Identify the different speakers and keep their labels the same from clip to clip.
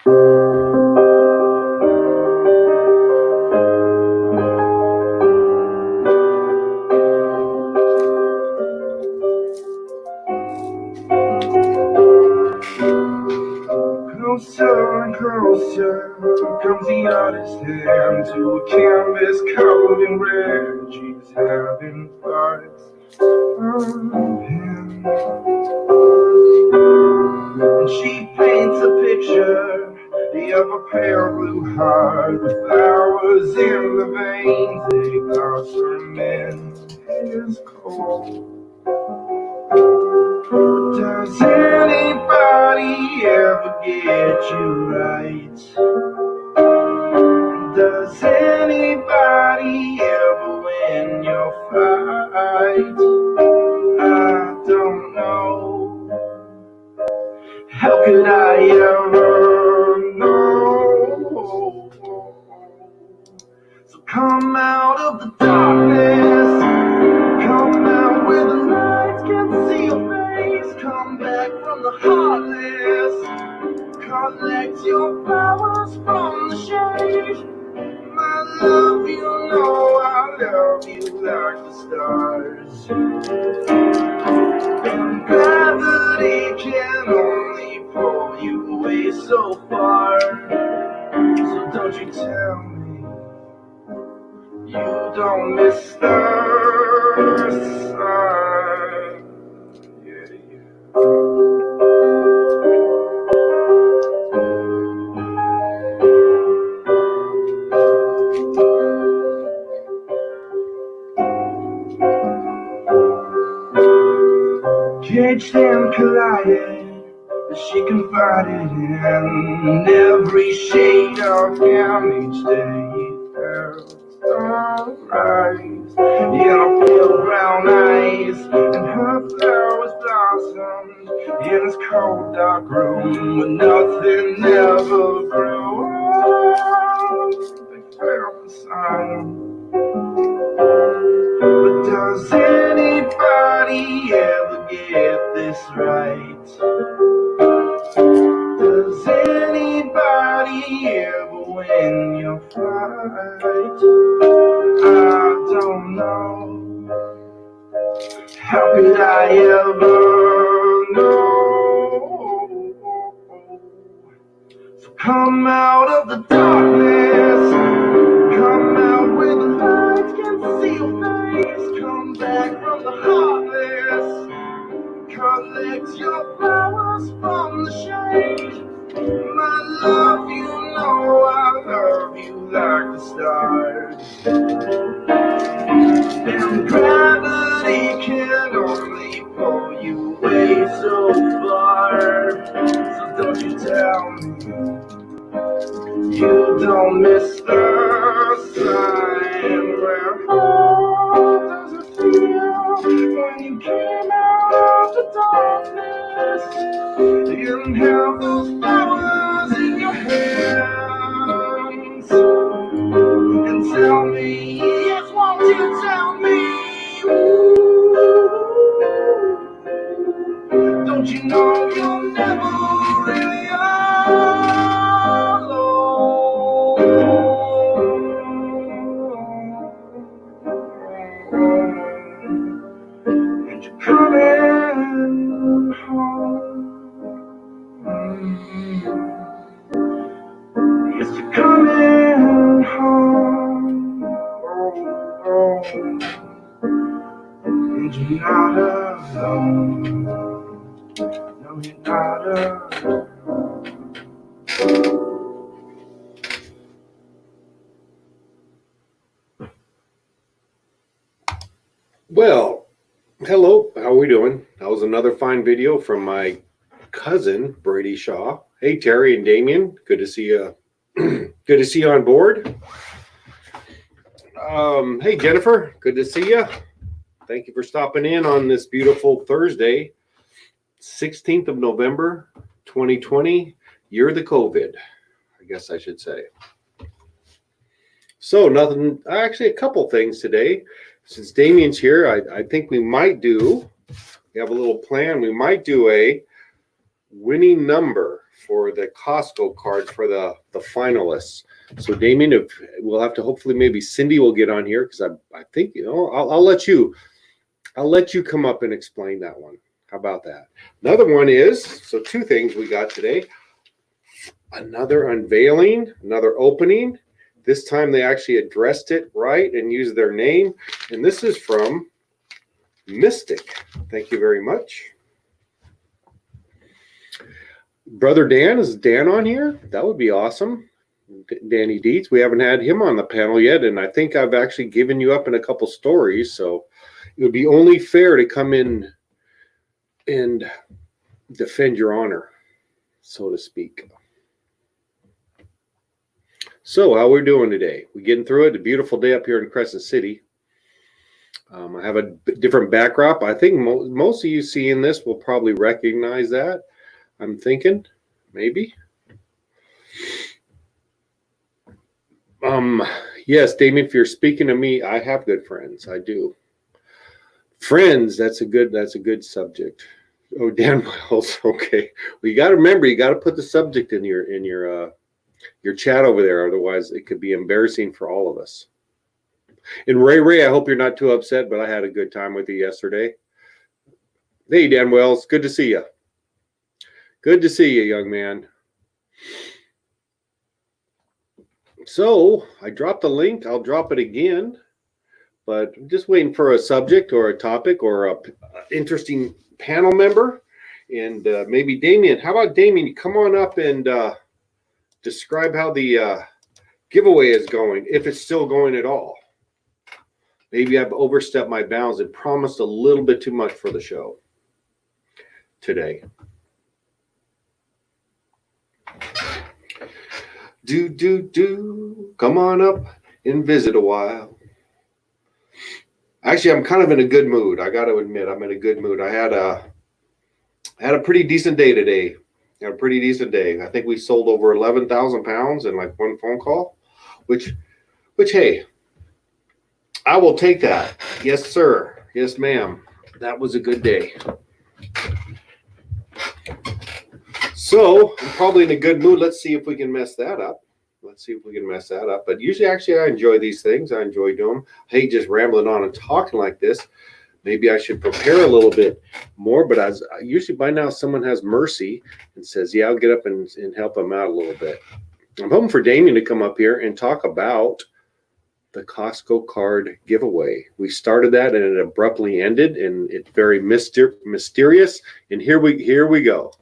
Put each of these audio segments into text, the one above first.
Speaker 1: Closer and closer comes the artist's hand to a canvas covered in red. She's having thoughts of him, and she paints a picture of a pale blue heart with flowers in the veins. They blossom in his cold. Does anybody ever get you right? Does anybody ever win your fight? I don't know. How could I ever know? So come out of the darkness. Come out where the lights can see your face. Come back from the heartless. Collect your flowers from the shade. My love, you know I love you like the stars. And gravity can only pull you away so far. So don't you tell me you don't miss the sun. Yeah, yeah. Caged and collided, she confided in every shade of him each day. He felt sunrise in her pale brown eyes, and her flowers blossomed in his cold dark room where nothing ever grew. They felt the sun. But does anybody ever get this right? Does anybody ever win your fight? I don't know. How could I ever know? So come out of the darkness. Come out where the lights can see your face. Come back from the heartless. Collect your flowers from the shade. My love, you know I love you like the stars. And gravity can only pull you away so far. So don't you tell me you don't miss the sign. Well, how does it feel when you came out of the darkness and have those flowers in your hands? And tell me, yes, won't you tell me? Don't you know you're never really and you're coming home. Yes, you're coming home. And you're not alone. No, you're not alone.
Speaker 2: Well, hello, how are we doing? That was another fine video from my cousin, Brady Shaw. Hey, Terry and Damien, good to see you. Good to see you on board. Hey, Jennifer, good to see you. Thank you for stopping in on this beautiful Thursday, 16th of November, 2020. Year of the COVID, I guess I should say. So nothing, actually a couple things today. Since Damien's here, I think we have a little plan. We might do a winning number for the Costco card for the finalists. So Damien, if we'll have to, hopefully maybe Cindy will get on here, because I think, I'll let you come up and explain that one. How about that? Another one is, so two things we got today. Another unveiling, another opening. This time they actually addressed it right and used their name. And this is from Mystic. Thank you very much. Brother Dan, is Dan on here? That would be awesome. Danny Dietz. We haven't had him on the panel yet, and I think I've actually given you up in a couple stories, so it would be only fair to come in and defend your honor, so to speak. So how we're doing today? We getting through it? A beautiful day up here in Crescent City. I have a different backdrop. I think most of you seeing this will probably recognize that. I'm thinking, maybe. Yes, Damien, if you're speaking to me, I have good friends. I do. Friends, that's a good subject. Oh, Dan Wells. Okay. Well, you got to remember, you got to put the subject in your chat over there. Otherwise, it could be embarrassing for all of us. And Ray, I hope you're not too upset, but I had a good time with you yesterday. Hey, Dan Wells, good to see you. Good to see you, young man. So I dropped the link. I'll drop it again, but I'm just waiting for a subject or a topic or a interesting panel member. And maybe Damien. How about Damien? Come on up and describe how the giveaway is going, if it's still going at all. Maybe I've overstepped my bounds and promised a little bit too much for the show today. Come on up and visit a while. Actually, I'm kind of in a good mood. I got to admit, I'm in a good mood. I had a pretty decent day today. I think we sold over 11,000 pounds in like one phone call, which, hey, I will take that. Yes, sir. Yes, ma'am. That was a good day. So I'm probably in a good mood. Let's see if we can mess that up. But usually, actually, I enjoy these things. I enjoy doing them. I hate just rambling on and talking like this. Maybe I should prepare a little bit more. But as usually by now, someone has mercy and says, yeah, I'll get up and help them out a little bit. I'm hoping for Damien to come up here and talk about the Costco card giveaway. We started that and it abruptly ended, and it's very mysterious. And here we go.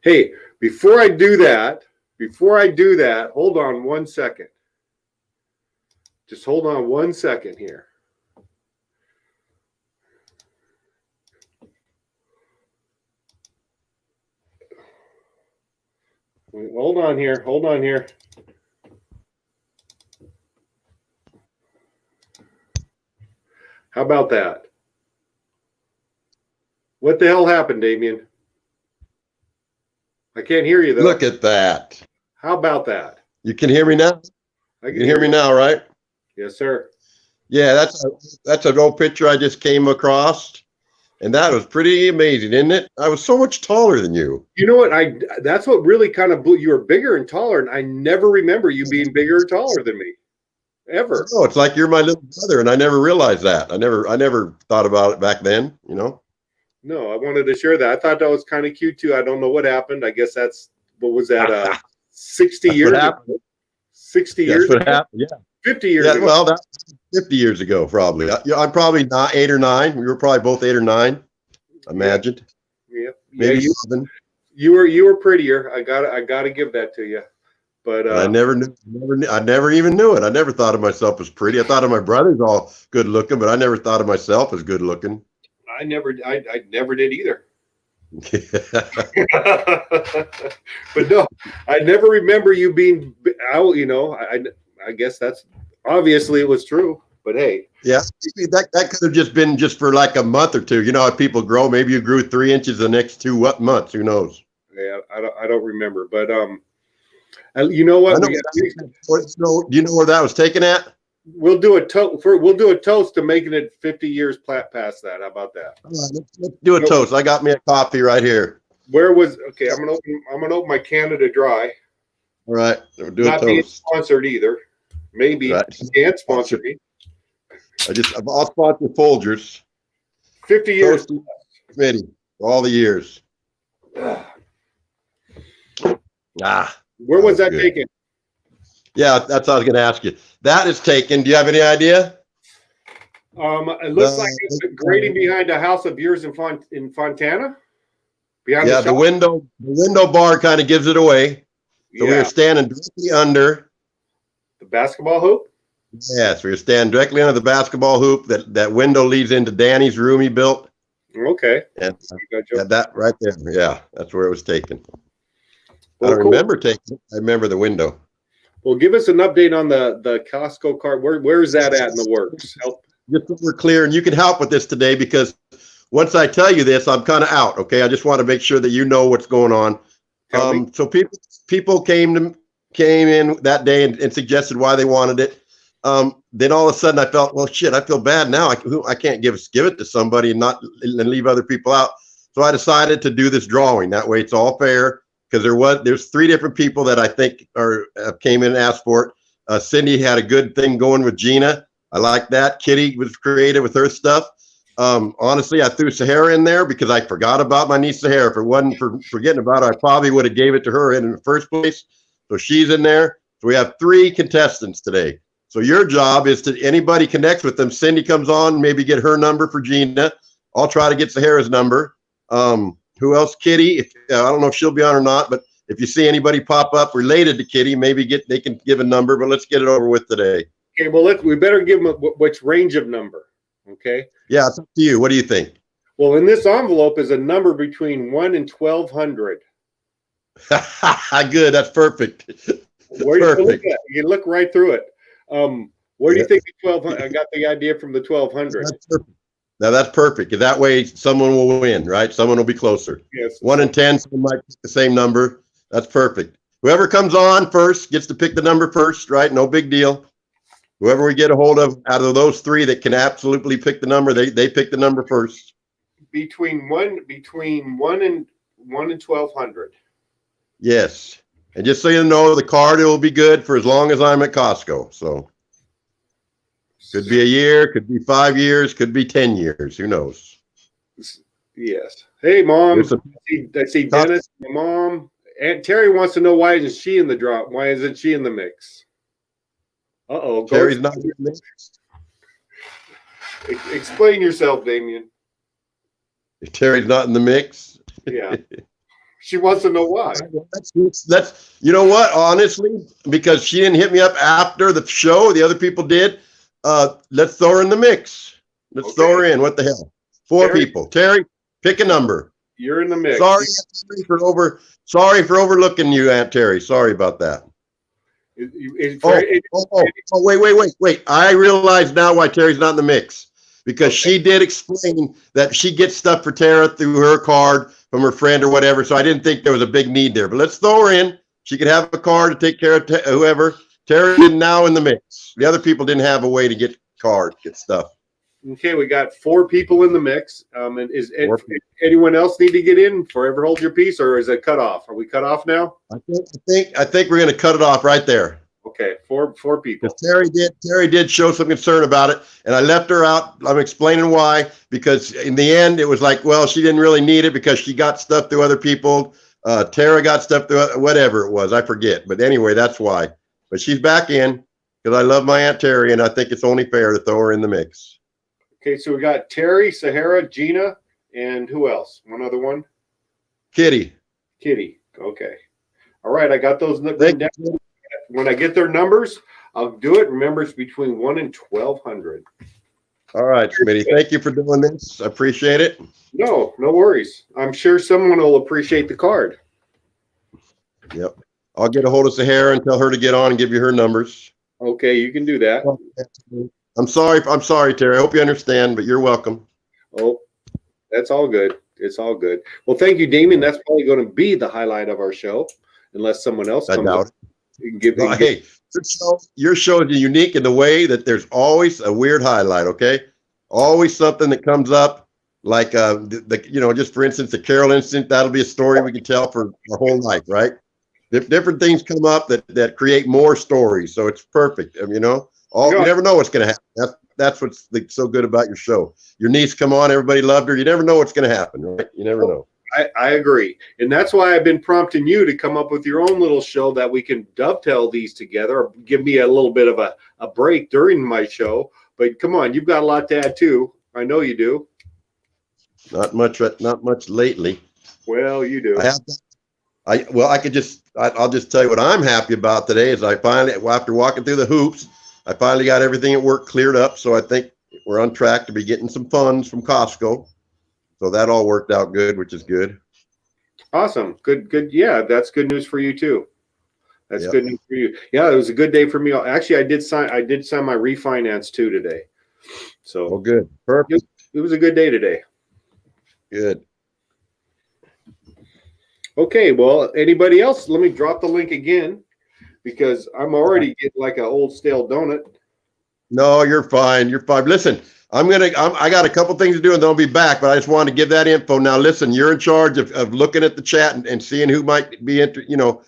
Speaker 2: Hey, before I do that, hold on 1 second. Just hold on 1 second here. Hold on here. How about that? What the hell happened, Damien? I can't hear you, though.
Speaker 3: Look at that.
Speaker 2: How about that?
Speaker 3: You can hear me now?
Speaker 2: I
Speaker 3: can hear me now, right?
Speaker 2: Yes, sir.
Speaker 3: Yeah, that's an old picture I just came across. And that was pretty amazing, isn't it? I was so much taller than you.
Speaker 2: You know what? That's what really kind of blew. You were bigger and taller, and I never remember you being bigger or taller than me. Ever.
Speaker 3: Oh, it's like you're my little brother, and I never realized that. I never thought about it back then, you know?
Speaker 2: No, I wanted to share that. I thought that was kind of cute too. I don't know what happened. I guess what was that? 60 years ago? 60 years
Speaker 3: That's what
Speaker 2: ago?
Speaker 3: happened, yeah.
Speaker 2: 50 years ago.
Speaker 3: Well, that's 50 years ago, probably. I'm probably not 8 or 9. We were probably both 8 or 9, imagined.
Speaker 2: Yeah.
Speaker 3: Maybe 7.
Speaker 2: You were prettier. I gotta give that to you. But
Speaker 3: I never even knew it. I never thought of myself as pretty. I thought of my brothers all good looking, but I never thought of myself as good looking.
Speaker 2: I never did either. But no, I never remember you being out. I guess that's obviously it was true. But hey,
Speaker 3: yeah, that could have just been just for like a month or two. You know how people grow? Maybe you grew 3 inches the next 2 months. Who knows?
Speaker 2: Yeah, I don't remember. But you know what?
Speaker 3: Do you know where that was taken at?
Speaker 2: we'll do a toast to making it 50 years past that. How about that?
Speaker 3: All right, let's do a toast. I got me a coffee right here.
Speaker 2: Okay, I'm gonna open my Canada Dry.
Speaker 3: All right, we'll do
Speaker 2: Not
Speaker 3: a
Speaker 2: being
Speaker 3: toast.
Speaker 2: sponsored either. Maybe
Speaker 3: Right.
Speaker 2: you can't sponsor me.
Speaker 3: I'll sponsor Folgers.
Speaker 2: 50 years.
Speaker 3: Toast committee for all the years.
Speaker 2: Where was that
Speaker 3: good.
Speaker 2: taken?
Speaker 3: Yeah, that's what I was going to ask you. That is taken. Do you have any idea?
Speaker 2: It looks like it's grading behind a house of yours in Fontana. Behind
Speaker 3: the window bar kind of gives it away. So we were standing directly under
Speaker 2: the basketball hoop.
Speaker 3: Yes, we were standing directly under the basketball hoop. That window leads into Danny's room he built.
Speaker 2: Okay.
Speaker 3: And that right there. Yeah, that's where it was taken.
Speaker 2: Well,
Speaker 3: I don't remember taking it. I remember the window.
Speaker 2: Well, give us an update on the Costco card. Where is that at in the works?
Speaker 3: Just so we're clear, and you can help with this today because once I tell you this, I'm kind of out. Okay, I just want to make sure that you know what's going on. So people came in that day and suggested why they wanted it. Then all of a sudden I felt, well, shit, I feel bad now. I can't give it to somebody and leave other people out. So I decided to do this drawing. That way it's all fair. Because there's 3 different people that I think came in and asked for it. Cindy had a good thing going with Gina. I like that. Kitty was creative with her stuff. Honestly, I threw Sahara in there because I forgot about my niece Sahara. If it wasn't for forgetting about her, I probably would have gave it to her in the first place. So she's in there. So we have 3 contestants today. So your job is to anybody connects with them. Cindy comes on, maybe get her number for Gina. I'll try to get Sahara's number. Who else? Kitty. I don't know if she'll be on or not, but if you see anybody pop up related to Kitty, maybe they can give a number, but let's get it over with today.
Speaker 2: Okay, well, we better give them which range of number, okay?
Speaker 3: Yeah, it's up to you. What do you think?
Speaker 2: Well, in this envelope is a number between 1 and 1,200.
Speaker 3: Good, that's perfect.
Speaker 2: Where you look at? You can look right through it. Where do you think the 1,200? I got the idea from the 1,200.
Speaker 3: That's perfect. Now that's perfect. That way someone will win, right? Someone will be closer.
Speaker 2: Yes.
Speaker 3: 1 and 10, someone might pick the same number. That's perfect. Whoever comes on first gets to pick the number first, right? No big deal. Whoever we get a hold of out of those 3 that can absolutely pick the number, they pick the number first.
Speaker 2: Between one and 1,200.
Speaker 3: Yes. And just so you know, the card will be good for as long as I'm at Costco. So could be a year, could be 5 years, could be 10 years. Who knows?
Speaker 2: Yes. Hey, Mom. I see Dennis, my mom. Aunt Terry wants to know why isn't she in the draw? Why isn't she in the mix? Uh-oh.
Speaker 3: Terry's not in the mix.
Speaker 2: Explain yourself, Damien.
Speaker 3: Terry's not in the mix.
Speaker 2: Yeah. She wants to know why.
Speaker 3: That's you know what? Honestly, because she didn't hit me up after the show, the other people did. Let's throw her in the mix. Let's throw her in. What the hell? 4 people. Terry, pick a number.
Speaker 2: You're in the mix.
Speaker 3: Sorry for overlooking you, Aunt Terry. Sorry about that. Wait. I realize now why Terry's not in the mix. Because she did explain that she gets stuff for Tara through her card from her friend or whatever. So I didn't think there was a big need there. But let's throw her in. She could have a card to take care of whoever. Terry is now in the mix. The other people didn't have a way to get cards, get stuff.
Speaker 2: Okay, we got 4 people in the mix. And anyone else need to get in? Forever hold your peace, or is it cut off? Are we cut off now?
Speaker 3: I think we're going to cut it off right there.
Speaker 2: Okay, four people.
Speaker 3: Terry did show some concern about it, and I left her out. I'm explaining why, because in the end it was like, well, she didn't really need it because she got stuff through other people. Tara got stuff through whatever it was, I forget. But anyway, that's why. But she's back in because I love my Aunt Terry, and I think it's only fair to throw her in the mix.
Speaker 2: Okay, so we got Terry, Sahara, Gina, and who else? One other one?
Speaker 3: Kitty.
Speaker 2: Okay. All right, I got those written down. When I get their numbers, I'll do it. Remember, it's between 1 and 1,200.
Speaker 3: All right, Smitty. Thank you for doing this. I appreciate it.
Speaker 2: No worries. I'm sure someone will appreciate the card.
Speaker 3: Yep. I'll get a hold of Sahara and tell her to get on and give you her numbers.
Speaker 2: Okay, you can do that.
Speaker 3: I'm sorry, Terry. I hope you understand, but you're welcome.
Speaker 2: Oh, that's all good. It's all good. Well, thank you, Damien. That's probably going to be the highlight of our show, unless someone else comes up.
Speaker 3: Hey, Your show is unique in the way that there's always a weird highlight. Okay, always something that comes up, like just for instance, the Carol incident. That'll be a story we can tell for our whole life, right? Different things come up that create more stories, so it's perfect. You never know what's going to happen. That's what's so good about your show. Your niece come on, everybody loved her. You never know what's going to happen, right? You never know.
Speaker 2: I agree. And that's why I've been prompting you to come up with your own little show that we can dovetail these together, or give me a little bit of a break during my show. But come on, you've got a lot to add too. I know you do.
Speaker 3: Not much lately.
Speaker 2: Well, you do.
Speaker 3: I'll just tell you what I'm happy about today is I finally, after walking through the hoops, I finally got everything at work cleared up. So I think we're on track to be getting some funds from Costco. So that all worked out good, which is good.
Speaker 2: Awesome. Good. Yeah, that's good news for you too. That's good news for you. Yeah, it was a good day for me. Actually, I did sign my refinance too today. So
Speaker 3: good. Perfect.
Speaker 2: It was a good day today.
Speaker 3: Good.
Speaker 2: Okay, well, anybody else? Let me drop the link again because I'm already getting like an old stale donut.
Speaker 3: No, you're fine. You're fine. Listen, I got a couple things to do and then I'll be back, but I just wanted to give that info. Now, listen, you're in charge of looking at the chat and seeing who might be interested.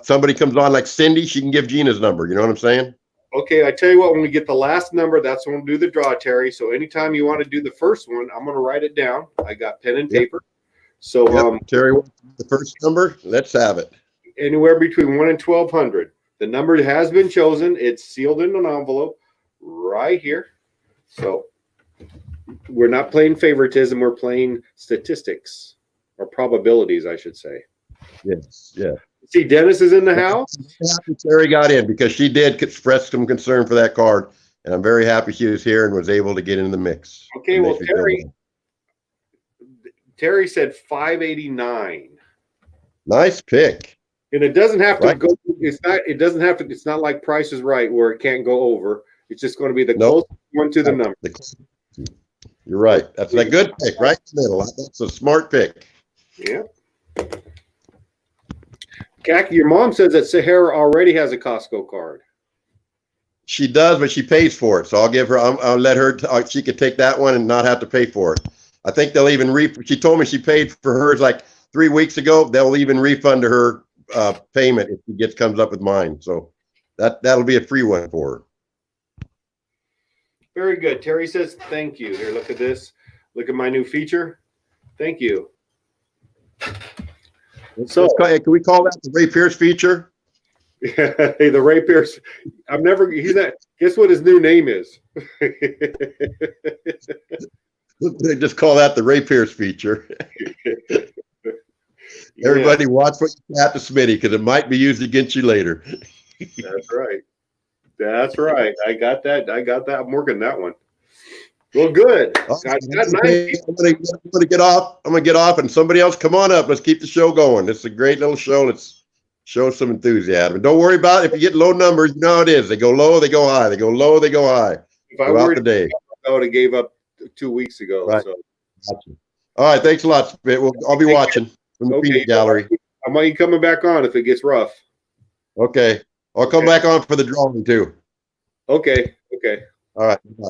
Speaker 3: Somebody comes on like Cindy, she can give Gina's number. You know what I'm saying?
Speaker 2: Okay, I tell you what, when we get the last number, that's when we'll do the draw, Terry. So anytime you want to do the first one, I'm going to write it down. I got pen and paper. So,
Speaker 3: Terry, the first number, let's have it.
Speaker 2: Anywhere between 1 and 1,200. The number has been chosen. It's sealed in an envelope right here. So we're not playing favoritism. We're playing statistics or probabilities, I should say.
Speaker 3: Yes. Yeah.
Speaker 2: See, Dennis is in the house.
Speaker 3: Terry got in because she did express some concern for that card, and I'm very happy she was here and was able to get in the mix.
Speaker 2: Okay, well, Terry said 589.
Speaker 3: Nice pick.
Speaker 2: And it doesn't have to go. It's not like Price is Right where it can't go over. It's just going to be the closest one to the number.
Speaker 3: You're right. That's a good pick, right in the middle. That's a smart pick.
Speaker 2: Yeah. Khaki, your mom says that Sahara already has a Costco card.
Speaker 3: She does, but she pays for it. So I'll give her. I'll let her. She could take that one and not have to pay for it. I think they'll even she told me she paid for hers like 3 weeks ago. They'll even refund her payment if she comes up with mine. So that'll be a free one for her.
Speaker 2: Very good. Terry says thank you. Here, look at this. Look at my new feature. Thank you. So
Speaker 3: can we call that the Ray Pierce feature?
Speaker 2: Hey, the Ray Pierce. He's not. Guess what his new name is?
Speaker 3: They just call that the Ray Pierce feature. Everybody watch what you chat to Smitty because it might be used against you later.
Speaker 2: That's right. That's right. I got that. I'm working that one. Well, good.
Speaker 3: I'm gonna get off. I'm gonna get off, and somebody else come on up. Let's keep the show going. It's a great little show. Let's show some enthusiasm. And don't worry about it. If you get low numbers, you know how it is. They go low, they go high. They go low, they go high.
Speaker 2: If I
Speaker 3: throughout the day.
Speaker 2: I would have gave up 2 weeks ago.
Speaker 3: Right.
Speaker 2: So.
Speaker 3: Gotcha. All right. Thanks a lot, Spit. I'll be watching from the peanut gallery.
Speaker 2: I might be coming back on if it gets rough.
Speaker 3: Okay. I'll come back on for the drawing too.
Speaker 2: Okay.
Speaker 3: All right. Bye.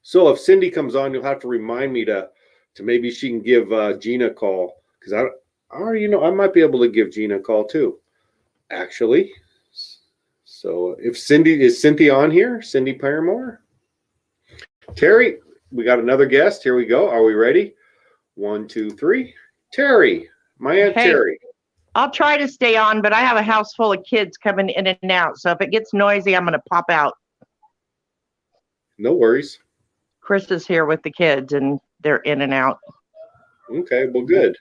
Speaker 2: So if Cindy comes on, you'll have to remind me to maybe she can give Gina a call because I might be able to give Gina a call too, actually. So if is Cynthia on here? Cindy Paramore? Terry, we got another guest. Here we go. Are we ready? 1, 2, 3. Terry, my Aunt Terry.
Speaker 4: I'll try to stay on, but I have a house full of kids coming in and out. So if it gets noisy, I'm going to pop out.
Speaker 2: No worries.
Speaker 4: Chris is here with the kids, and they're in and out.
Speaker 2: Okay, well, good.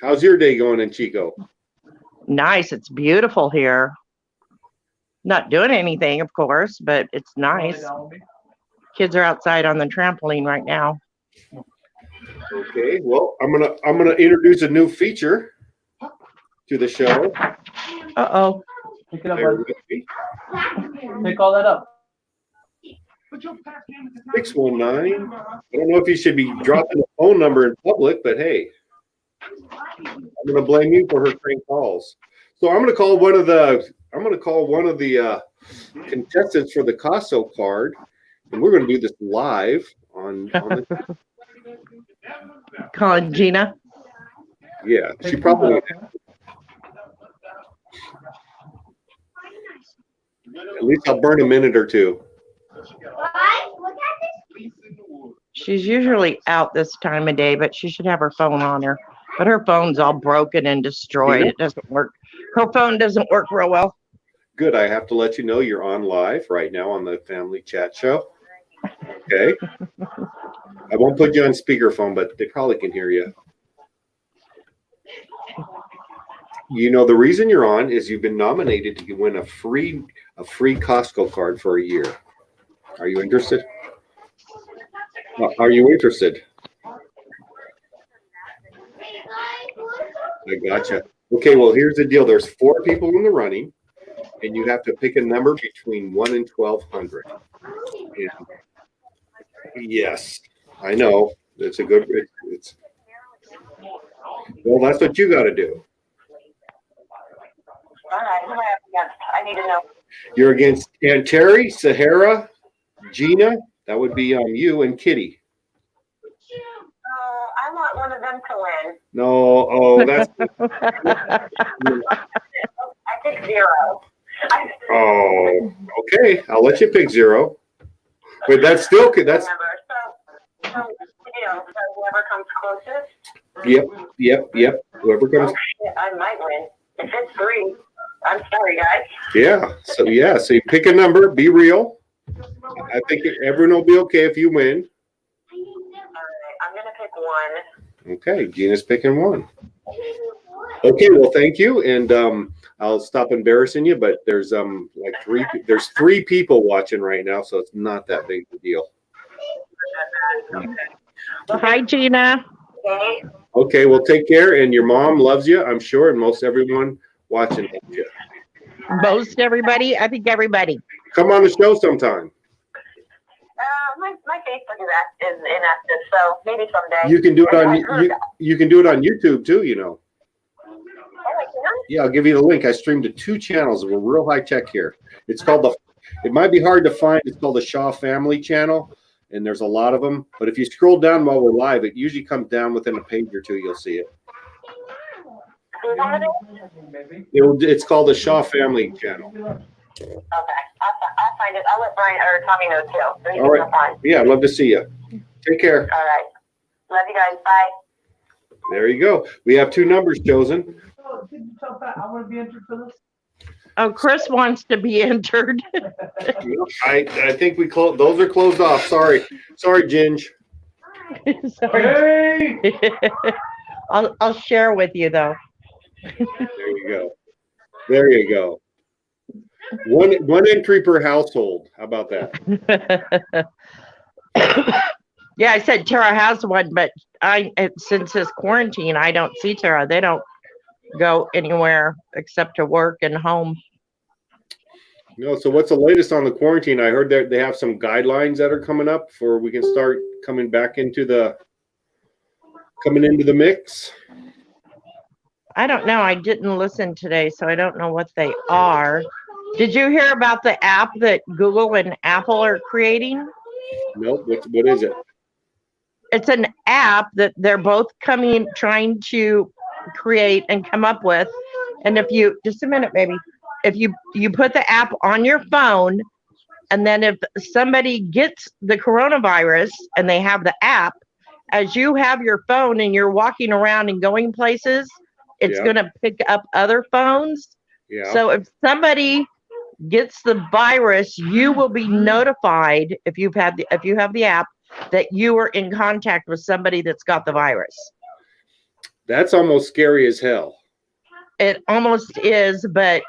Speaker 2: How's your day going in Chico?
Speaker 4: Nice. It's beautiful here. Not doing anything, of course, but it's nice. Kids are outside on the trampoline right now.
Speaker 2: Okay, well, I'm gonna introduce a new feature to the show.
Speaker 4: Uh-oh.
Speaker 5: Pick it up, bud. Pick all that up.
Speaker 2: 619. I don't know if you should be dropping a phone number in public, but hey, I'm gonna blame you for her prank calls. So I'm going to call one of the contestants for the Costco card, and we're going to do this live on the.
Speaker 4: Calling Gina.
Speaker 2: Yeah, she probably. At least I'll burn a minute or two.
Speaker 4: She's usually out this time of day, but she should have her phone on her. But her phone's all broken and destroyed.
Speaker 2: Gina?
Speaker 4: It doesn't work. Her phone doesn't work real well.
Speaker 2: Good. I have to let you know you're on live right now on the family chat show. Okay. I won't put you on speakerphone, but they probably can hear you. You know, the reason you're on is you've been nominated to win a free Costco card for a year. Are you interested? Are you interested? I gotcha. Okay, well, here's the deal. There's 4 people in the running, and you have to pick a number between 1 and 1,200. And yes, I know. It's a good. Well, that's what you got to do.
Speaker 4: All right, who am I up against? I need to know.
Speaker 2: You're against Aunt Terry, Sahara, Gina. That would be you and Kitty.
Speaker 4: I want one of them to win.
Speaker 2: No, oh, that's.
Speaker 4: I pick 0.
Speaker 2: Oh, okay. I'll let you pick 0. But that's still good. That's.
Speaker 4: So whoever comes closest.
Speaker 2: Yep. Whoever comes.
Speaker 4: I might win. If it's 3, I'm sorry, guys.
Speaker 2: Yeah. So you pick a number. Be real. I think everyone will be okay if you win.
Speaker 4: All right, I'm gonna pick 1.
Speaker 2: Okay, Gina's picking 1. Okay, well, thank you, and I'll stop embarrassing you. But there's there's 3 people watching right now, so it's not that big of a deal.
Speaker 4: Hi, Gina.
Speaker 2: Okay, well, take care, and your mom loves you, I'm sure, and most everyone watching loves you.
Speaker 4: Most everybody? I think everybody.
Speaker 2: Come on the show sometime.
Speaker 4: My Facebook is inactive, so maybe someday.
Speaker 2: You can do it on you can do it on YouTube too, you know.
Speaker 4: Oh, I can?
Speaker 2: Yeah, I'll give you the link. I streamed to 2 channels. We're real high tech here. It's called it might be hard to find. It's called the Shaw Family Channel, and there's a lot of them. But if you scroll down while we're live, it usually comes down within a page or 2. You'll see it. It's called the Shaw Family Channel.
Speaker 4: Okay, I'll find it. I'll let Brian or Tommy know too. So
Speaker 2: All right. Yeah, I'd love to see you. Take care.
Speaker 4: All right. Love you guys. Bye.
Speaker 2: There you go. We have 2 numbers chosen.
Speaker 5: Did you tell Pat I want to be entered for this?
Speaker 4: Oh, Chris wants to be entered.
Speaker 2: I think we close. Those are closed off. Sorry, Ginge.
Speaker 4: Sorry. Hey! I'll share with you though.
Speaker 2: There you go. One entry per household. How about that?
Speaker 4: Yeah, I said Tara has one, but since this quarantine, I don't see Tara. They don't go anywhere except to work and home.
Speaker 2: No, so what's the latest on the quarantine? I heard that they have some guidelines that are coming up for we can start coming into the mix.
Speaker 4: I don't know. I didn't listen today, so I don't know what they are. Did you hear about the app that Google and Apple are creating?
Speaker 2: Nope. What is it?
Speaker 4: It's an app that they're both trying to create and come up with. And if you, just a minute, baby, if you put the app on your phone, and then if somebody gets the coronavirus and they have the app, as you have your phone and you're walking around and going places, it's going to pick up other phones.
Speaker 2: Yeah.
Speaker 4: So if somebody gets the virus, you will be notified if you have the app that you are in contact with somebody that's got the virus.
Speaker 2: That's almost scary as hell.
Speaker 4: It almost is, but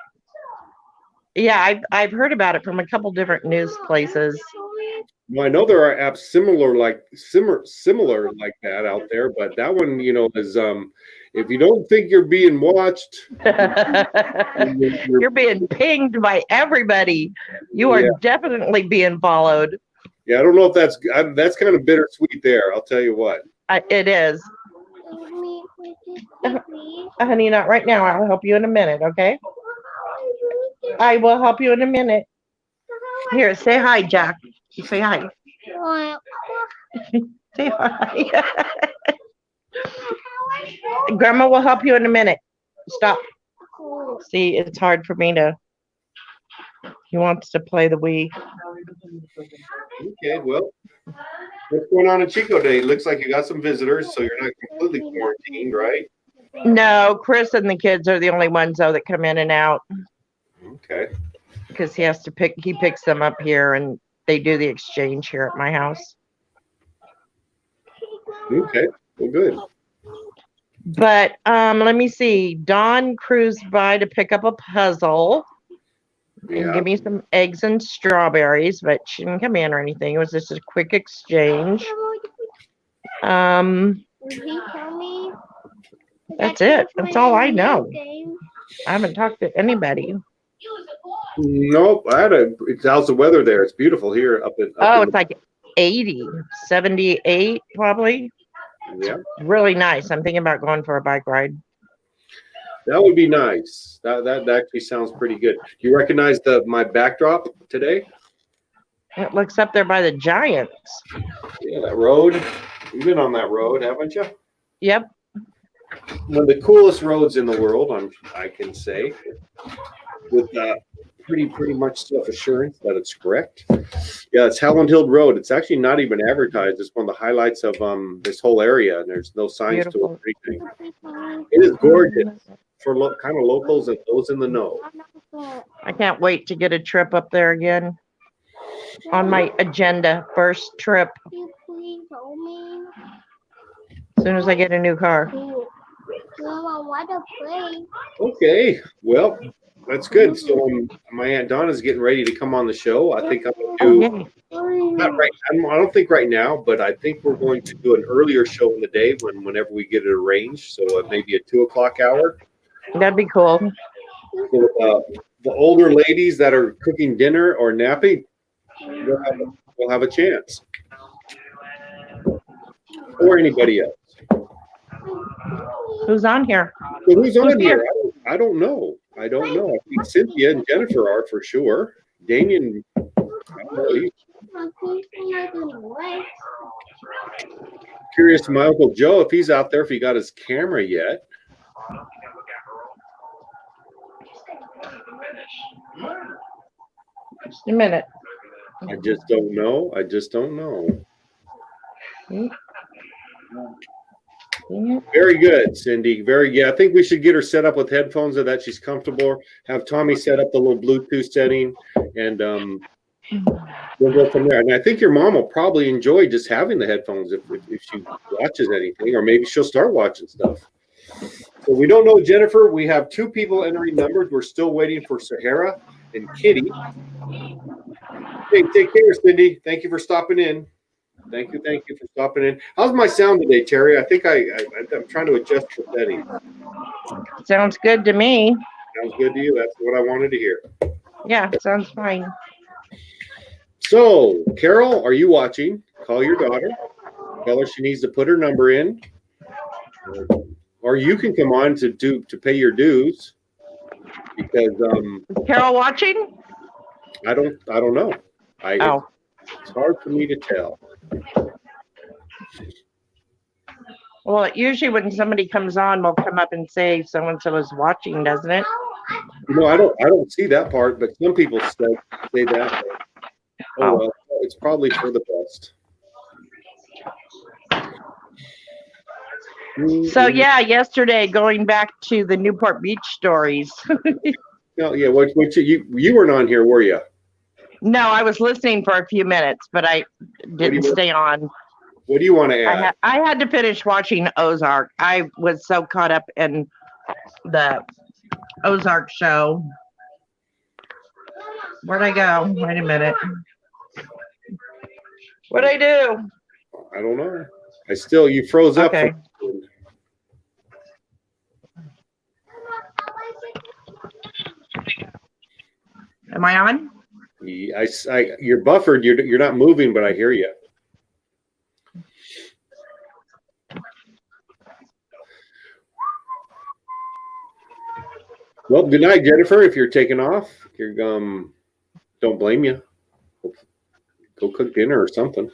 Speaker 4: yeah, I've heard about it from a couple different news places.
Speaker 2: Well, I know there are apps similar like that out there, but that one, is if you don't think you're being watched,
Speaker 4: you're being pinged by everybody. You are definitely being followed.
Speaker 2: Yeah, I don't know if that's kind of bittersweet there. I'll tell you what.
Speaker 4: It is. Honey, not right now. I'll help you in a minute, okay? I will help you in a minute. Here, say hi, Jack. Say hi. Say hi. Grandma will help you in a minute. Stop. See, it's hard for me to. He wants to play the Wii.
Speaker 2: Okay, well, what's going on in Chico Day? Looks like you got some visitors, so you're not completely quarantined, right?
Speaker 4: No, Chris and the kids are the only ones though that come in and out
Speaker 2: Okay.
Speaker 4: because he has to pick. He picks them up here, and they do the exchange here at my house.
Speaker 2: Okay. Well, good.
Speaker 4: But let me see. Dawn cruised by to pick up a puzzle and
Speaker 2: Yeah.
Speaker 4: give me some eggs and strawberries, but she didn't come in or anything. It was just a quick exchange. That's it. That's all I know. I haven't talked to anybody.
Speaker 2: Nope. How's the weather there? It's beautiful here up in.
Speaker 4: Oh, it's like 80, 78 probably.
Speaker 2: Yeah.
Speaker 4: Really nice. I'm thinking about going for a bike ride.
Speaker 2: That would be nice. That actually sounds pretty good. Do you recognize my backdrop today?
Speaker 4: It looks up there by the Giants.
Speaker 2: Yeah, that road. You've been on that road, haven't you?
Speaker 4: Yep.
Speaker 2: One of the coolest roads in the world, I can say, with pretty much self-assurance that it's correct. Yeah, it's Howland Hill Road. It's actually not even advertised. It's one of the highlights of this whole area, and there's no signs
Speaker 4: Beautiful.
Speaker 2: to it or anything. It is gorgeous for kind of locals and those in the know.
Speaker 4: I can't wait to get a trip up there again. On my agenda, first trip. As soon as I get a new car.
Speaker 2: Okay, well, that's good. So my Aunt Donna's getting ready to come on the show. I think I'm going to do, not right, I don't think right now, but I think we're going to do an earlier show in the day whenever we get it arranged. So maybe a 2:00 hour.
Speaker 4: That'd be cool.
Speaker 2: So, the older ladies that are cooking dinner or napping, we'll have a chance. Or anybody else.
Speaker 4: Who's on here?
Speaker 2: So who's on here? I don't know. I think Cynthia and Jennifer are for sure. Damien, I don't know. Curious to my Uncle Joe if he's out there, if he got his camera yet.
Speaker 4: Just a minute.
Speaker 2: I just don't know. Very good, Cindy. I think we should get her set up with headphones so that she's comfortable. Have Tommy set up the little Bluetooth setting, and we'll go from there. And I think your mom will probably enjoy just having the headphones if she watches anything, or maybe she'll start watching stuff. So we don't know Jennifer. We have 2 people entering numbers. We're still waiting for Sahara and Kitty. Hey, take care, Cindy. Thank you for stopping in. Thank you for stopping in. How's my sound today, Terry? I think I'm trying to adjust the settings.
Speaker 4: Sounds good to me.
Speaker 2: Sounds good to you. That's what I wanted to hear.
Speaker 4: Yeah, sounds fine.
Speaker 2: So, Carol, are you watching? Call your daughter. Tell her she needs to put her number in. Or you can come on to pay your dues. Because
Speaker 4: Is Carol watching?
Speaker 2: I don't know. It's hard for me to tell.
Speaker 4: Well, usually when somebody comes on, we'll come up and say so and so is watching, doesn't it?
Speaker 2: No, I don't see that part, but some people say that. Oh well, it's probably for the best.
Speaker 4: So yeah, yesterday going back to the Newport Beach stories.
Speaker 2: No, yeah, what you weren't on here, were you?
Speaker 4: No, I was listening for a few minutes, but I didn't stay on.
Speaker 2: What do you want to add?
Speaker 4: I had to finish watching Ozark. I was so caught up in the Ozark show. Where'd I go? Wait a minute. What'd I do?
Speaker 2: I don't know. You froze up.
Speaker 4: Okay. Am I on?
Speaker 2: You're buffered. You're not moving, but I hear you. Well, good night, Jennifer. If you're taking off, you're don't blame you. Go cook dinner or something.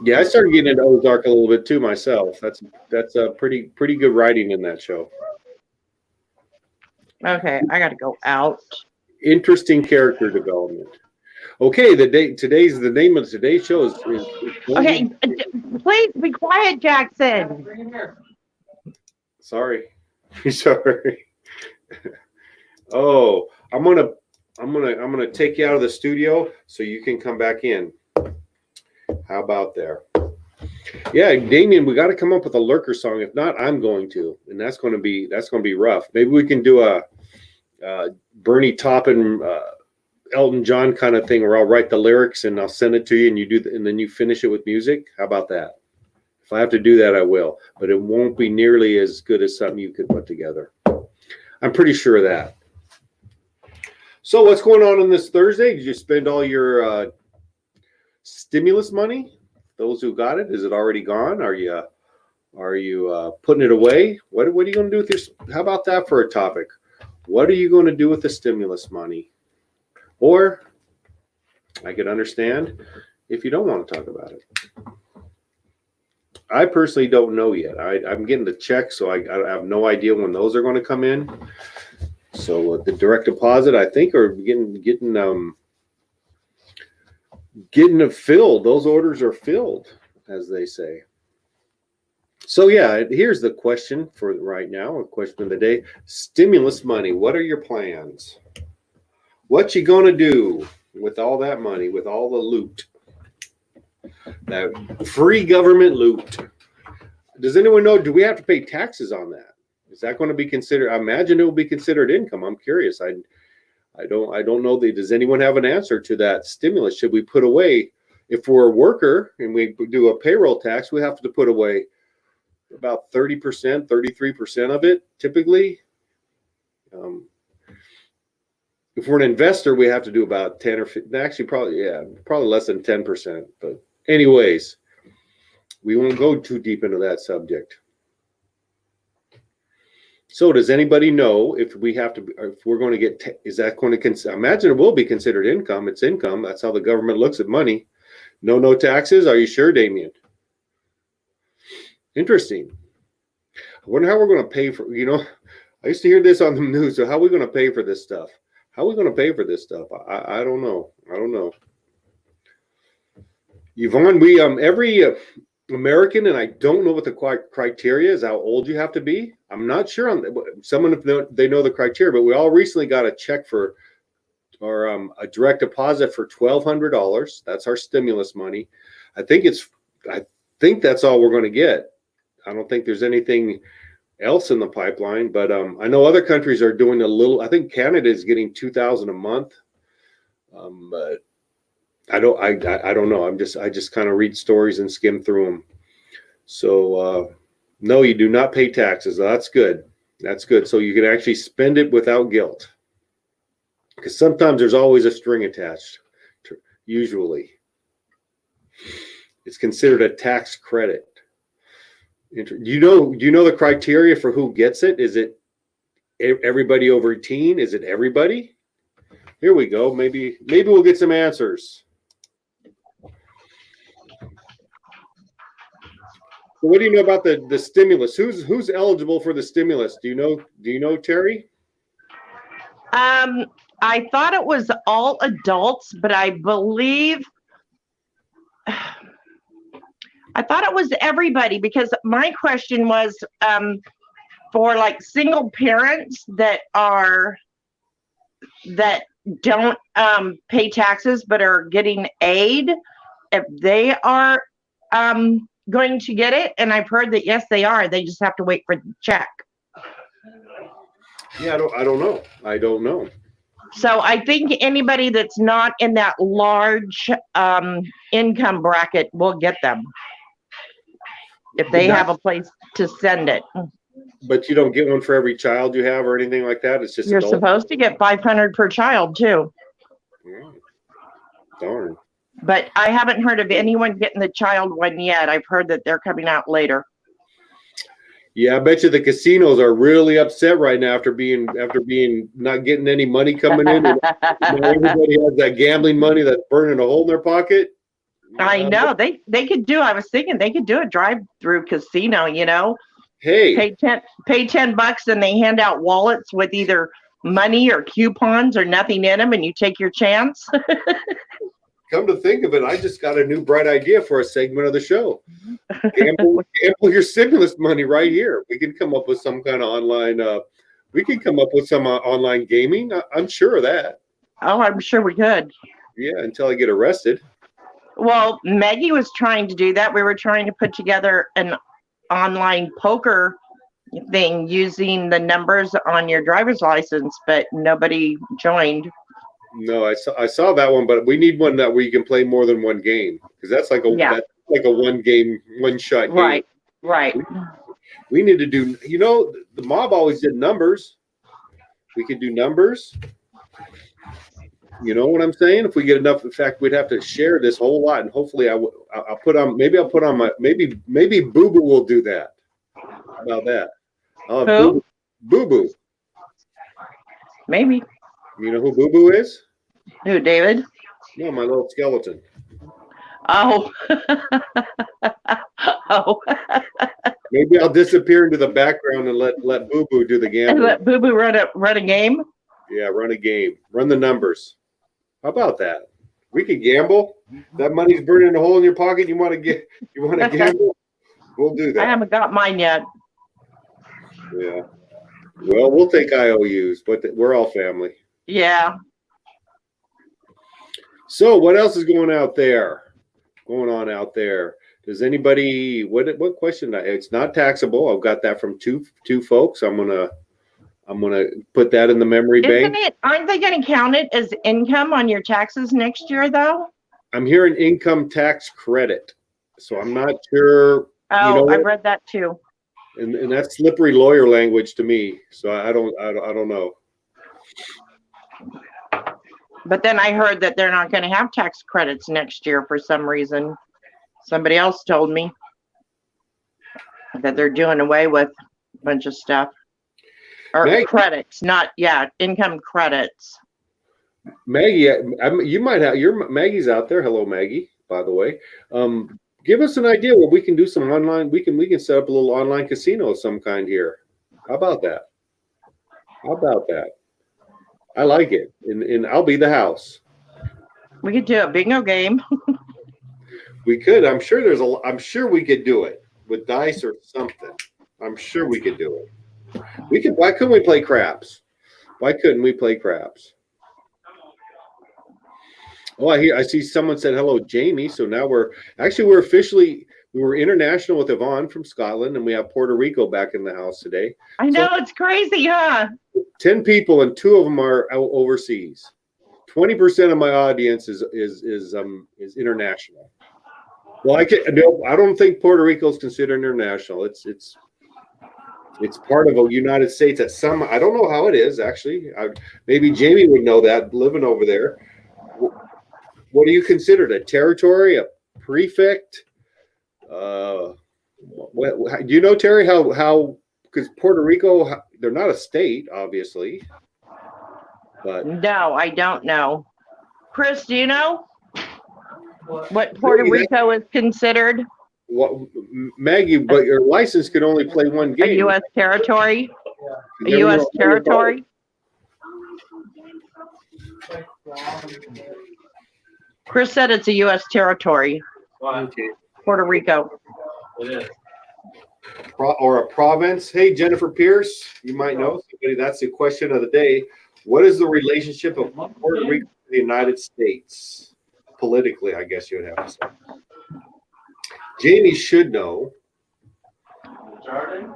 Speaker 2: Yeah, I started getting into Ozark a little bit too myself. That's a pretty good writing in that show.
Speaker 4: Okay, I got to go out.
Speaker 2: Interesting character development. Okay, the name of today's show is
Speaker 4: Okay, please be quiet, Jackson.
Speaker 2: sorry. Sorry. Oh, I'm gonna take you out of the studio so you can come back in. How about there? Yeah, Damien, we got to come up with a lurker song. If not, I'm going to, and that's going to be rough. Maybe we can do a Bernie Taupin, Elton John kind of thing, where I'll write the lyrics and I'll send it to you, and you do, and then you finish it with music. How about that? If I have to do that, I will, but it won't be nearly as good as something you could put together. I'm pretty sure of that. So, what's going on this Thursday? Did you spend all your stimulus money? Those who got it, is it already gone? Are you putting it away? What are you going to do with your? How about that for a topic? What are you going to do with the stimulus money? Or I could understand if you don't want to talk about it. I personally don't know yet. I'm getting the check, so I have no idea when those are going to come in. So the direct deposit, I think, are getting it filled. Those orders are filled, as they say. So yeah, here's the question for right now, a question of the day. Stimulus money, what are your plans? What you gonna do with all that money, with all the loot? That free government loot. Does anyone know, do we have to pay taxes on that? Is that going to be considered? I imagine it will be considered income. I'm curious. I don't know. Does anyone have an answer to that stimulus? Should we put away, if we're a worker and we do a payroll tax, we have to put away about 30%, 33% of it typically. If we're an investor, we have to do about 10 or 15, actually probably less than 10%. But anyways, we won't go too deep into that subject. So does anybody know if we're going to get, is that going to, imagine it will be considered income. It's income. That's how the government looks at money. No taxes. Are you sure, Damien? Interesting. I wonder how we're going to pay for, I used to hear this on the news. So how are we going to pay for this stuff? How are we going to pay for this stuff? I don't know. Yvonne, we, every American, and I don't know what the criteria is, how old you have to be. I'm not sure on someone, if they know the criteria, but we all recently got a check for, or a direct deposit for $1,200. That's our stimulus money. I think that's all we're going to get. I don't think there's anything else in the pipeline, but I know other countries are doing a little. I think Canada is getting $2,000 a month, but I don't know. I just kind of read stories and skim through them. So no, you do not pay taxes. That's good. That's good. So you can actually spend it without guilt, because sometimes there's always a string attached. Usually, it's considered a tax credit. Do you know the criteria for who gets it? Is it everybody over 18? Is it everybody? Here we go. Maybe we'll get some answers. So what do you know about the stimulus? Who's eligible for the stimulus? Do you know, Terry?
Speaker 4: I thought it was all adults, but I believe I thought it was everybody, because my question was for like single parents that don't pay taxes but are getting aid, if they are going to get it. And I've heard that yes, they are. They just have to wait for the check.
Speaker 2: Yeah, I don't know.
Speaker 4: So I think anybody that's not in that large income bracket will get them if they have a place to send it.
Speaker 2: But you don't get one for every child you have or anything like that. It's just
Speaker 4: you're supposed to get 500 per child too.
Speaker 2: Darn.
Speaker 4: But I haven't heard of anyone getting the child one yet. I've heard that they're coming out later.
Speaker 2: Yeah, I bet you the casinos are really upset right now after being not getting any money coming in. And now everybody has that gambling money that's burning a hole in their pocket.
Speaker 4: I know they could do. I was thinking they could do a drive-through casino. You know,
Speaker 2: Hey,
Speaker 4: pay $10 and they hand out wallets with either money or coupons or nothing in them, and you take your chance.
Speaker 2: come to think of it, I just got a new bright idea for a segment of the show. Gamble your stimulus money right here. We can come up with some kind of online. We can come up with some online gaming. I'm sure of that.
Speaker 4: Oh, I'm sure we could.
Speaker 2: Yeah, until I get arrested.
Speaker 4: Well, Maggie was trying to do that. We were trying to put together an online poker thing using the numbers on your driver's license, but nobody joined.
Speaker 2: No, I saw that one, but we need one that where you can play more than one game because that's like a one game, one shot game.
Speaker 4: Right.
Speaker 2: We need to do. You know, the mob always did numbers. We could do numbers. You know what I'm saying? If we get enough, in fact, we'd have to share this whole lot, and hopefully, I'll put on my maybe Boo Boo will do that. How about that?
Speaker 4: Who?
Speaker 2: Boo Boo.
Speaker 4: Maybe.
Speaker 2: You know who Boo Boo is?
Speaker 4: Who, David?
Speaker 2: No, my little skeleton.
Speaker 4: Oh. Oh.
Speaker 2: Maybe I'll disappear into the background and let Boo Boo do the
Speaker 4: And
Speaker 2: gambling.
Speaker 4: let Boo Boo run a game?
Speaker 2: Yeah, run a game. Run the numbers. How about that? We could gamble. That money's burning a hole in your pocket. You want to gamble? We'll do
Speaker 4: I
Speaker 2: that.
Speaker 4: haven't got mine yet.
Speaker 2: Yeah. Well, we'll take IOUs, but we're all family.
Speaker 4: Yeah.
Speaker 2: So, what else is going on out there? Does anybody? What question? It's not taxable. I've got that from two folks. I'm gonna put that in the memory bank.
Speaker 4: Aren't they going to count it as income on your taxes next year, though?
Speaker 2: I'm hearing income tax credit, so I'm not sure.
Speaker 4: Oh,
Speaker 2: You know
Speaker 4: I've
Speaker 2: what?
Speaker 4: read that too.
Speaker 2: And that's slippery lawyer language to me. So I don't know.
Speaker 4: But then I heard that they're not going to have tax credits next year for some reason. Somebody else told me that they're doing away with a bunch of stuff. Or
Speaker 2: Maggie.
Speaker 4: credits, income credits.
Speaker 2: Maggie, you might have Maggie's out there. Hello, Maggie. By the way, give us an idea where we can do some online. We can set up a little online casino of some kind here. How about that? I like it, and I'll be the house.
Speaker 4: We could do a bingo game.
Speaker 2: We could. I'm sure we could do it with dice or something. I'm sure we could do it. We could. Why couldn't we play craps? Why couldn't we play craps? Oh, I see someone said hello, Jamie. So now we were international with Yvonne from Scotland, and we have Puerto Rico back in the house today.
Speaker 4: I know, it's crazy, huh?
Speaker 2: 10 people, and 2 of them are overseas. 20% of my audience is international. Well, I don't think Puerto Rico is considered international. It's part of a United States at some. I don't know how it is actually. Maybe Jamie would know that living over there. What do you consider it? A territory, a prefect? Do you know, Terry, how? Because Puerto Rico, they're not a state, obviously. But
Speaker 4: No, I don't know. Chris, do you know what Puerto Rico is considered?
Speaker 2: What, Maggie? But your license could only play one game.
Speaker 4: A U.S. territory? A
Speaker 2: You never
Speaker 4: U.S.
Speaker 2: know.
Speaker 4: territory? Chris said it's a U.S. territory,
Speaker 2: Okay.
Speaker 4: Puerto Rico.
Speaker 5: It is.
Speaker 2: Or a province. Hey, Jennifer Pierce, you might know somebody. That's the question of the day. What is the relationship of Puerto Rico to the United States? Politically, I guess you would have to say. Jamie should know.
Speaker 5: Jordan?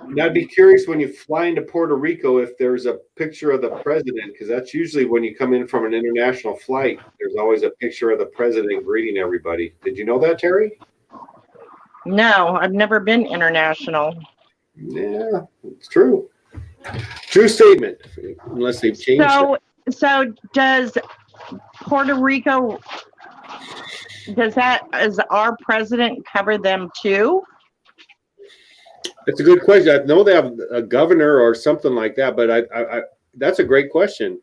Speaker 2: And I'd be curious when you fly into Puerto Rico if there's a picture of the president, because that's usually when you come in from an international flight. There's always a picture of the president greeting everybody. Did you know that, Terry?
Speaker 4: No, I've never been international.
Speaker 2: Yeah, it's true. True statement, unless they've changed it.
Speaker 4: So does Puerto Rico, does our president cover them too?
Speaker 2: It's a good question. I know they have a governor or something like that, but I that's a great question.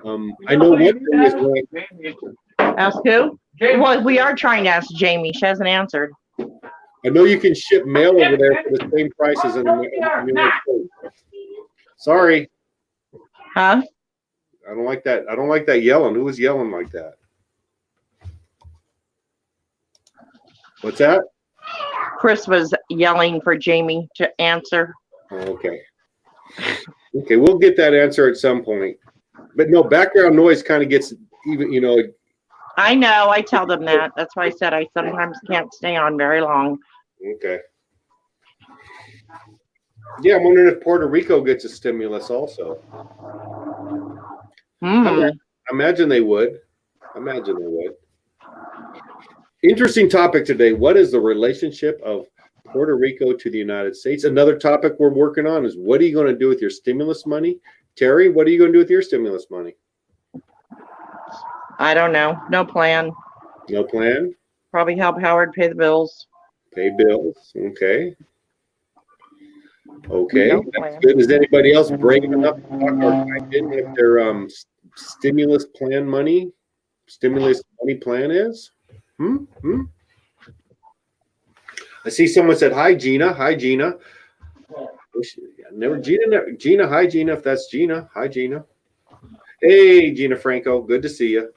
Speaker 2: I know one thing is
Speaker 4: Ask who? Well, we are trying to ask Jamie. She hasn't answered.
Speaker 2: I know you can ship mail over there for the same price as in the United States. Sorry,
Speaker 4: Huh?
Speaker 2: I don't like that. I don't like that yelling. Who was yelling like that? What's that?
Speaker 4: Chris was yelling for Jamie to answer.
Speaker 2: Oh, okay. Okay, we'll get that answer at some point. But no, background noise kind of gets even,
Speaker 4: I know. I tell them that. That's why I said I sometimes can't stay on very long.
Speaker 2: Okay. Yeah, I'm wondering if Puerto Rico gets a stimulus also. I imagine they would. Imagine they would. Interesting topic today. What is the relationship of Puerto Rico to the United States? Another topic we're working on is what are you going to do with your stimulus money? Terry, what are you going to do with your stimulus money?
Speaker 4: I don't know. No plan.
Speaker 2: No plan?
Speaker 4: Probably help Howard pay the bills.
Speaker 2: Pay bills. Okay. Okay.
Speaker 4: No
Speaker 2: That's
Speaker 4: plan.
Speaker 2: good. Is anybody else brave enough to talk or type in what their stimulus plan money, stimulus money plan is? I see someone said, hi, Gina. Hi, Gina. Gina, hi, Gina, if that's Gina. Hi, Gina. Hey, Gina Franco. Good to see you.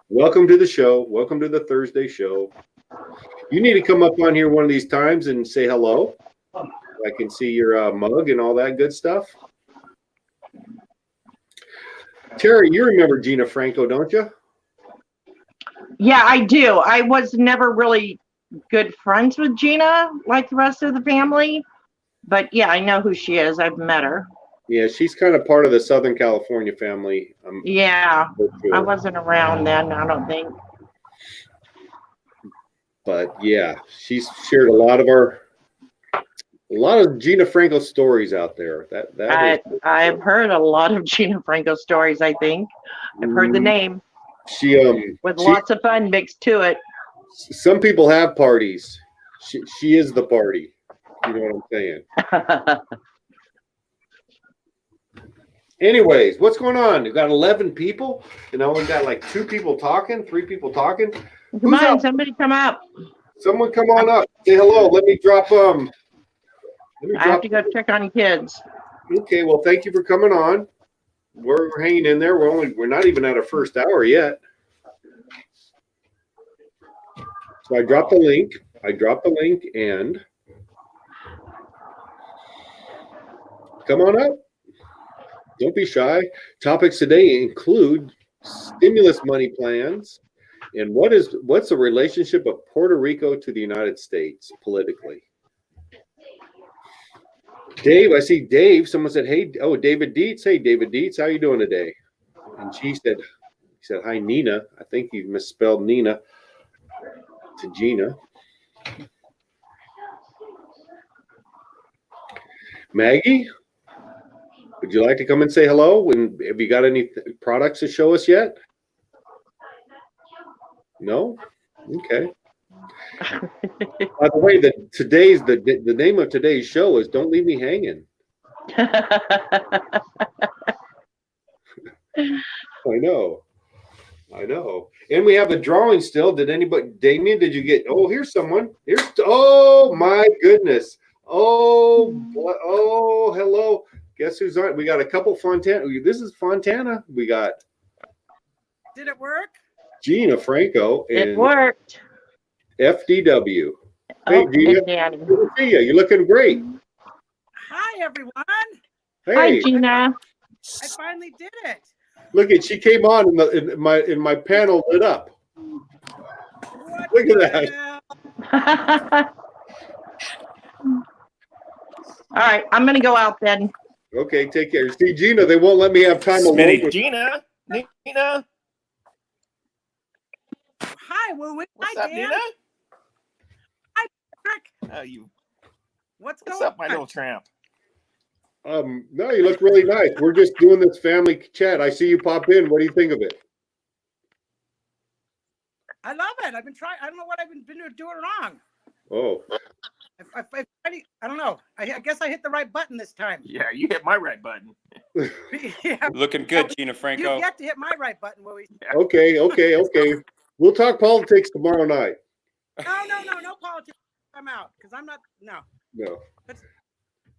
Speaker 2: Welcome to the show. Welcome to the Thursday show. You need to come up on here one of these times and say hello. I can see your mug and all that good stuff. Terry, you remember Gina Franco, don't you?
Speaker 4: Yeah, I do. I was never really good friends with Gina like the rest of the family. But yeah, I know who she is. I've met her.
Speaker 2: Yeah, she's kind of part of the Southern California family.
Speaker 4: Yeah,
Speaker 2: sure.
Speaker 4: I wasn't around then, I don't think.
Speaker 2: But yeah, she's shared a lot of Gina Franco stories out there.
Speaker 4: I've heard a lot of Gina Franco stories, I think. I've heard the name. With lots of fun mixed to it.
Speaker 2: Some people have parties. She is the party. You know what I'm saying? Anyways, what's going on? We've got 11 people, and now we've got like 2 people talking, 3 people talking.
Speaker 4: Come on, somebody come up.
Speaker 2: Someone come on up. Say hello. Let me drop
Speaker 4: I have to go check on kids.
Speaker 2: Okay, well, thank you for coming on. We're hanging in there. We're not even at our first hour yet. So I dropped the link. And come on up. Don't be shy. Topics today include stimulus money plans and what's the relationship of Puerto Rico to the United States politically. Dave, I see Dave. Someone said, hey, David Dietz. Hey, David Dietz, how you doing today? And he said, hi, Nina. I think you misspelled Nina to Gina. Maggie, would you like to come and say hello? And have you got any products to show us yet? No? Okay. By the way, the name of today's show is Don't Leave Me Hanging. I know. And we have a drawing still. Did anybody, Damien, did you get, here's someone. Oh my goodness. Oh, hello. Guess who's on? We got a couple Fontana. This is Fontana. We got.
Speaker 6: Did it work?
Speaker 2: Gina Franco. And
Speaker 4: it worked.
Speaker 2: FDW. Hey, Gina. Good to see you. You're looking great.
Speaker 6: Hi, everyone.
Speaker 2: Hey.
Speaker 4: Hi, Gina.
Speaker 6: I finally did it.
Speaker 2: Look at, she came on in my panel lit up.
Speaker 6: What
Speaker 2: Look at that.
Speaker 4: All right, I'm gonna go out then.
Speaker 2: Okay, take care. See, Gina, they won't let me have time alone.
Speaker 7: Gina.
Speaker 6: Hi, Woo-wee.
Speaker 7: What's
Speaker 6: Hi,
Speaker 7: up,
Speaker 6: Dan.
Speaker 7: Nina?
Speaker 6: Hi, Patrick. What's
Speaker 7: What's
Speaker 6: going
Speaker 7: up, my
Speaker 6: on?
Speaker 7: little tramp?
Speaker 2: No, you look really nice. We're just doing this family chat. I see you pop in. What do you think of it?
Speaker 6: I love it. I've been trying. I don't know what I've been doing wrong.
Speaker 2: Oh.
Speaker 6: I don't know. I guess I hit the right button this time.
Speaker 7: Yeah, you hit my right button.
Speaker 6: Yeah,
Speaker 5: Looking good, Gina
Speaker 6: you've
Speaker 5: Franco.
Speaker 6: yet to hit my right button, Louis.
Speaker 2: Okay. We'll talk politics tomorrow night.
Speaker 6: No politics. I'm out because I'm not. No.
Speaker 2: No.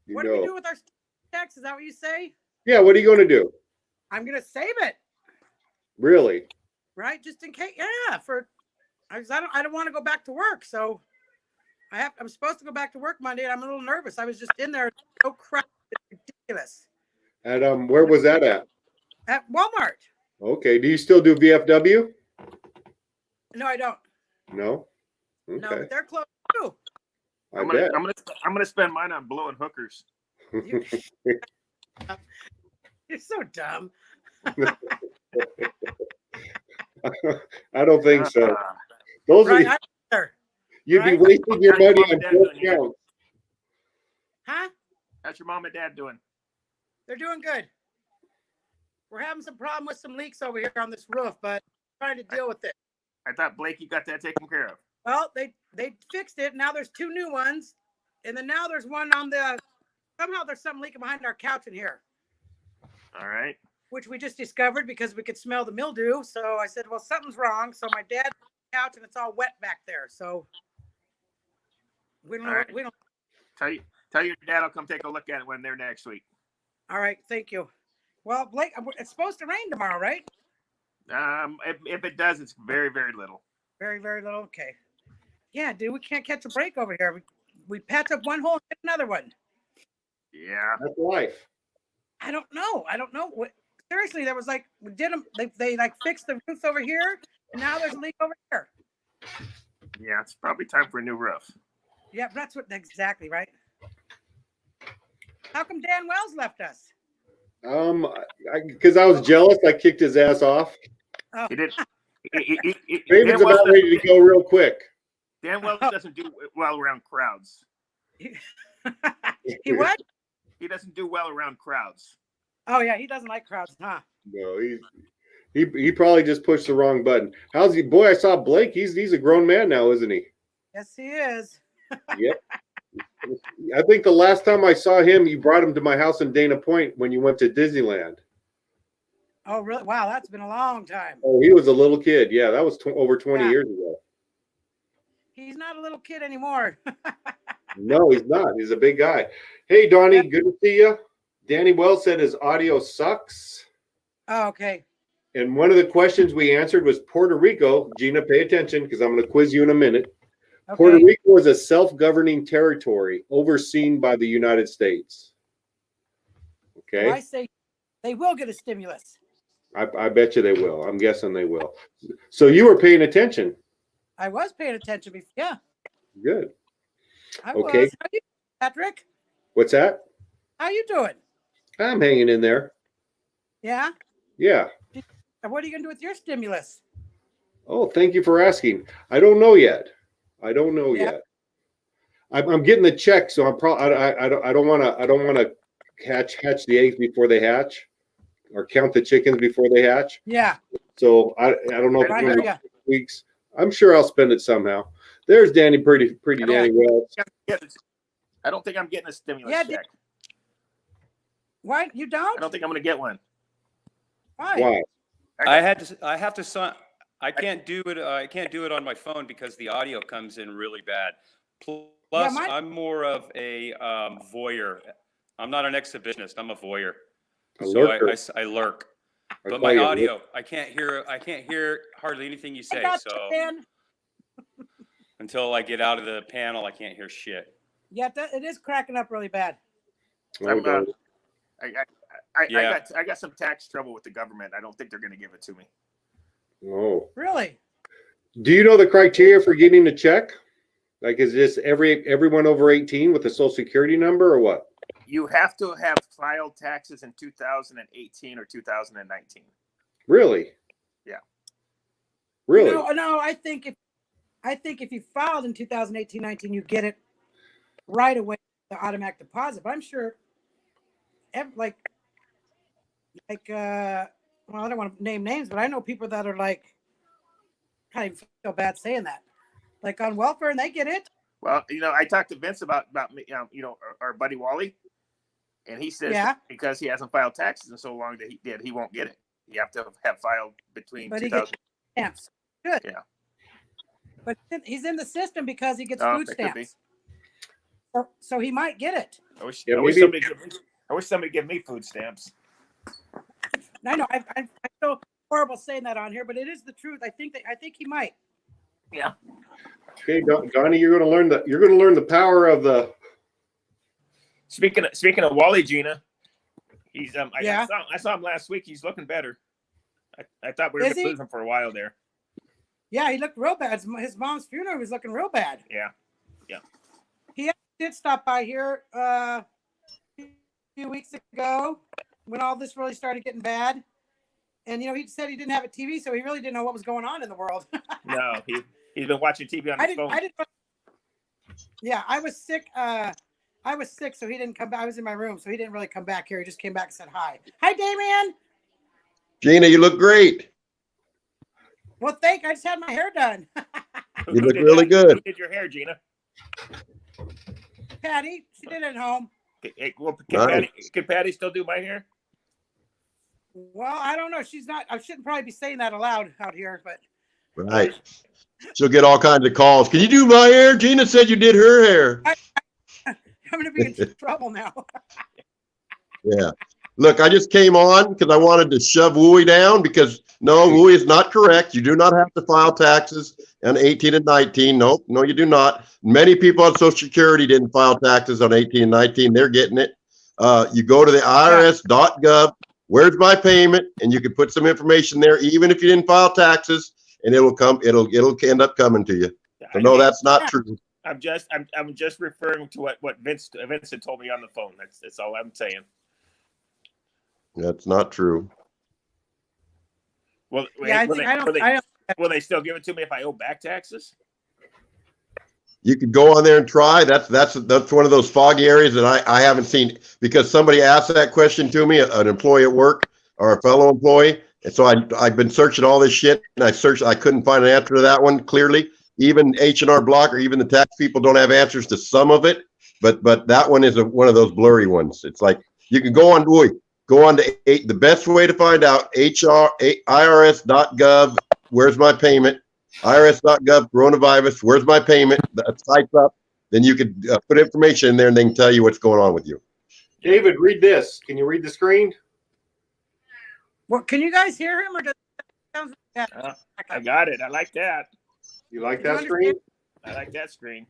Speaker 6: What do we do with our tax? Is that what you say?
Speaker 2: Yeah, what are you going to do?
Speaker 6: I'm gonna save it,
Speaker 2: Really?
Speaker 6: right? Just in case. Yeah, I don't want to go back to work, so I'm supposed to go back to work Monday, and I'm a little nervous. I was just in there. So crap, it's ridiculous.
Speaker 2: At where was that at?
Speaker 6: At Walmart.
Speaker 2: Okay. Do you still do VFW?
Speaker 6: No, I don't.
Speaker 2: No.
Speaker 6: No,
Speaker 2: Okay.
Speaker 6: but they're closed too.
Speaker 7: I'm
Speaker 2: bet.
Speaker 7: gonna spend mine on blowing hookers.
Speaker 6: You're so dumb.
Speaker 2: I don't think so.
Speaker 7: Ah.
Speaker 2: Those
Speaker 6: Right?
Speaker 2: are you'd be
Speaker 6: Right?
Speaker 2: wasting your
Speaker 7: How's your
Speaker 2: money
Speaker 7: mom
Speaker 2: on
Speaker 7: and dad
Speaker 2: both
Speaker 7: doing here?
Speaker 2: counts.
Speaker 6: Huh?
Speaker 7: How's your mom and dad doing?
Speaker 6: They're doing good. We're having some problem with some leaks over here on this roof, but trying to deal with it.
Speaker 7: I thought Blake, you got that taken care of.
Speaker 6: Well, they fixed it. Now there's 2 new ones, and then now there's one on the. Somehow there's something leaking behind our couch in here,
Speaker 7: All right.
Speaker 6: which we just discovered because we could smell the mildew. So I said, well, something's wrong. So my dad couch and it's all wet back there. So we don't know.
Speaker 7: All right.
Speaker 6: We don't.
Speaker 7: Tell your dad I'll come take a look at it when they're next week.
Speaker 6: All right, thank you. Well, Blake, it's supposed to rain tomorrow, right?
Speaker 7: If it does, it's very, very little.
Speaker 6: Very, very little. Okay. Yeah, dude, we can't catch a break over here. We patch up one hole and get another one.
Speaker 7: Yeah.
Speaker 2: That's life.
Speaker 6: I don't know. What seriously, there was like we did them. They like fixed the roof over here, and now there's a leak over here.
Speaker 7: Yeah, it's probably time for a new roof.
Speaker 6: Yeah, that's what exactly right. How come Dan Wells left us?
Speaker 2: Because I was jealous, I kicked his ass off.
Speaker 6: Oh,
Speaker 7: He did.
Speaker 2: David's about ready to go real quick.
Speaker 7: Dan Wells doesn't do well around crowds.
Speaker 6: he what?
Speaker 7: He doesn't do well around crowds.
Speaker 6: Oh yeah, he doesn't like crowds, huh?
Speaker 2: No, he probably just pushed the wrong button. How's he? Boy, I saw Blake. He's a grown man now, isn't he?
Speaker 6: Yes, he is.
Speaker 2: Yep. I think the last time I saw him, you brought him to my house in Dana Point when you went to Disneyland.
Speaker 6: Oh really? Wow, that's been a long time.
Speaker 2: Oh, he was a little kid. Yeah, that was over 20
Speaker 6: Yeah.
Speaker 2: years ago.
Speaker 6: He's not a little kid anymore.
Speaker 2: No, he's not. He's a big guy. Hey, Donnie, good to see you. Danny Wells said his audio sucks.
Speaker 6: Oh, okay.
Speaker 2: And one of the questions we answered was Puerto Rico. Gina, pay attention because I'm going to quiz you in a minute.
Speaker 6: Okay.
Speaker 2: Puerto Rico is a self-governing territory overseen by the United States. Okay.
Speaker 6: Well, I say they will get a stimulus.
Speaker 2: I bet you they will. I'm guessing they will. So you were paying attention.
Speaker 6: I was paying attention before. Yeah,
Speaker 2: Good.
Speaker 6: I
Speaker 2: Okay.
Speaker 6: was. How you, Patrick?
Speaker 2: What's that?
Speaker 6: How you doing?
Speaker 2: I'm hanging in there.
Speaker 6: Yeah.
Speaker 2: Yeah.
Speaker 6: And what are you gonna do with your stimulus?
Speaker 2: Oh, thank you for asking. I don't know yet. I don't know
Speaker 6: Yeah.
Speaker 2: yet. I'm getting the check, so I'm probably I don't want to hatch the eggs before they hatch, or count the chickens before they hatch.
Speaker 6: Yeah.
Speaker 2: So I don't know if
Speaker 6: I
Speaker 2: it's
Speaker 6: hear
Speaker 2: in
Speaker 6: ya.
Speaker 2: weeks. I'm sure I'll spend it somehow. There's Danny, pretty Danny Wells.
Speaker 7: I don't think I'm getting a stimulus
Speaker 6: Yeah,
Speaker 7: check.
Speaker 6: What? You
Speaker 7: I
Speaker 6: don't?
Speaker 7: don't think I'm going to get one.
Speaker 6: Why?
Speaker 2: Why?
Speaker 5: I have to sign. I can't do it. I can't do it on my phone because the audio comes in really bad. Plus,
Speaker 6: mine-
Speaker 5: I'm more of a voyeur. I'm not an exhibitionist. I'm a voyeur.
Speaker 2: A
Speaker 5: So
Speaker 2: lurker.
Speaker 5: I lurk.
Speaker 2: I
Speaker 5: But
Speaker 2: call
Speaker 5: my
Speaker 2: you a
Speaker 5: audio, I can't hear hardly anything you
Speaker 6: I
Speaker 5: say.
Speaker 6: got
Speaker 5: So
Speaker 6: you, Dan.
Speaker 5: until I get out of the panel, I can't hear shit.
Speaker 6: Yeah, it is cracking up really bad.
Speaker 2: Oh,
Speaker 7: I'm,
Speaker 2: God.
Speaker 5: Yeah.
Speaker 7: I got some tax trouble with the government. I don't think they're going to give it to me.
Speaker 2: Oh.
Speaker 6: Really?
Speaker 2: Do you know the criteria for getting a check? Like, is this everyone over 18 with a social security number or what?
Speaker 7: You have to have filed taxes in 2018 or 2019.
Speaker 2: Really?
Speaker 7: Yeah.
Speaker 2: Really?
Speaker 6: No. I think if you filed in 2018-19, you get it right away, the automatic deposit. But I'm sure, well, I don't want to name names, but I know people that are like, I don't even feel bad saying that, like on welfare, and they get it.
Speaker 7: Well, I talked to Vince about our buddy Wally, and he says because he hasn't filed taxes in so long that he won't get it. You have to have filed between
Speaker 6: But he
Speaker 7: 2000.
Speaker 6: gets stamps. Good.
Speaker 7: Yeah.
Speaker 6: But he's in the system because he gets
Speaker 7: Oh,
Speaker 6: food
Speaker 7: that could be.
Speaker 6: stamps. So he might get it.
Speaker 7: I wish
Speaker 2: maybe-
Speaker 7: somebody give me food stamps.
Speaker 6: I know I feel horrible saying that on here, but it is the truth. I think he might.
Speaker 7: Yeah.
Speaker 2: Okay, Donnie, you're going to learn the power of the.
Speaker 7: Speaking of Wally, Gina, he's
Speaker 6: Yeah.
Speaker 7: I saw him last week. He's looking better. I thought we were
Speaker 6: Is
Speaker 7: going to
Speaker 6: he?
Speaker 7: lose him for a while there.
Speaker 6: Yeah, he looked real bad. His mom's funeral was looking real bad.
Speaker 7: Yeah.
Speaker 6: He did stop by here a few weeks ago when all this really started getting bad. And he said he didn't have a TV, so he really didn't know what was going on in the world.
Speaker 7: No, he's been watching TV on his phone.
Speaker 6: Yeah, I was sick. So he didn't come back. I was in my room, so he didn't really come back here. He just came back and said hi. Hi, Damien.
Speaker 3: Gina, you look great.
Speaker 6: Well, I just had my hair done.
Speaker 3: You look really good.
Speaker 7: Who did your hair, Gina?
Speaker 6: Patty, she did it at home.
Speaker 7: Hey, well,
Speaker 3: Nice.
Speaker 7: can Patty still do my hair?
Speaker 6: Well, I don't know. She's not. I shouldn't probably be saying that aloud out here, but
Speaker 3: Right. She'll get all kinds of calls. Can you do my hair? Gina said you did her hair.
Speaker 6: I'm going to be in trouble now.
Speaker 3: Yeah. Look, I just came on because I wanted to shove Wooey down because no, Wooey is not correct. You do not have to file taxes on 18 and 19. Nope, no, you do not. Many people on Social Security didn't file taxes on 18 and 19. They're getting it. You go to the irs.gov, where's my payment? And you can put some information there, even if you didn't file taxes, and it'll end up coming to you. So no, that's not true.
Speaker 7: I'm just referring to what Vince had told me on the phone. That's all I'm saying.
Speaker 3: That's not true.
Speaker 7: Well,
Speaker 6: Yeah,
Speaker 7: will they still give it to me if I owe back taxes?
Speaker 3: You could go on there and try. That's one of those foggy areas that I haven't seen because somebody asked that question to me, an employee at work or a fellow employee. And so I've been searching all this shit and I couldn't find an answer to that one clearly. Even H&R Block or even the tax people don't have answers to some of it. But that one is one of those blurry ones. It's like you can go on to the best way to find out irs.gov. Where's my payment? irs.gov coronavirus. Where's my payment? The site's up. Then you could put information in there and they can tell you what's going on with you.
Speaker 2: David, read this. Can you read the screen?
Speaker 6: Well, can you guys hear him or does it sound like that?
Speaker 7: I got it. I like that.
Speaker 2: You like
Speaker 6: You
Speaker 2: that screen?
Speaker 7: I like that screen.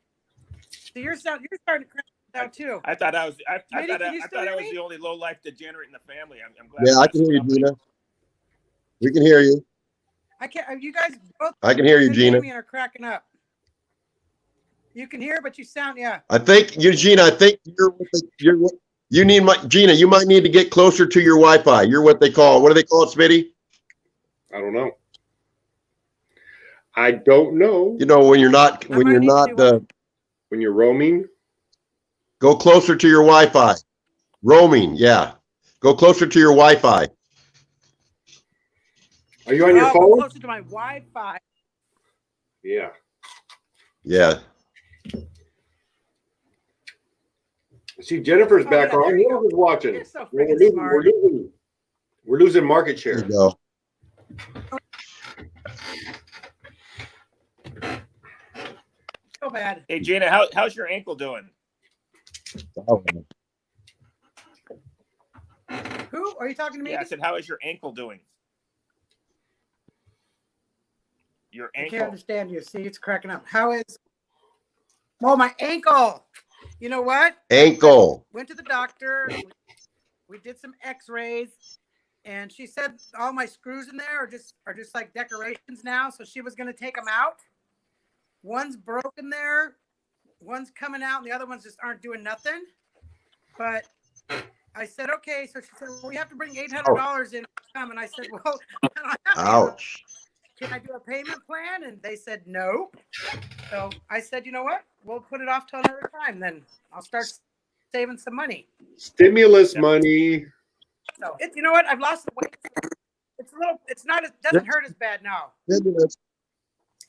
Speaker 6: So you're starting to crack out too.
Speaker 7: I thought I was
Speaker 6: Smitty, can you still hear me?
Speaker 7: the only low life degenerate in the family. I'm glad.
Speaker 3: Yeah, I can hear you, Gina. We can hear you.
Speaker 6: I can't. You guys both.
Speaker 3: I can hear you, Gina.
Speaker 6: Are cracking up. You can hear, but you sound
Speaker 3: I think Gina. I think you need Gina. You might need to get closer to your Wi-Fi. You're what do they call it, Smitty?
Speaker 2: I don't know. I don't know.
Speaker 3: You know when you're not
Speaker 2: When you're roaming.
Speaker 3: Go closer to your Wi-Fi. Roaming, yeah. Go closer to your Wi-Fi.
Speaker 2: Are you on your
Speaker 6: Go
Speaker 2: phone?
Speaker 6: closer to my Wi-Fi.
Speaker 2: Yeah.
Speaker 3: Yeah.
Speaker 2: See, Jennifer's back
Speaker 6: yeah,
Speaker 2: on.
Speaker 6: there you
Speaker 2: Whoever's watching.
Speaker 6: You're so
Speaker 2: We're
Speaker 6: freaking
Speaker 2: losing,
Speaker 6: smart.
Speaker 2: we're losing market
Speaker 3: There
Speaker 2: share.
Speaker 3: you go.
Speaker 6: So bad.
Speaker 7: Hey Gina, how's your ankle doing?
Speaker 3: Oh,
Speaker 6: Who are you talking to me?
Speaker 7: Yeah, I said, how is your ankle doing? Your
Speaker 6: I can't
Speaker 7: ankle.
Speaker 6: understand you. See, it's cracking up. How is? Oh, my ankle. You know what?
Speaker 3: ankle.
Speaker 6: Went to the doctor. We did some X-rays, and she said all my screws in there are just like decorations now. So she was going to take them out. One's broken there, one's coming out, and the other ones just aren't doing nothing. But I said, okay. So she said, well, you have to bring $800 in. And I said, well, I don't have any.
Speaker 3: Ouch.
Speaker 6: Can I do a payment plan? And they said no. So I said, you know what? We'll put it off till another time. Then I'll start saving some money.
Speaker 2: Stimulus money.
Speaker 6: So you know what? I've lost the weight. It's not. It doesn't hurt as bad now.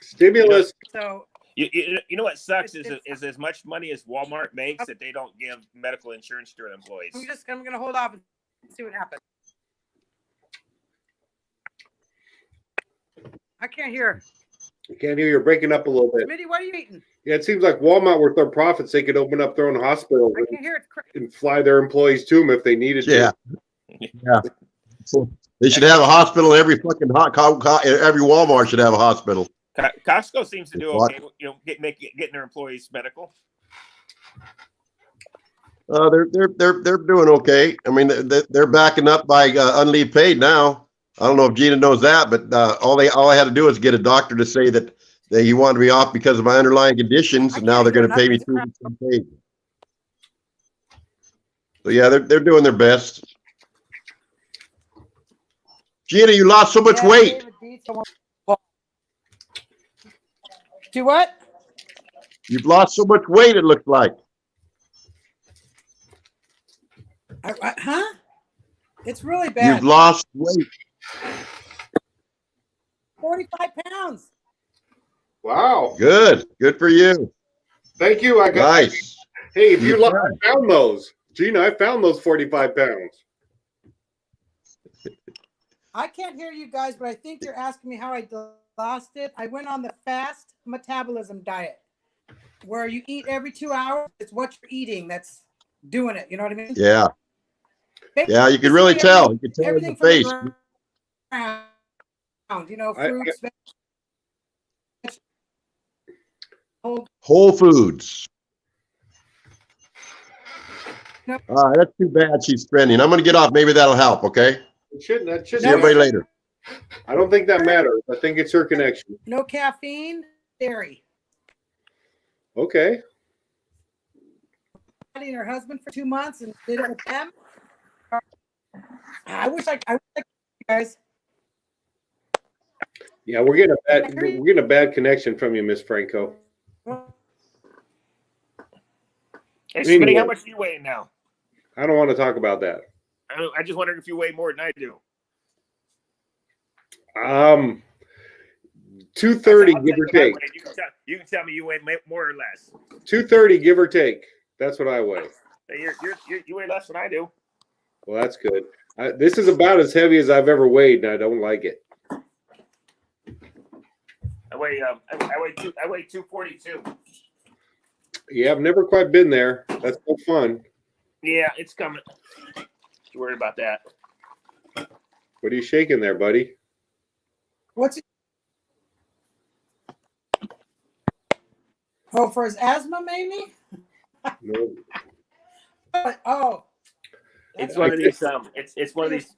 Speaker 2: Stimulus.
Speaker 6: So
Speaker 7: You know what sucks is as much money as Walmart makes that they don't give medical insurance to their employees.
Speaker 6: I'm gonna hold off and see what happens. I can't hear.
Speaker 2: I can't hear you. You're breaking up a little bit.
Speaker 6: Smitty, what are you eating?
Speaker 2: Yeah, it seems like Walmart, with their profits, they could open up their own hospitals
Speaker 6: I can't hear it.
Speaker 2: and fly their employees to them if they needed
Speaker 3: Yeah.
Speaker 2: to.
Speaker 3: Yeah. So they should have a hospital. Every fucking every Walmart should have a hospital.
Speaker 7: Costco seems to do okay. You know, getting their employees medical.
Speaker 3: They're doing okay. I mean, they're backing up by unleave paid now. I don't know if Gina knows that, but all I had to do is get a doctor to say that he wanted me off because of my underlying conditions, and now they're going to pay me 2 weeks unpaid. So yeah, they're doing their best. Gina, you lost so much weight.
Speaker 6: Do what?
Speaker 3: You've lost so much weight, it looks like.
Speaker 6: Huh? It's really bad.
Speaker 3: You've lost weight.
Speaker 6: 45 pounds.
Speaker 2: Wow.
Speaker 3: Good for you.
Speaker 2: Thank you. I got
Speaker 3: Nice.
Speaker 2: Hey, if you look, I found those. Gina, I found those 45 pounds.
Speaker 6: I can't hear you guys, but I think you're asking me how I lost it. I went on the fast metabolism diet where you eat every 2 hours. It's what you're eating that's doing it. You know what I mean?
Speaker 3: Yeah. Yeah, you can really tell. You can tell in the face.
Speaker 6: You know, fruits,
Speaker 3: Whole Foods.
Speaker 6: No.
Speaker 3: All right, that's too bad she's trending. I'm going to get off. Maybe that'll help, okay?
Speaker 2: It shouldn't. That shouldn't.
Speaker 3: See everybody later.
Speaker 2: I don't think that matters. I think it's her connection.
Speaker 6: No caffeine, dairy.
Speaker 2: Okay.
Speaker 6: And her husband for 2 months and did it with them. I wish I you guys.
Speaker 2: Yeah, we're getting a bad connection from you, Miss Franco.
Speaker 7: Hey, Smitty, how much do you weigh now?
Speaker 2: I don't want to talk about that.
Speaker 7: I just wondered if you weigh more than I do.
Speaker 2: 230, give or take.
Speaker 7: You can tell me you weigh more or less.
Speaker 2: 230, give or take. That's what I weigh.
Speaker 7: You weigh less than I do.
Speaker 2: Well, that's good. This is about as heavy as I've ever weighed, and I don't like it.
Speaker 7: I weigh 242.
Speaker 2: Yeah, I've never quite been there. That's no fun.
Speaker 7: Yeah, it's coming. You worried about that?
Speaker 2: What are you shaking there, buddy?
Speaker 6: What's it? Oh, for his asthma, maybe?
Speaker 2: No.
Speaker 6: Oh.
Speaker 7: It's one of these. It's one of these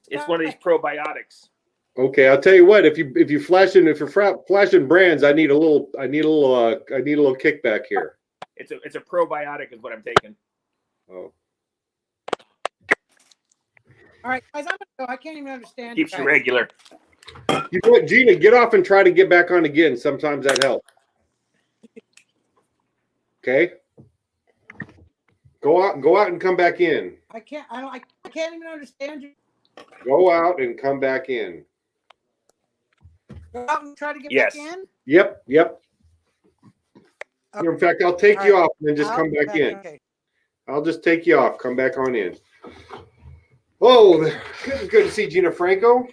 Speaker 7: probiotics.
Speaker 2: Okay, I'll tell you what. If you're flashing brands, I need a little kickback here.
Speaker 7: It's a probiotic is what I'm taking.
Speaker 2: Oh.
Speaker 6: All right, guys, I'm gonna go. I can't even understand.
Speaker 7: Keeps you regular.
Speaker 2: You know what, Gina? Get off and try to get back on again. Sometimes that helps. Okay. Go out and come back in.
Speaker 6: I can't even understand you.
Speaker 2: Go out and come back in.
Speaker 6: Go out and try to get back in?
Speaker 2: Yep.
Speaker 6: Okay.
Speaker 2: In fact, I'll take you off and then just come back in.
Speaker 6: Okay.
Speaker 2: I'll just take you off. Come back on in. Oh, good to see Gina Franco.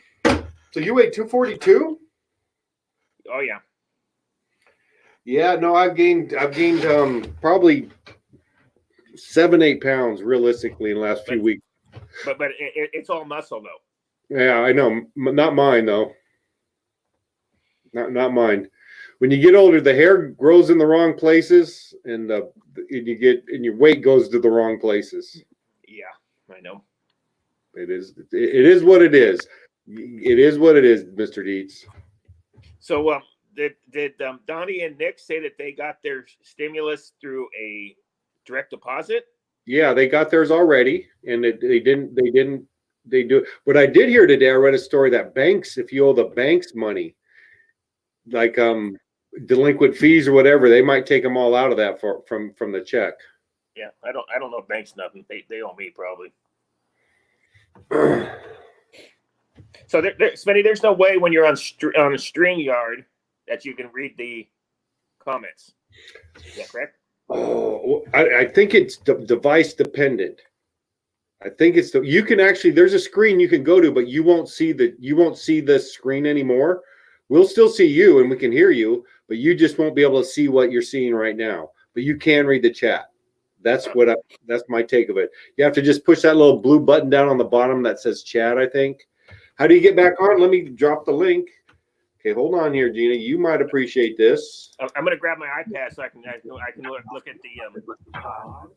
Speaker 2: So you weigh 242?
Speaker 7: Oh yeah.
Speaker 2: Yeah, no, I've gained probably 7-8 pounds realistically in the last few weeks.
Speaker 7: But it's all muscle though.
Speaker 2: Yeah, I know. Not mine though. Not mine. When you get older, the hair grows in the wrong places, and your weight goes to the wrong places.
Speaker 7: Yeah, I know.
Speaker 2: It is what it is. It is what it is, Mr. Dietz.
Speaker 7: So, did Donnie and Nick say that they got their stimulus through a direct deposit?
Speaker 2: Yeah, they got theirs already, and they do. What I did hear today, I read a story that banks, if you owe the banks money, like delinquent fees or whatever, they might take them all out of that from the check.
Speaker 7: Yeah, I don't know banks nothing. They owe me probably. So Smitty, there's no way when you're on StreamYard that you can read the comments. Is that correct?
Speaker 2: Oh, I think it's device dependent. I think it's you can actually, there's a screen you can go to, but you won't see the screen anymore. We'll still see you and we can hear you, but you just won't be able to see what you're seeing right now. But you can read the chat. That's my take of it. You have to just push that little blue button down on the bottom that says chat, I think. How do you get back on? Let me drop the link. Okay, hold on here, Gina. You might appreciate this.
Speaker 7: I'm going to grab my iPad so I can look at the.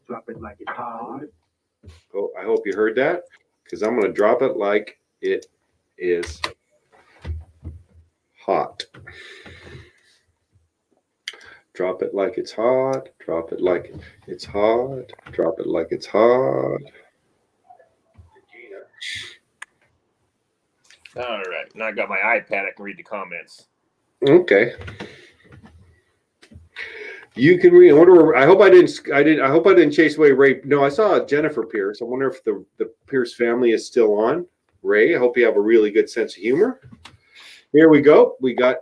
Speaker 1: Drop it like it's hot.
Speaker 2: Oh, I hope you heard that, because I'm going to drop it like it is hot. Drop it like it's hot. Drop it like it's hot. Drop it like it's hot.
Speaker 7: All right. Now I got my iPad. I can read the comments.
Speaker 2: Okay. You can read. I hope I didn't chase away Ray. No, I saw Jennifer Pierce. I wonder if the Pierce family is still on. Ray, I hope you have a really good sense of humor. Here we go. We got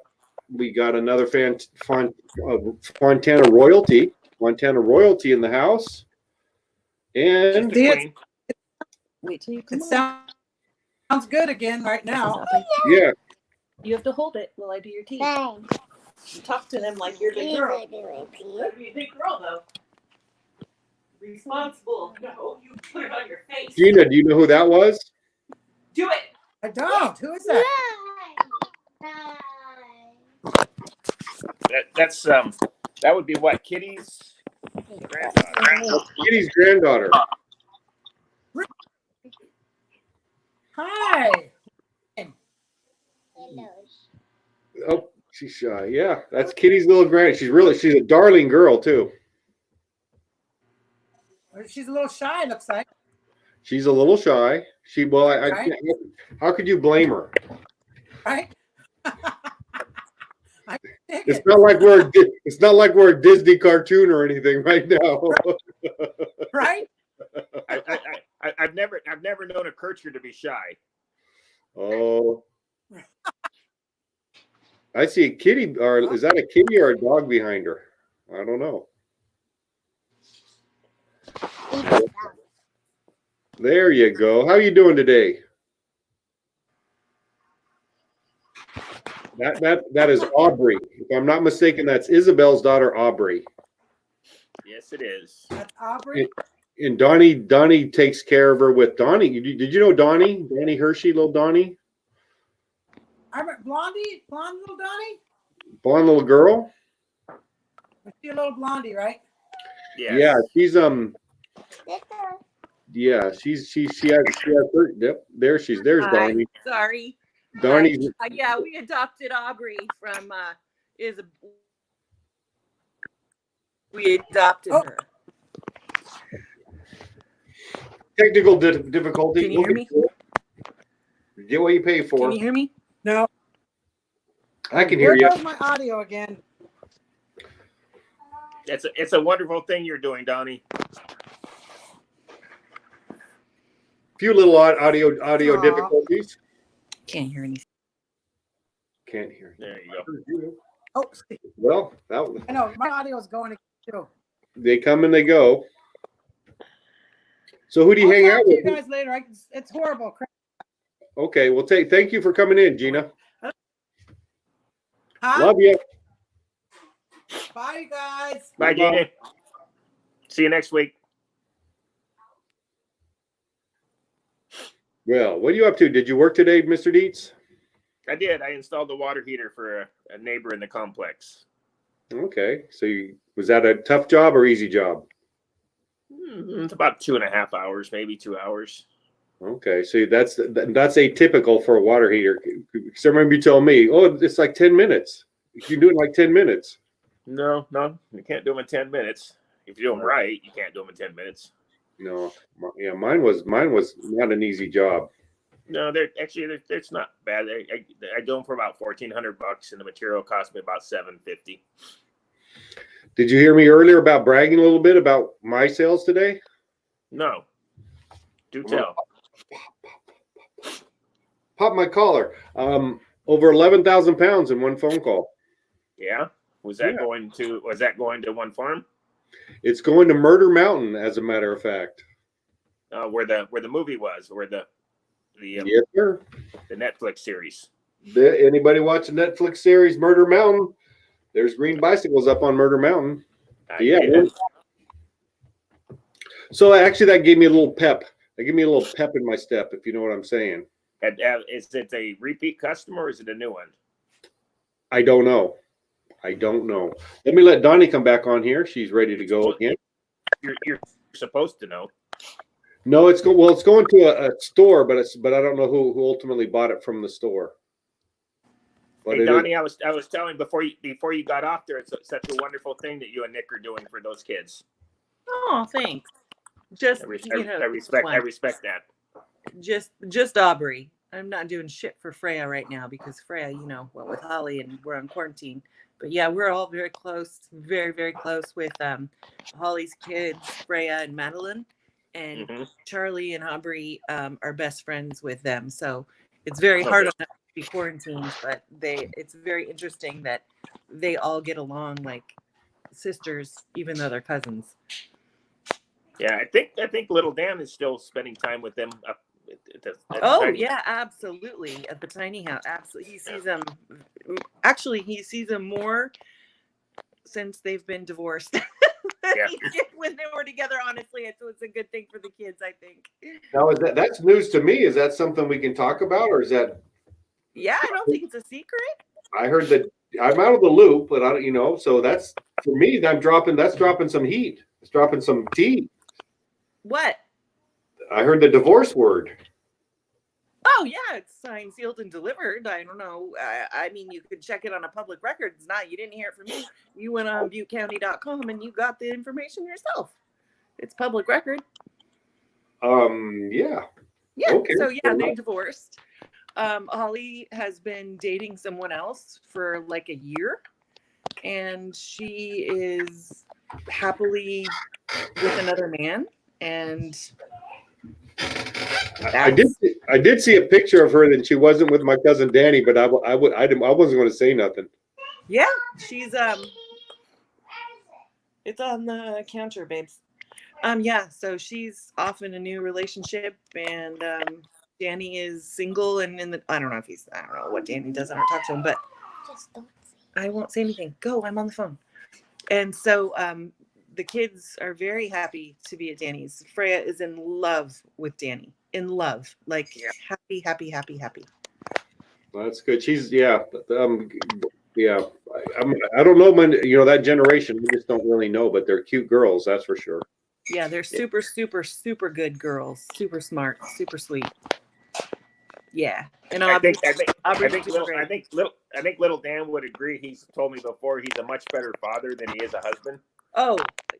Speaker 2: another Fontana royalty. Montana royalty in the house. And
Speaker 8: Wait till you come
Speaker 6: It
Speaker 8: on.
Speaker 6: sounds good again right now.
Speaker 2: yeah.
Speaker 8: You have to hold it while I do your teeth. You talk to them like you're a big girl. You're a big girl, though. Responsible. No, you put it on your face.
Speaker 2: Gina, do you know who that was?
Speaker 8: Do it.
Speaker 6: I don't. Who is that?
Speaker 7: That would be what, Kitty's granddaughter.
Speaker 2: Kitty's granddaughter.
Speaker 6: Hi.
Speaker 2: Oh, she's shy. Yeah, that's Kitty's little she's a darling girl too.
Speaker 6: She's a little shy, looks like.
Speaker 2: She's a little shy.
Speaker 6: Right.
Speaker 2: How could you blame her?
Speaker 6: Right?
Speaker 2: It's not like we're a Disney cartoon or anything right now.
Speaker 6: Right?
Speaker 7: I've never known a Kircher to be shy.
Speaker 2: Oh. I see a kitty, or is that a kitty or a dog behind her? I don't know. There you go. How are you doing today? That is Aubrey. If I'm not mistaken, that's Isabel's daughter, Aubrey.
Speaker 7: Yes, it is.
Speaker 6: That's Aubrey.
Speaker 2: And Donnie takes care of her with Donnie. Did you know Donnie? Donnie Hershey, little Donnie?
Speaker 6: I remember Blondie, blonde little Donnie.
Speaker 2: Blonde little girl.
Speaker 6: Was she a little blondie, right?
Speaker 7: Yes.
Speaker 2: Yeah, she's Yeah, she has her. Yep, there's
Speaker 8: Hi.
Speaker 2: Donnie.
Speaker 8: Sorry.
Speaker 2: Donnie.
Speaker 8: Yeah, we adopted Aubrey from we adopted her.
Speaker 2: Technical difficulty.
Speaker 8: Can you hear me?
Speaker 2: You get what you pay for.
Speaker 8: Can you hear me?
Speaker 6: No.
Speaker 2: I can hear you.
Speaker 6: There goes my audio again.
Speaker 7: It's a wonderful thing you're doing, Donnie.
Speaker 2: Few little audio difficulties.
Speaker 8: Can't hear anything.
Speaker 2: Can't hear you.
Speaker 7: There you go.
Speaker 6: Oh,
Speaker 2: Well,
Speaker 6: I know my audio is going again too.
Speaker 2: they come and they go. So who do you
Speaker 6: I'll
Speaker 2: hang
Speaker 6: talk
Speaker 2: out
Speaker 6: to
Speaker 2: with?
Speaker 6: you guys later. It's horrible.
Speaker 2: Okay, well, thank you for coming in, Gina.
Speaker 6: Huh?
Speaker 2: Love you.
Speaker 6: Bye, you guys.
Speaker 7: Bye, Gina. See you next week.
Speaker 2: Well, what are you up to? Did you work today, Mr. Dietz?
Speaker 7: I did. I installed a water heater for a neighbor in the complex.
Speaker 2: Okay, so was that a tough job or easy job?
Speaker 7: It's about 2.5 hours, maybe 2 hours.
Speaker 2: Okay, so that's atypical for a water heater. Because I remember you telling me, oh, it's like 10 minutes. You can do it in like 10 minutes.
Speaker 7: No, you can't do them in 10 minutes. If you do them right, you can't do them in 10 minutes.
Speaker 2: No, yeah, mine was not an easy job.
Speaker 7: No, it's not bad. I do them for about $1,400, and the material cost me about $750.
Speaker 2: Did you hear me earlier about bragging a little bit about my sales today?
Speaker 7: No, do tell.
Speaker 2: Pop my collar. Over 11,000 pounds in one phone call.
Speaker 7: Yeah. Was that
Speaker 2: Yeah.
Speaker 7: going to one farm?
Speaker 2: It's going to Murder Mountain, as a matter of fact.
Speaker 7: Where the movie was, where the
Speaker 2: Yes, sir.
Speaker 7: the Netflix series.
Speaker 2: Anybody watch the Netflix series Murder Mountain? There's green bicycles up on Murder Mountain. Yeah. So actually, that gave me a little pep. That gave me a little pep in my step, if you know what I'm saying.
Speaker 7: Is it a repeat customer or is it a new one?
Speaker 2: I don't know. Let me let Donnie come back on here. She's ready to go again.
Speaker 7: You're supposed to know.
Speaker 2: No, it's going to a store, but I don't know who ultimately bought it from the store. But
Speaker 7: hey Donnie, I was telling before you got off there, it's such a wonderful thing that you and Nick are doing for those kids.
Speaker 9: Oh, thanks. Just
Speaker 7: I respect that.
Speaker 9: Just Aubrey. I'm not doing shit for Freya right now because Freya, went with Holly and we're on quarantine. But yeah, we're all very close, very, very close with Holly's kids, Freya and Madeline. And Charlie and Aubrey are best friends with them. So it's very hard on them to be quarantined, but it's very interesting that they all get along like sisters, even though they're cousins.
Speaker 7: Yeah, I think little Dan is still spending time with them up at the tiny
Speaker 9: yeah, absolutely. At the tiny house. Absolutely. He sees them. Actually, he sees them more since they've been divorced. He did when they were together, honestly. So it's a good thing for the kids, I think.
Speaker 2: Now, that's news to me. Is that something we can talk about, or is that?
Speaker 9: Yeah, I don't think it's a secret.
Speaker 2: I heard that I'm out of the loop, but I don't, so that's for me. That's dropping some heat. It's dropping some tea.
Speaker 9: What?
Speaker 2: I heard the divorce word.
Speaker 9: Oh yeah, it's signed, sealed, and delivered. I don't know. I mean, you could check it on a public record. It's not. You didn't hear it from me. You went on ButteCounty.com and you got the information yourself. It's public record.
Speaker 2: Yeah.
Speaker 9: Yeah.
Speaker 2: Okay.
Speaker 9: So yeah, they divorced. Holly has been dating someone else for like a year, and she is happily with another man. And
Speaker 2: I did see a picture of her, and she wasn't with my cousin Danny, but I wasn't going to say nothing.
Speaker 9: Yeah, she's it's on the counter, babes. Yeah, so she's off in a new relationship, and Danny is single and I don't know what Danny does. I don't talk to him, but just don't say. I won't say anything. Go, I'm on the phone. And so the kids are very happy to be at Danny's. Freya is in love with Danny. In love. Like happy.
Speaker 2: Well, that's good. She's I don't know that generation. We just don't really know, but they're cute girls, that's for sure.
Speaker 9: Yeah, they're super, super, super good girls. Super smart, super sweet. Yeah, and
Speaker 7: I think little Dan would agree. He's told me before he's a much better father than he is a husband.
Speaker 9: Oh,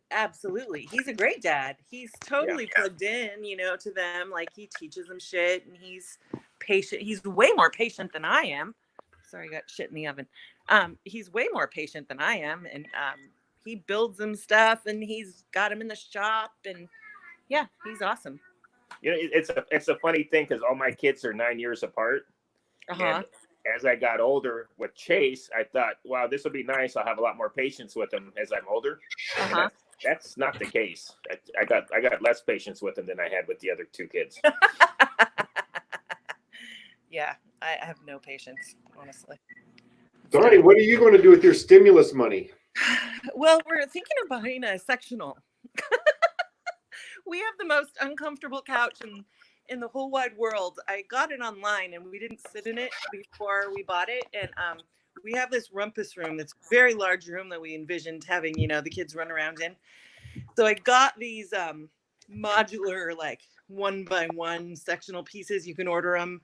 Speaker 9: absolutely. He's a great dad. He's totally plugged in, to them. Like he teaches them shit, and he's patient. He's way more patient than I am. Sorry, I got shit in the oven. He's way more patient than I am, and he builds them stuff, and he's got them in the shop, and yeah, he's awesome.
Speaker 7: It's a funny thing because all my kids are 9 years apart. And as I got older with Chase, I thought, wow, this will be nice. I'll have a lot more patience with him as I'm older. That's not the case. I got less patience with him than I had with the other two kids.
Speaker 9: Yeah, I have no patience, honestly.
Speaker 2: Donnie, what are you going to do with your stimulus money?
Speaker 9: Well, we're thinking of buying a sectional. We have the most uncomfortable couch in the whole wide world. I got it online and we didn't sit in it before we bought it. And we have this rumpus room, this very large room that we envisioned having, the kids run around in. So I got these modular, like 1x1 sectional pieces. You can order them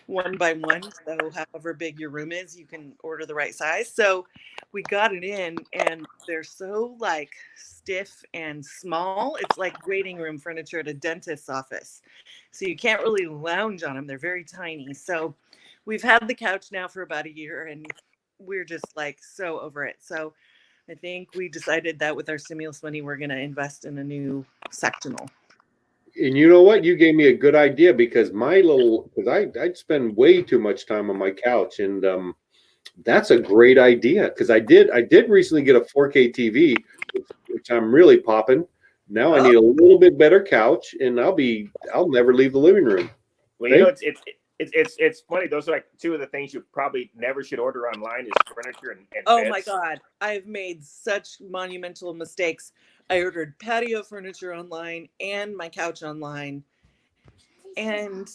Speaker 9: 1x1. So however big your room is, you can order the right size. So we got it in and they're so like stiff and small. It's like waiting room furniture at a dentist's office. So you can't really lounge on them. They're very tiny. So we've had the couch now for about a year and we're just like so over it. So I think we decided that with our stimulus money, we're going to invest in a new sectional.
Speaker 2: And you know what? You gave me a good idea because I'd spend way too much time on my couch, and That's a great idea because I did recently get a 4K TV, which I'm really popping. Now I need a little bit better couch, and I'll never leave the living room.
Speaker 7: Well, you know, it's funny. Those are like two of the things you probably never should order online is furniture and
Speaker 9: Oh
Speaker 7: beds.
Speaker 9: my God. I've made such monumental mistakes. I ordered patio furniture online and my couch online. And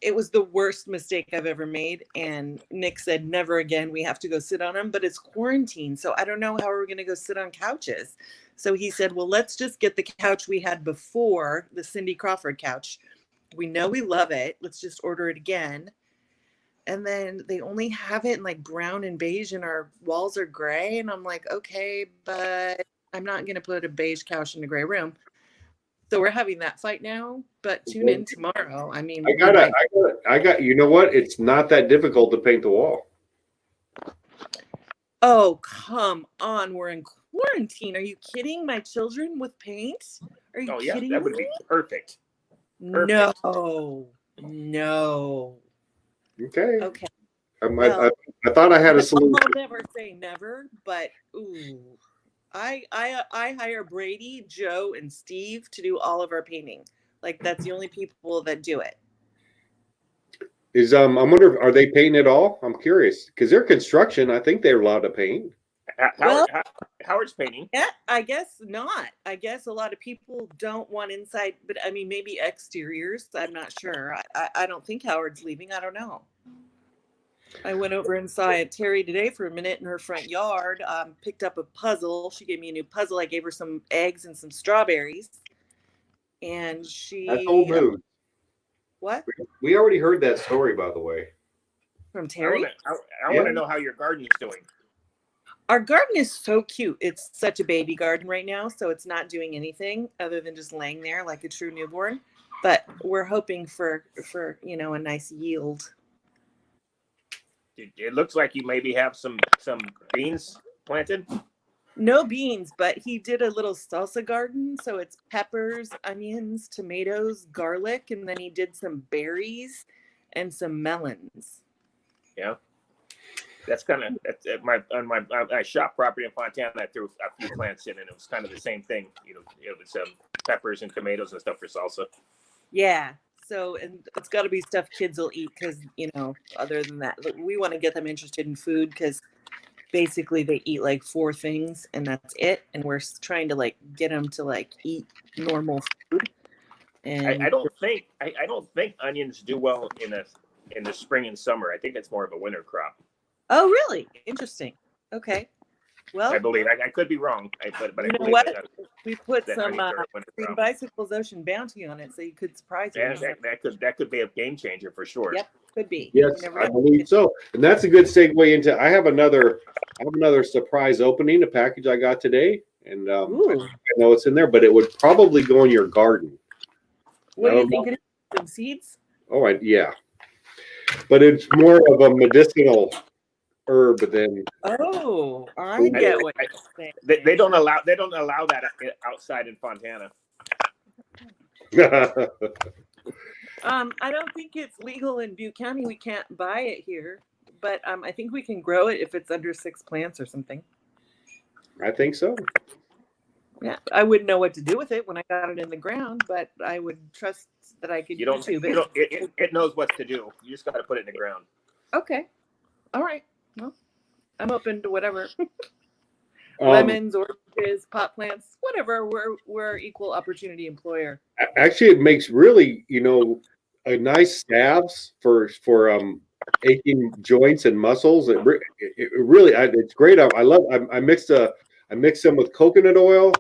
Speaker 9: it was the worst mistake I've ever made. And Nick said, never again. We have to go sit on them. But it's quarantine. So I don't know how we're going to go sit on couches. So he said, well, let's just get the couch we had before, the Cindy Crawford couch. We know we love it. Let's just order it again. And then they only have it in like brown and beige and our walls are gray. And I'm like, okay, but I'm not going to put a beige couch in a gray room. So we're having that fight now, but tune in tomorrow. I mean,
Speaker 2: I got, you know what? It's not that difficult to paint the wall.
Speaker 9: Oh, come on. We're in quarantine. Are you kidding? My children with paint? Are you kidding
Speaker 7: that would
Speaker 9: me?
Speaker 7: be perfect.
Speaker 9: No.
Speaker 2: Okay.
Speaker 9: Okay.
Speaker 2: I thought I had a solution.
Speaker 9: I'll never say never, but ooh. I hire Brady, Joe, and Steve to do all of our painting. Like that's the only people that do it.
Speaker 2: I wonder, are they painting at all? I'm curious because they're construction. I think they're allowed to paint.
Speaker 7: Howard's painting.
Speaker 9: Yeah, I guess not. I guess a lot of people don't want inside, but I mean maybe exteriors. I'm not sure. I don't think Howard's leaving. I don't know. I went over and saw Terry today for a minute in her front yard, picked up a puzzle. She gave me a new puzzle. I gave her some eggs and some strawberries. And
Speaker 2: That's old news.
Speaker 9: What?
Speaker 2: We already heard that story, by the way.
Speaker 9: From Terry?
Speaker 7: I want to know how your garden is doing.
Speaker 9: Our garden is so cute. It's such a baby garden right now, so it's not doing anything other than just laying there like a true newborn. But we're hoping for a nice yield.
Speaker 7: It looks like you maybe have some beans planted.
Speaker 9: No beans, but he did a little salsa garden. So it's peppers, onions, tomatoes, garlic, and then he did some berries and some melons.
Speaker 7: Yeah, that's kind of on my shop property in Fontana. I threw a few plants in, and it was kind of the same thing. You know, it was peppers and tomatoes and stuff for salsa.
Speaker 9: Yeah. So, and it's got to be stuff kids will eat because, other than that, we want to get them interested in food because basically they eat like 4 things and that's it. And we're trying to get them to eat normal food. And
Speaker 7: I don't think onions do well in the spring and summer. I think it's more of a winter crop.
Speaker 9: Oh, really? Interesting. Okay. Well,
Speaker 7: I believe I could be wrong, but
Speaker 9: you
Speaker 7: I
Speaker 9: know
Speaker 7: believe
Speaker 9: what? We put some
Speaker 7: Green
Speaker 9: Bicycles Ocean Bounty on it, so you could surprise you.
Speaker 7: That could be a game changer for sure.
Speaker 9: Yep, could be.
Speaker 2: Yes, I believe so. And that's a good segue into. I have another surprise opening, a package I got today, and I know it's in there, but it would probably go in your garden.
Speaker 9: What are you thinking? Some seeds?
Speaker 2: Oh, yeah, but it's more of a medicinal herb than.
Speaker 9: Oh, I get what you're saying.
Speaker 7: They don't allow that outside in Fontana.
Speaker 9: I don't think it's legal in Butte County. We can't buy it here, but I think we can grow it if it's under 6 plants or something.
Speaker 2: I think so.
Speaker 9: Yeah, I wouldn't know what to do with it when I got it in the ground, but I would trust that I could YouTube it.
Speaker 7: It knows what to do. You just got to put it in the ground.
Speaker 9: Okay. All right. Well, I'm open to whatever. Lemons, oranges, pot plants, whatever. We're equal opportunity employer.
Speaker 2: Actually, it makes really, a nice salves for aching joints and muscles. It really, it's great. I mix them with coconut oil.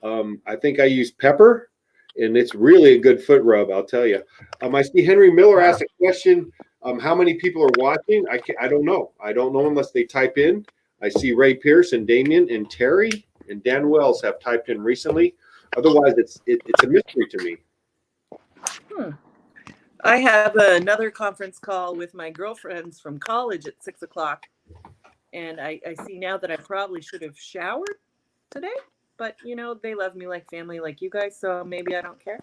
Speaker 2: I think I use pepper, and it's really a good foot rub. I'll tell you. I see Henry Miller asked a question. How many people are watching? I don't know. I don't know unless they type in. I see Ray Pierce and Damien and Terry and Dan Wells have typed in recently. Otherwise, it's a mystery to me.
Speaker 9: I have another conference call with my girlfriends from college at 6:00, and I see now that I probably should have showered today, but they love me like family, like you guys, so maybe I don't care.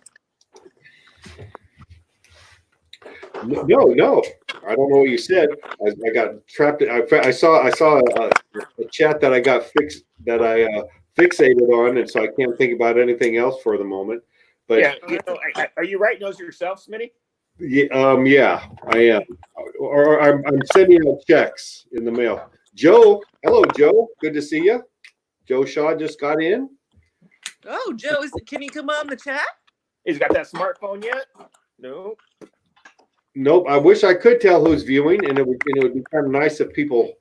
Speaker 2: No. I don't know what you said. I got trapped. I saw a chat that I got fixated on, and so I can't think about anything else for the moment. But
Speaker 7: Yeah, are you writing those yourself, Smitty?
Speaker 2: yeah, I am. Or I'm sending out checks in the mail. Joe, hello, Joe. Good to see you. Joe Shaw just got in.
Speaker 9: Oh, Joe, can you come on the chat?
Speaker 7: He's got that smartphone yet? No.
Speaker 2: Nope. I wish I could tell who's viewing, and it would be kind of nice if people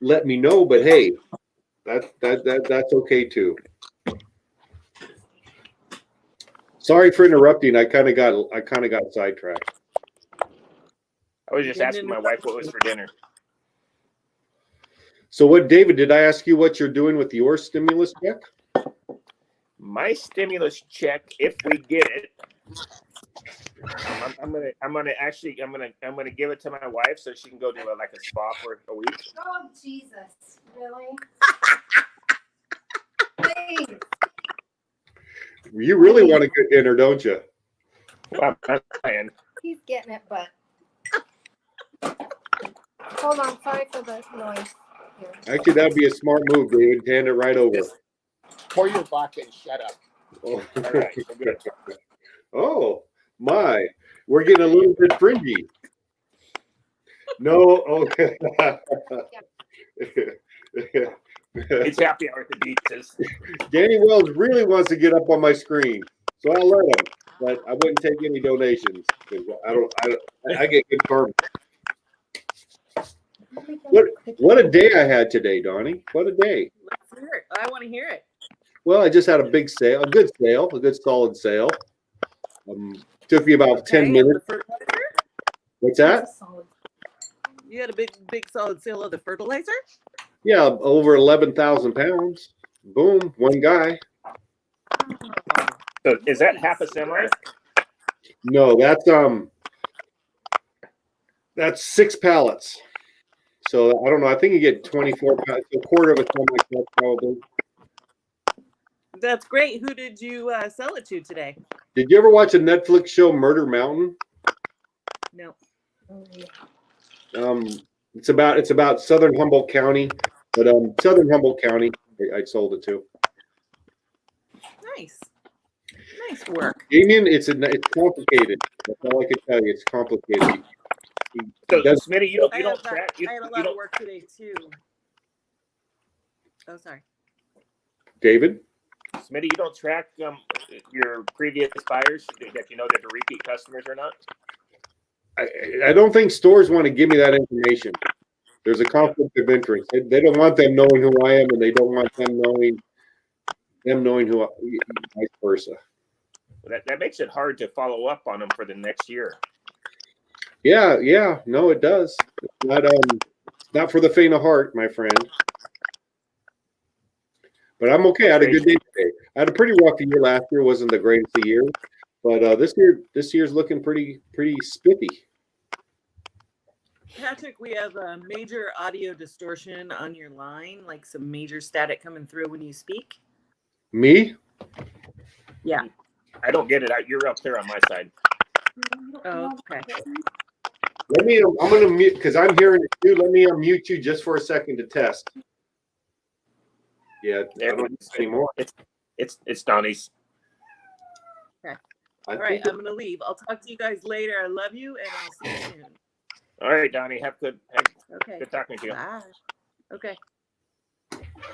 Speaker 2: let me know. But hey, that's okay too. Sorry for interrupting. I kind of got sidetracked.
Speaker 7: I was just asking my wife what was for dinner.
Speaker 2: So what, David, did I ask you what you're doing with your stimulus check?
Speaker 7: My stimulus check, if we get it, I'm gonna give it to my wife so she can go do like a spa for a week.
Speaker 10: Oh Jesus! Really? Please.
Speaker 2: You really want a good dinner, don't you?
Speaker 7: Well, I'm saying.
Speaker 10: He's getting it, but hold on. Sorry for the noise. Here.
Speaker 2: Actually, that'd be a smart move, David. Hand it right over.
Speaker 7: Just pour your vodka and shut up.
Speaker 2: Oh.
Speaker 7: All right, we're good.
Speaker 2: Oh my, we're getting a little bit fringy. No, okay.
Speaker 7: It's happy hour at the beaches.
Speaker 2: Danny Wells really wants to get up on my screen, so I'll let him. But I wouldn't take any donations because I get good karma. What a day I had today, Donnie. What a day.
Speaker 9: Let's hear it. I want to hear it.
Speaker 2: Well, I just had a good solid sale. Took me about 10 minutes. What's that?
Speaker 9: You had a big solid sale of the fertilizer?
Speaker 2: Yeah, over 11,000 pounds. Boom, one guy.
Speaker 7: So is that half a semi?
Speaker 2: No, that's 6 pallets. So I don't know. I think you get 24 pallets, a quarter of a ton like that probably.
Speaker 9: That's great. Who did you sell it to today?
Speaker 2: Did you ever watch a Netflix show, Murder Mountain?
Speaker 9: No.
Speaker 2: It's about Southern Humboldt County, but Southern Humboldt County, I sold it to.
Speaker 9: Nice work.
Speaker 2: Damien, it's complicated. That's all I can tell you. It's complicated.
Speaker 7: So, Smitty, you don't track.
Speaker 9: I had a lot of work today too. Oh, sorry.
Speaker 2: David?
Speaker 7: Smitty, you don't track your previous buyers that you know that are repeat customers or not?
Speaker 2: I don't think stores want to give me that information. There's a conflict of interest. They don't want them knowing who I am, and they don't want them knowing who vice versa.
Speaker 7: That makes it hard to follow up on them for the next year.
Speaker 2: Yeah. No, it does. It's not for the faint of heart, my friend. But I'm okay. I had a good day today. I had a pretty rough year last year. Wasn't the greatest of years, but this year's looking pretty spiffy.
Speaker 9: Patrick, we have a major audio distortion on your line, like some major static coming through when you speak.
Speaker 2: Me?
Speaker 9: Yeah.
Speaker 7: I don't get it. You're up there on my side.
Speaker 9: Oh, okay.
Speaker 2: I'm gonna mute because I'm hearing it too. Let me unmute you just for a second to test. Yeah, I don't anymore.
Speaker 7: It's Donnie's.
Speaker 9: Okay. All right, I'm gonna leave. I'll talk to you guys later. I love you, and I'll see you soon.
Speaker 7: All right, Donnie. Have good talking to you.
Speaker 9: Bye. Okay.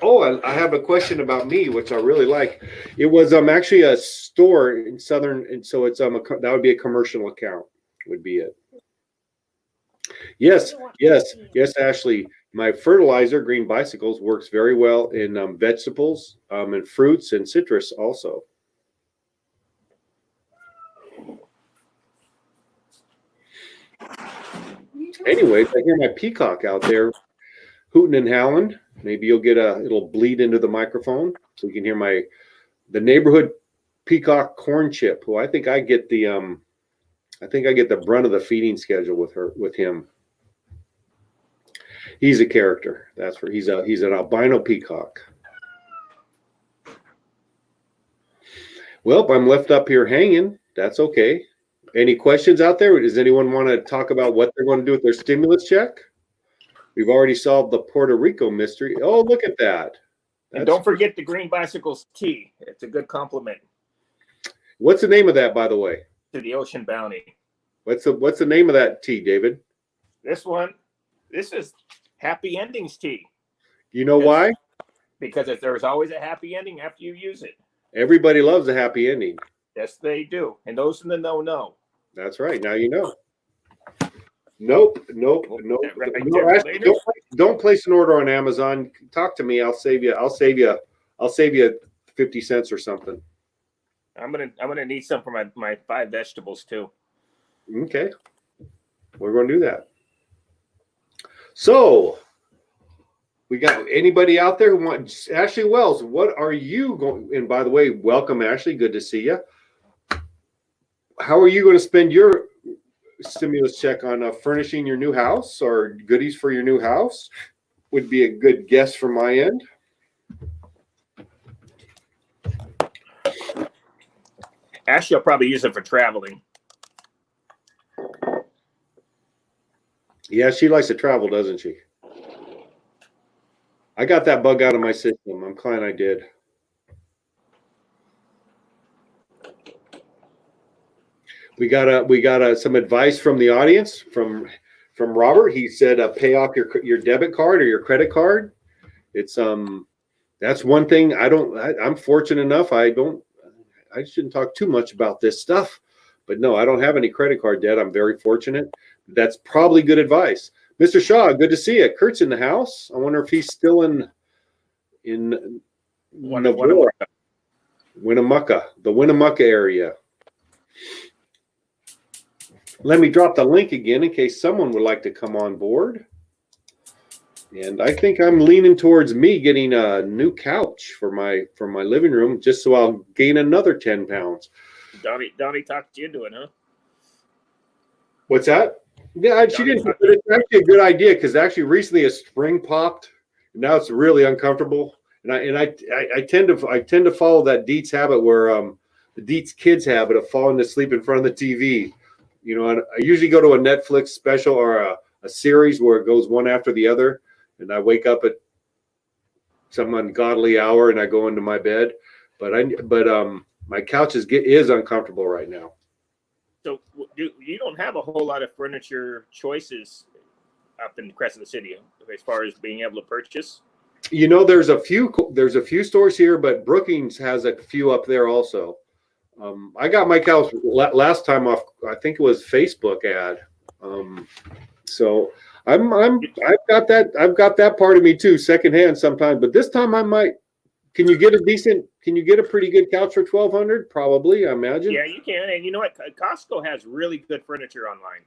Speaker 2: Oh, I have a question about me, which I really like. It was actually a store in Southern, and so it's that would be a commercial account, would be it. Yes, Ashley. My fertilizer, Green Bicycles, works very well in vegetables, and fruits and citrus also. Anyways, I hear my peacock out there hooting and howling. Maybe you'll get it'll bleed into the microphone so you can hear the neighborhood peacock corn chip, who I think I get the brunt of the feeding schedule with him. He's a character. That's where he's an albino peacock. Well, I'm left up here hanging. That's okay. Any questions out there? Does anyone want to talk about what they're going to do with their stimulus check? We've already solved the Puerto Rico mystery. Oh, look at that.
Speaker 7: And don't forget the Green Bicycles tea. It's a good compliment.
Speaker 2: What's the name of that, by the way?
Speaker 7: To the Ocean Bounty.
Speaker 2: What's the name of that tea, David?
Speaker 7: This is Happy Endings tea.
Speaker 2: You know why?
Speaker 7: Because there's always a happy ending after you use it.
Speaker 2: Everybody loves a happy ending.
Speaker 7: Yes, they do. And those in the know.
Speaker 2: That's right. Now you know. Nope. Actually, don't place an order on Amazon. Talk to me. I'll save you 50 cents or something.
Speaker 7: I'm gonna need some for my 5 vegetables too.
Speaker 2: Okay. We're gonna do that. So we got anybody out there who wants Ashley Wells, what are you going, and by the way, welcome Ashley, good to see you. How are you going to spend your stimulus check on furnishing your new house or goodies for your new house? Would be a good guess from my end.
Speaker 7: Ashley will probably use it for traveling.
Speaker 2: Yeah, she likes to travel, doesn't she? I got that bug out of my system. I'm glad I did. We got some advice from the audience from Robert. He said pay off your debit card or your credit card. It's that's one thing I'm fortunate enough. I shouldn't talk too much about this stuff, but no, I don't have any credit card debt. I'm very fortunate. That's probably good advice. Mr. Shaw, good to see you. Kurt's in the house. I wonder if he's still in Winnemucca, the Winnemucca area. Let me drop the link again in case someone would like to come on board. And I think I'm leaning towards me getting a new couch for my living room, just so I'll gain another 10 pounds.
Speaker 7: Donnie talked you into it, huh?
Speaker 2: What's that? Yeah, she didn't. But it's actually a good idea because actually recently a spring popped. And now it's really uncomfortable. And I tend to follow that Dietz habit where the Dietz kids habit of falling asleep in front of the TV. You know, and I usually go to a Netflix special or a series where it goes one after the other, and I wake up at some ungodly hour and I go into my bed. But my couch is uncomfortable right now.
Speaker 7: So you don't have a whole lot of furniture choices up in Crescent City as far as being able to purchase?
Speaker 2: You know, there's a few stores here, but Brookings has a few up there also. I got my couch last time off, I think it was Facebook ad. So I've got that part of me too, secondhand sometimes, but this time I might. Can you get a pretty good couch for $1,200? Probably, I imagine.
Speaker 7: Yeah, you can. And you know what? Costco has really good furniture online.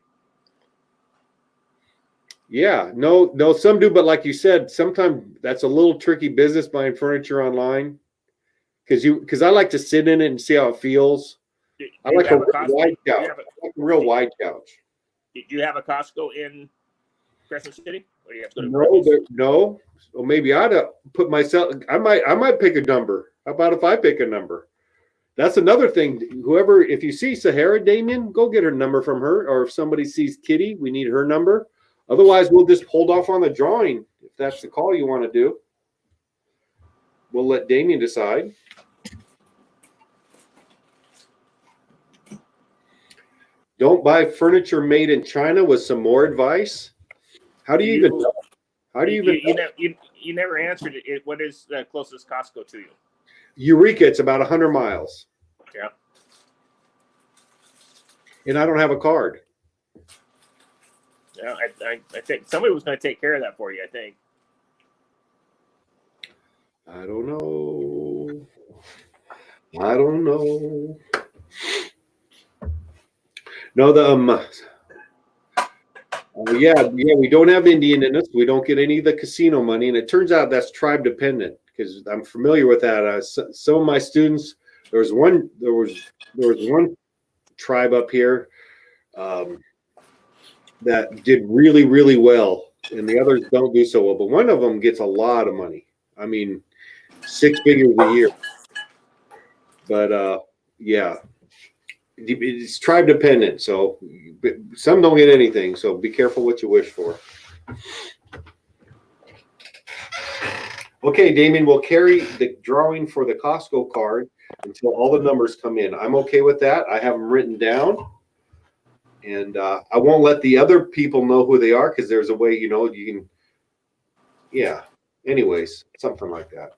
Speaker 2: Yeah, no, some do, but like you said, sometimes that's a little tricky business buying furniture online. Because I like to sit in it and see how it feels. I like a wide couch. I like a real wide couch.
Speaker 7: Do you have a Costco in Crescent City? Or do you have to go to
Speaker 2: no. Well, maybe I ought to put myself. I might pick a number. How about if I pick a number? That's another thing. Whoever, if you see Sahara Damien, go get her number from her. Or if somebody sees Kitty, we need her number. Otherwise, we'll just hold off on the drawing if that's the call you want to do. We'll let Damien decide. Don't buy furniture made in China with some more advice. How do you even know? How do you even know?
Speaker 7: You never answered it. What is the closest Costco to you?
Speaker 2: Eureka, it's about 100 miles.
Speaker 7: Yeah.
Speaker 2: And I don't have a card.
Speaker 7: Yeah, I think somebody was going to take care of that for you, I think.
Speaker 2: I don't know. No, we don't have Indian in us. We don't get any of the casino money, and it turns out that's tribe dependent because I'm familiar with that. Some of my students, there was one tribe up here that did really, really well, and the others don't do so well. But one of them gets a lot of money. I mean, 6 figures a year. But yeah. it's tribe dependent. So some don't get anything. So be careful what you wish for. Okay, Damien, we'll carry the drawing for the Costco card until all the numbers come in. I'm okay with that. I have them written down. And I won't let the other people know who they are because there's a way, you can, yeah. Anyways, something like that.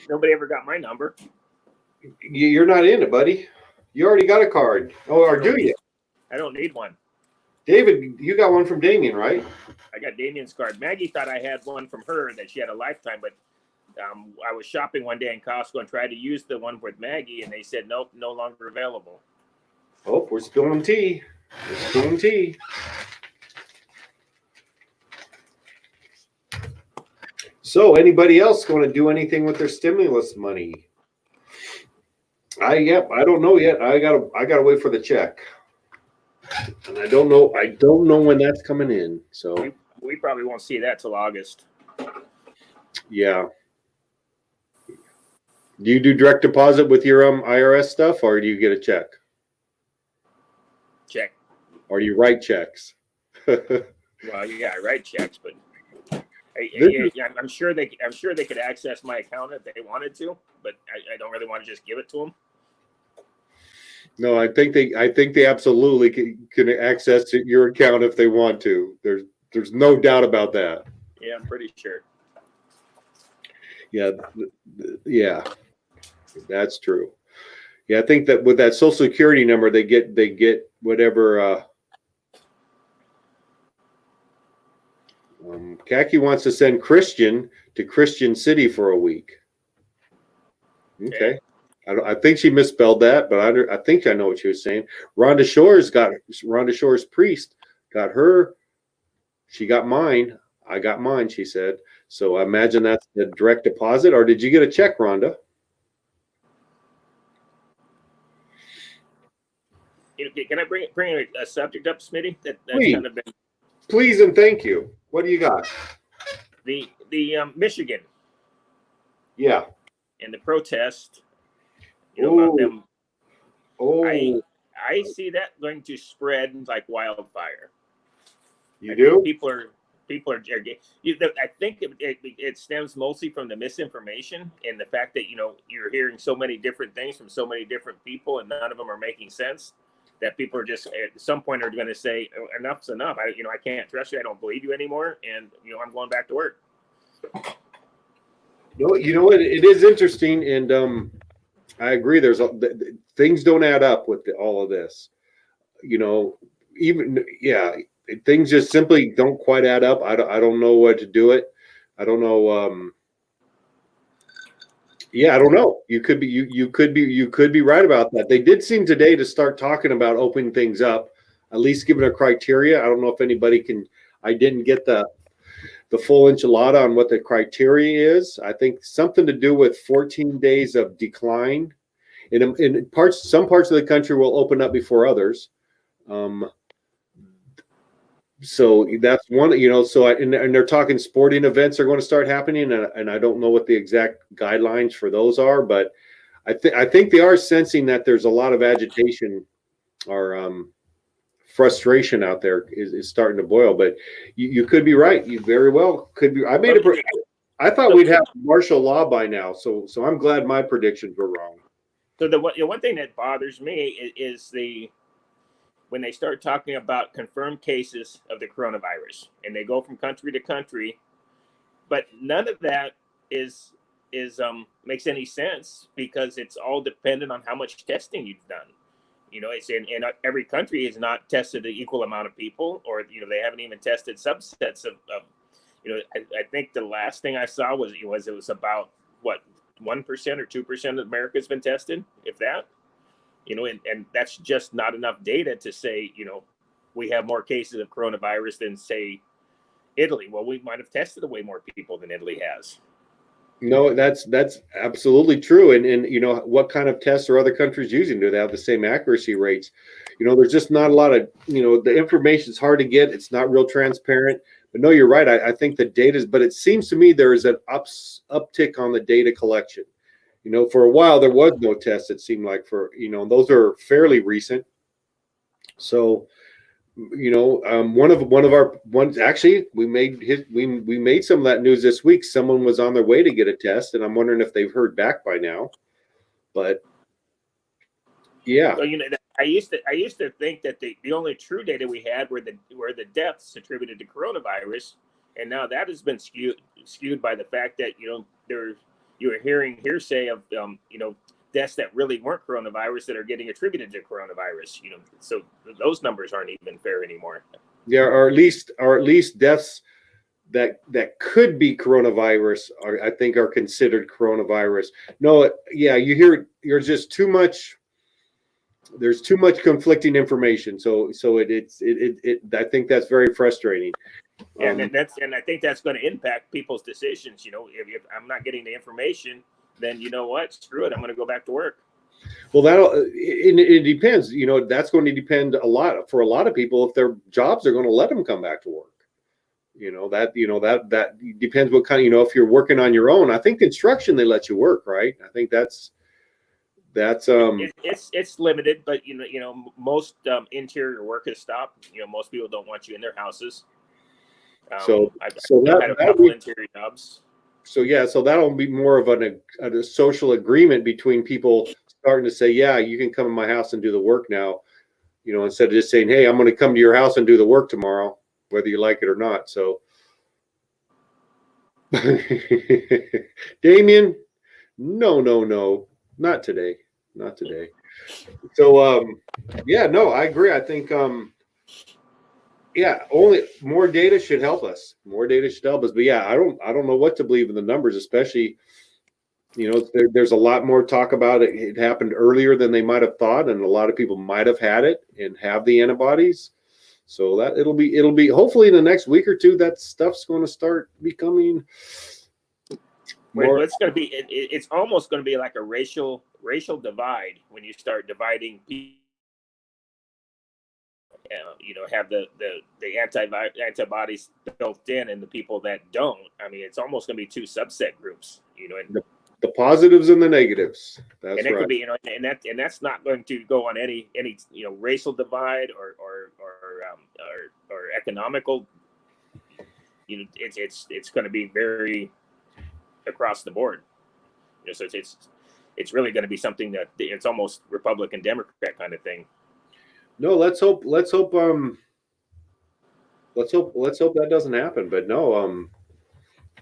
Speaker 7: Nobody ever got my number.
Speaker 2: You're not in it, buddy. You already got a card. Oh, or do you?
Speaker 7: I don't need one.
Speaker 2: David, you got one from Damien, right?
Speaker 7: I got Damien's card. Maggie thought I had one from her that she had a lifetime, but I was shopping one day in Costco and tried to use the one with Maggie, and they said, nope, no longer available.
Speaker 2: Oh, we're spilling tea. We're spilling tea. So, anybody else going to do anything with their stimulus money? I don't know yet. I gotta wait for the check, and I don't know when that's coming in. So
Speaker 7: we probably won't see that till August.
Speaker 2: Yeah. Do you do direct deposit with your IRS stuff, or do you get a check?
Speaker 7: Check.
Speaker 2: Or do you write checks?
Speaker 7: Well, yeah, I write checks, but I'm sure they could access my account if they wanted to, but I don't really want to just give it to them.
Speaker 2: No, I think they absolutely can access your account if they want to. There's no doubt about that.
Speaker 7: Yeah, I'm pretty sure.
Speaker 2: Yeah, that's true. Yeah, I think that with that Social Security number, they get whatever. Kaki wants to send Christian to Christian City for a week. Okay. I think she misspelled that, but I think I know what she was saying. Rhonda Shore's priest got her. She got mine. I got mine, she said. So I imagine that's the direct deposit, or did you get a check, Rhonda?
Speaker 7: Can I bring a subject up, Smitty? That's
Speaker 2: Please.
Speaker 7: kind of been...
Speaker 2: Please and thank you. What do you got?
Speaker 7: The Michigan.
Speaker 2: Yeah.
Speaker 7: And the protest. About them.
Speaker 2: Oh.
Speaker 7: I see that going to spread like wildfire.
Speaker 2: You do?
Speaker 7: People are. I think it stems mostly from the misinformation and the fact that you're hearing so many different things from so many different people, and none of them are making sense. That people are just at some point are going to say enough's enough. I can't trust you. I don't believe you anymore, and I'm going back to work.
Speaker 2: No, it is interesting, and I agree. There's things don't add up with all of this. Things just simply don't quite add up. I don't know what to do it. I don't know. I don't know. You could be right about that. They did seem today to start talking about opening things up, at least giving a criteria. I don't know if anybody can. I didn't get the full enchilada on what the criteria is. I think something to do with 14 days of decline. In some parts of the country will open up before others. So that's one, and they're talking sporting events are going to start happening, and I don't know what the exact guidelines for those are, but I think they are sensing that there's a lot of agitation or frustration out there is starting to boil. But you could be right. You very well could be. I thought we'd have martial law by now, so I'm glad my predictions were wrong.
Speaker 7: So the one thing that bothers me is when they start talking about confirmed cases of the coronavirus, and they go from country to country, but none of that is makes any sense because it's all dependent on how much testing you've done. It's in every country has not tested the equal amount of people, or they haven't even tested subsets of I think the last thing I saw was it was about what 1% or 2% of America has been tested, if that. And that's just not enough data to say, we have more cases of coronavirus than, say, Italy. Well, we might have tested way more people than Italy has.
Speaker 2: No, that's absolutely true. And what kind of tests are other countries using? Do they have the same accuracy rates? There's just not a lot of, the information is hard to get. It's not real transparent. But no, you're right. I think the data but it seems to me there is an uptick on the data collection. You know, for a while there was no test. It seemed like those are fairly recent. So, one of our ones actually we made some of that news this week. Someone was on their way to get a test, and I'm wondering if they've heard back by now. But yeah.
Speaker 7: So I used to think that the only true data we had were the deaths attributed to coronavirus, and now that has been skewed by the fact that you are hearing hearsay of deaths that really weren't coronavirus that are getting attributed to coronavirus. So those numbers aren't even fair anymore.
Speaker 2: Yeah, or at least deaths that could be coronavirus I think are considered coronavirus. No, yeah, you're just too much. There's too much conflicting information. So I think that's very frustrating.
Speaker 7: And I think that's going to impact people's decisions. If I'm not getting the information, then you know what? Screw it. I'm going to go back to work.
Speaker 2: Well, it depends. That's going to depend a lot for a lot of people if their jobs are going to let them come back to work. That depends what kind. If you're working on your own, I think construction they let you work, right? I think that's
Speaker 7: it's limited, but most interior work has stopped. Most people don't want you in their houses.
Speaker 2: So
Speaker 7: I've had a couple interior jobs.
Speaker 2: So that'll be more of a social agreement between people starting to say, yeah, you can come in my house and do the work now, instead of just saying, hey, I'm going to come to your house and do the work tomorrow, whether you like it or not. So, Damien, no, not today. So, I agree. I think, only more data should help us. But yeah, I don't know what to believe in the numbers, especially, there's a lot more talk about it. It happened earlier than they might have thought, and a lot of people might have had it and have the antibodies. So that it'll be hopefully in the next week or two that stuff's going to start becoming more.
Speaker 7: It's going to be. It's almost going to be like a racial divide when you start dividing people. Have the antibodies built in, and the people that don't. I mean, it's almost going to be two subset groups. And
Speaker 2: the positives and the negatives. That's
Speaker 7: and it
Speaker 2: right.
Speaker 7: could be, and that's not going to go on any racial divide or economical. It's going to be very across the board. So it's really going to be something that it's almost Republican Democrat kind of thing.
Speaker 2: No, let's hope that doesn't happen. But no,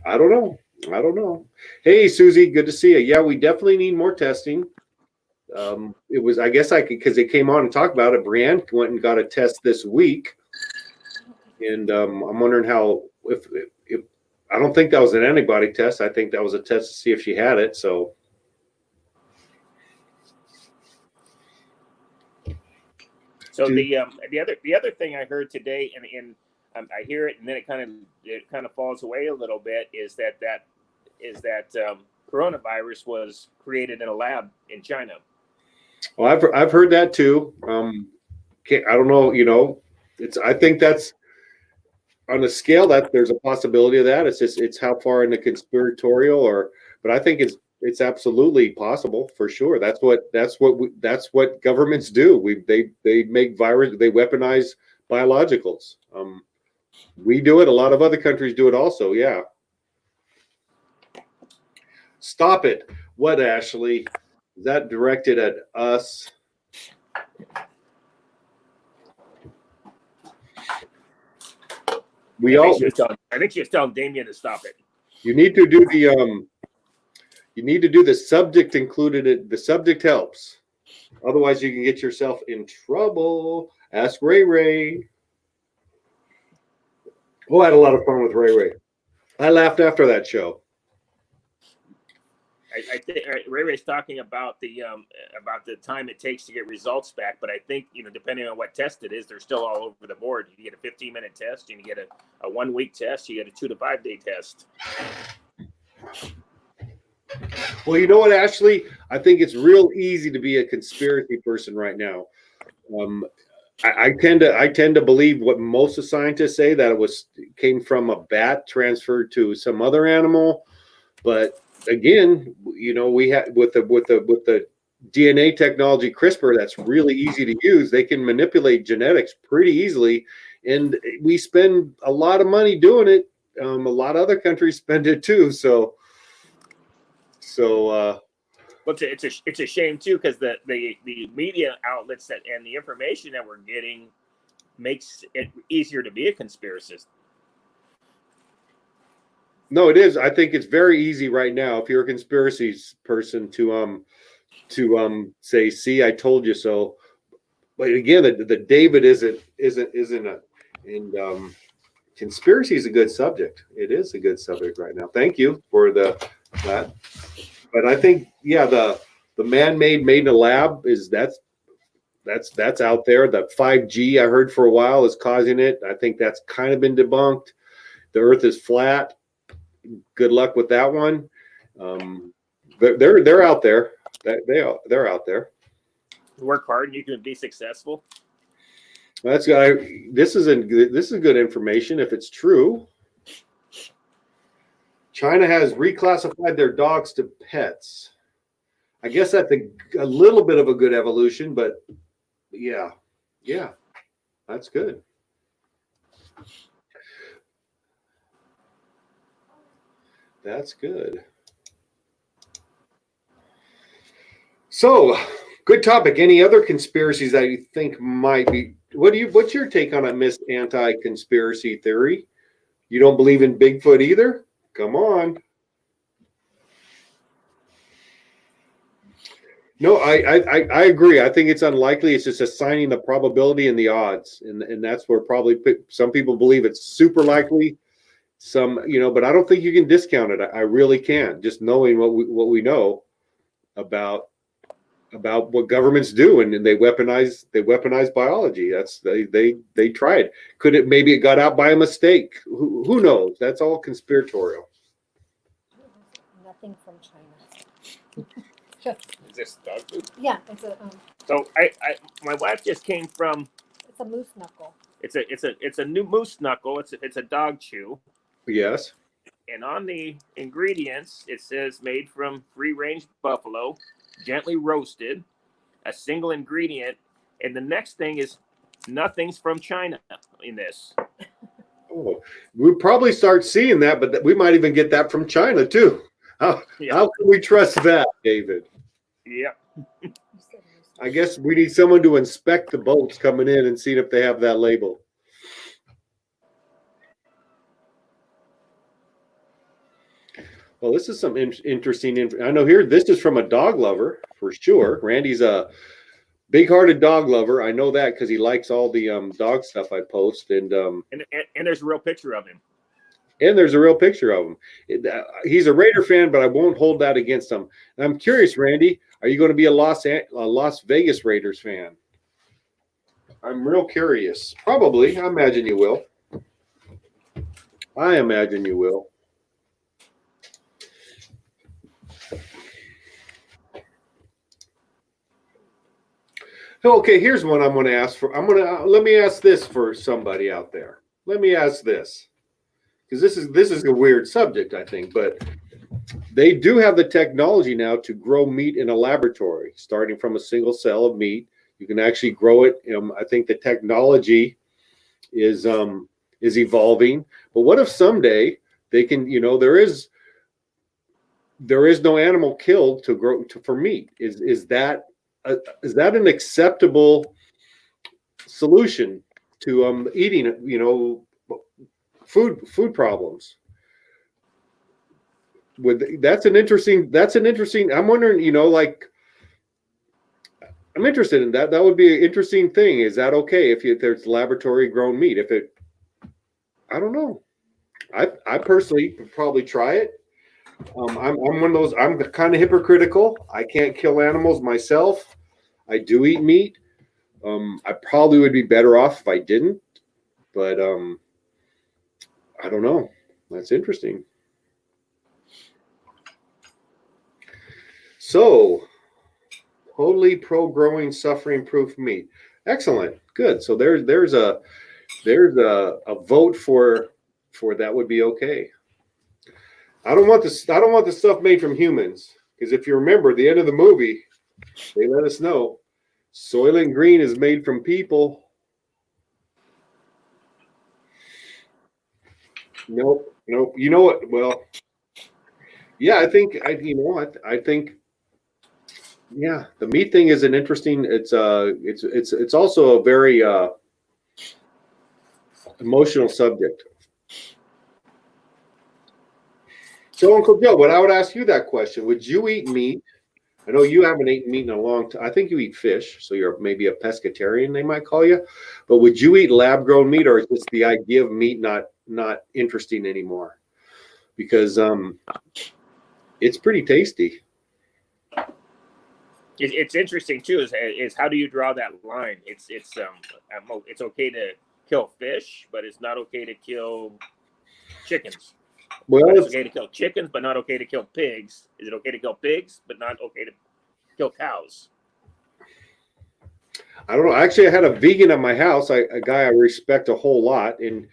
Speaker 2: I don't know. Hey, Susie, good to see you. Yeah, we definitely need more testing. It was, I guess because they came on and talked about it. Brianne went and got a test this week. And I'm wondering if I don't think that was an antibody test. I think that was a test to see if she had it. So.
Speaker 7: So the other thing I heard today, and I hear it, and then it kind of falls away a little bit, is that coronavirus was created in a lab in China.
Speaker 2: Well, I've heard that too. I don't know. I think that's on a scale that there's a possibility of that. It's how far in the conspiratorial but I think it's absolutely possible for sure. That's what governments do. They make virus. They weaponize biologicals. We do it. A lot of other countries do it also. Yeah. Stop it. What, Ashley? Is that directed at us?
Speaker 7: I think she was telling Damien to stop it.
Speaker 2: You need to do the subject included. The subject helps. Otherwise, you can get yourself in trouble. Ask Ray. Oh, I had a lot of fun with Ray. I laughed after that show.
Speaker 7: I think Ray's talking about the time it takes to get results back, but I think depending on what test it is, they're still all over the board. You get a 15-minute test, you get a 1-week test, you get a 2 to 5 day test.
Speaker 2: Well, you know what, Ashley? I think it's real easy to be a conspiracy person right now. I tend to believe what most of the scientists say, that it came from a bat transferred to some other animal, but again, you know, we have with the DNA technology CRISPR, that's really easy to use. They can manipulate genetics pretty easily, and we spend a lot of money doing it. A lot of other countries spend it too. So
Speaker 7: But it's a shame too, because the media outlets that and the information that we're getting makes it easier to be a conspiracist.
Speaker 2: no, it is. I think it's very easy right now if you're a conspiracy person to say, "See, I told you so." But again, the David isn't a, and conspiracy is a good subject. It is a good subject right now. Thank you for that. But I think, yeah, the man-made made in a lab is that's out there. The 5G I heard for a while is causing it. I think that's kind of been debunked. The Earth is flat. Good luck with that one. They're out there. They're out there.
Speaker 7: Work hard and you can be successful.
Speaker 2: This is good information if it's true. China has reclassified their dogs to pets. I guess that's a little bit of a good evolution, but yeah, that's good. That's good. So, good topic. Any other conspiracies that you think might be? What's your take on it, Miss Anti-Conspiracy Theory? You don't believe in Bigfoot either? Come on. No, I agree. I think it's unlikely. It's just assigning the probability and the odds, and that's where probably some people believe it's super likely. Some, but I don't think you can discount it. I really can't. Just knowing what we know about what governments do, and they weaponize biology. That's they tried. Maybe it got out by a mistake? Who knows? That's all conspiratorial.
Speaker 10: Nothing from China.
Speaker 7: Is this dog food?
Speaker 10: Yeah, it's a
Speaker 7: So my wife just came from.
Speaker 10: it's a moose knuckle.
Speaker 7: It's a new moose knuckle. It's a dog chew.
Speaker 2: Yes.
Speaker 7: And on the ingredients, it says made from free-range buffalo, gently roasted, a single ingredient, and the next thing is nothing's from China in this.
Speaker 2: Oh, we'll probably start seeing that, but we might even get that from China too. How can we trust that, David?
Speaker 7: Yeah.
Speaker 2: I guess we need someone to inspect the boats coming in and see if they have that label. Well, this is some interesting. I know here, this is from a dog lover for sure. Randy's a big-hearted dog lover. I know that because he likes all the dog stuff I post, and
Speaker 7: there's a real picture of him.
Speaker 2: And there's a real picture of him. He's a Raider fan, but I won't hold that against him. And I'm curious, Randy, are you going to be a Las Vegas Raiders fan? I'm real curious. Probably. I imagine you will. Okay, here's one I'm going to ask for. Let me ask this for somebody out there. Let me ask this, because this is a weird subject, I think, but they do have the technology now to grow meat in a laboratory, starting from a single cell of meat. You can actually grow it. I think the technology is evolving. But what if someday they can? There is no animal killed to grow for meat. Is that an acceptable solution to eating food problems? That's an interesting. I'm wondering, I'm interested in that. That would be an interesting thing. Is that okay if there's laboratory grown meat? I don't know. I personally would probably try it. I'm one of those. I'm kind of hypocritical. I can't kill animals myself. I do eat meat. I probably would be better off if I didn't. But I don't know. That's interesting. So, totally pro-growing, suffering-proof meat. Excellent. Good. So there's a vote for that would be okay. I don't want this. I don't want the stuff made from humans because if you remember the end of the movie, they let us know Soylent Green is made from people. Nope, nope. You know what? Well, yeah, I think I think yeah, the meat thing is an interesting. It's also a very emotional subject. So, Uncle Joe, but I would ask you that question: would you eat meat? I know you haven't eaten meat in a long time. I think you eat fish, so you're maybe a pescatarian, they might call you. But would you eat lab-grown meat, or is just the idea of meat not interesting anymore? Because it's pretty tasty.
Speaker 7: It's interesting too. Is how do you draw that line? It's okay to kill fish, but it's not okay to kill chickens.
Speaker 2: Well,
Speaker 7: But it's okay to kill chickens, but not okay to kill pigs. Is it okay to kill pigs, but not okay to kill cows?
Speaker 2: I don't know. Actually, I had a vegan at my house, a guy I respect a whole lot, and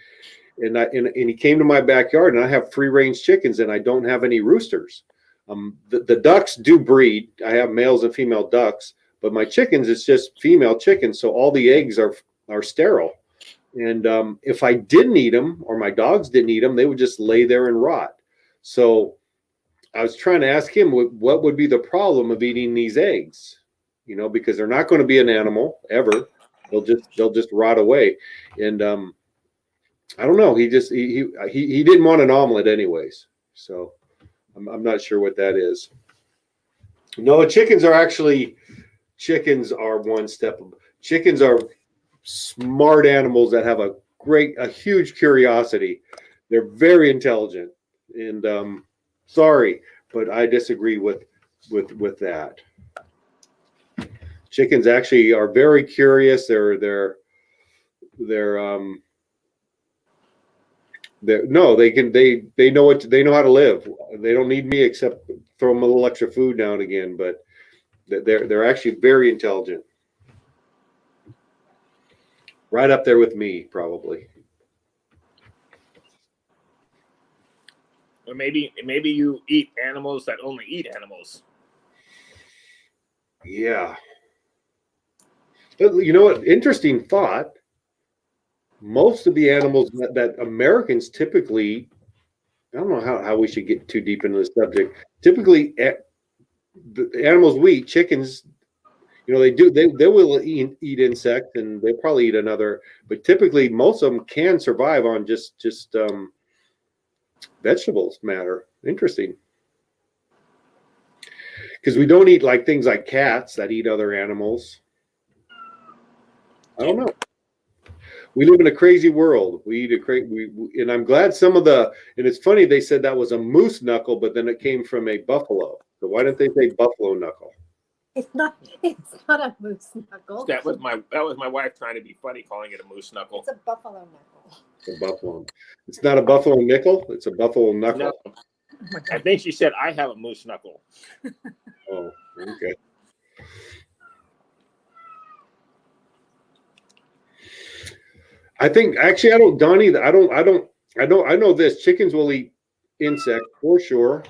Speaker 2: he came to my backyard, and I have free range chickens, and I don't have any roosters. The ducks do breed. I have males and female ducks, but my chickens, it's just female chickens, so all the eggs are sterile. And if I didn't eat them, or my dogs didn't eat them, they would just lay there and rot. So I was trying to ask him what would be the problem of eating these eggs, because they're not going to be an animal ever. They'll just rot away. And I don't know. He didn't want an omelet anyways. So I'm not sure what that is. No, chickens are one step. Chickens are smart animals that have a huge curiosity. They're very intelligent. And sorry, but I disagree with that. Chickens actually are very curious. They know how to live. They don't need me except throw them a little extra food now and again, but they're actually very intelligent. Right up there with me, probably.
Speaker 7: Or maybe you eat animals that only eat animals.
Speaker 2: Yeah. But you know what? Interesting thought. Most of the animals that Americans typically eat, I don't know how we should get too deep into the subject. Typically, the animals we eat, chickens, they will eat insects, and they probably eat another. But typically, most of them can survive on just vegetables matter. Interesting, because we don't eat like things like cats that eat other animals. I don't know. We live in a crazy world. We eat and I'm glad and it's funny they said that was a moose knuckle, but then it came from a buffalo. So why didn't they say buffalo knuckle?
Speaker 10: It's not a moose knuckle.
Speaker 7: That was my wife trying to be funny, calling it a moose knuckle.
Speaker 10: It's a buffalo knuckle.
Speaker 2: It's a buffalo. It's not a buffalo nickel. It's a buffalo knuckle.
Speaker 7: No. I think she said I have a moose knuckle.
Speaker 2: Oh, okay. I think actually I don't, Donnie. I know this. Chickens will eat insects for sure.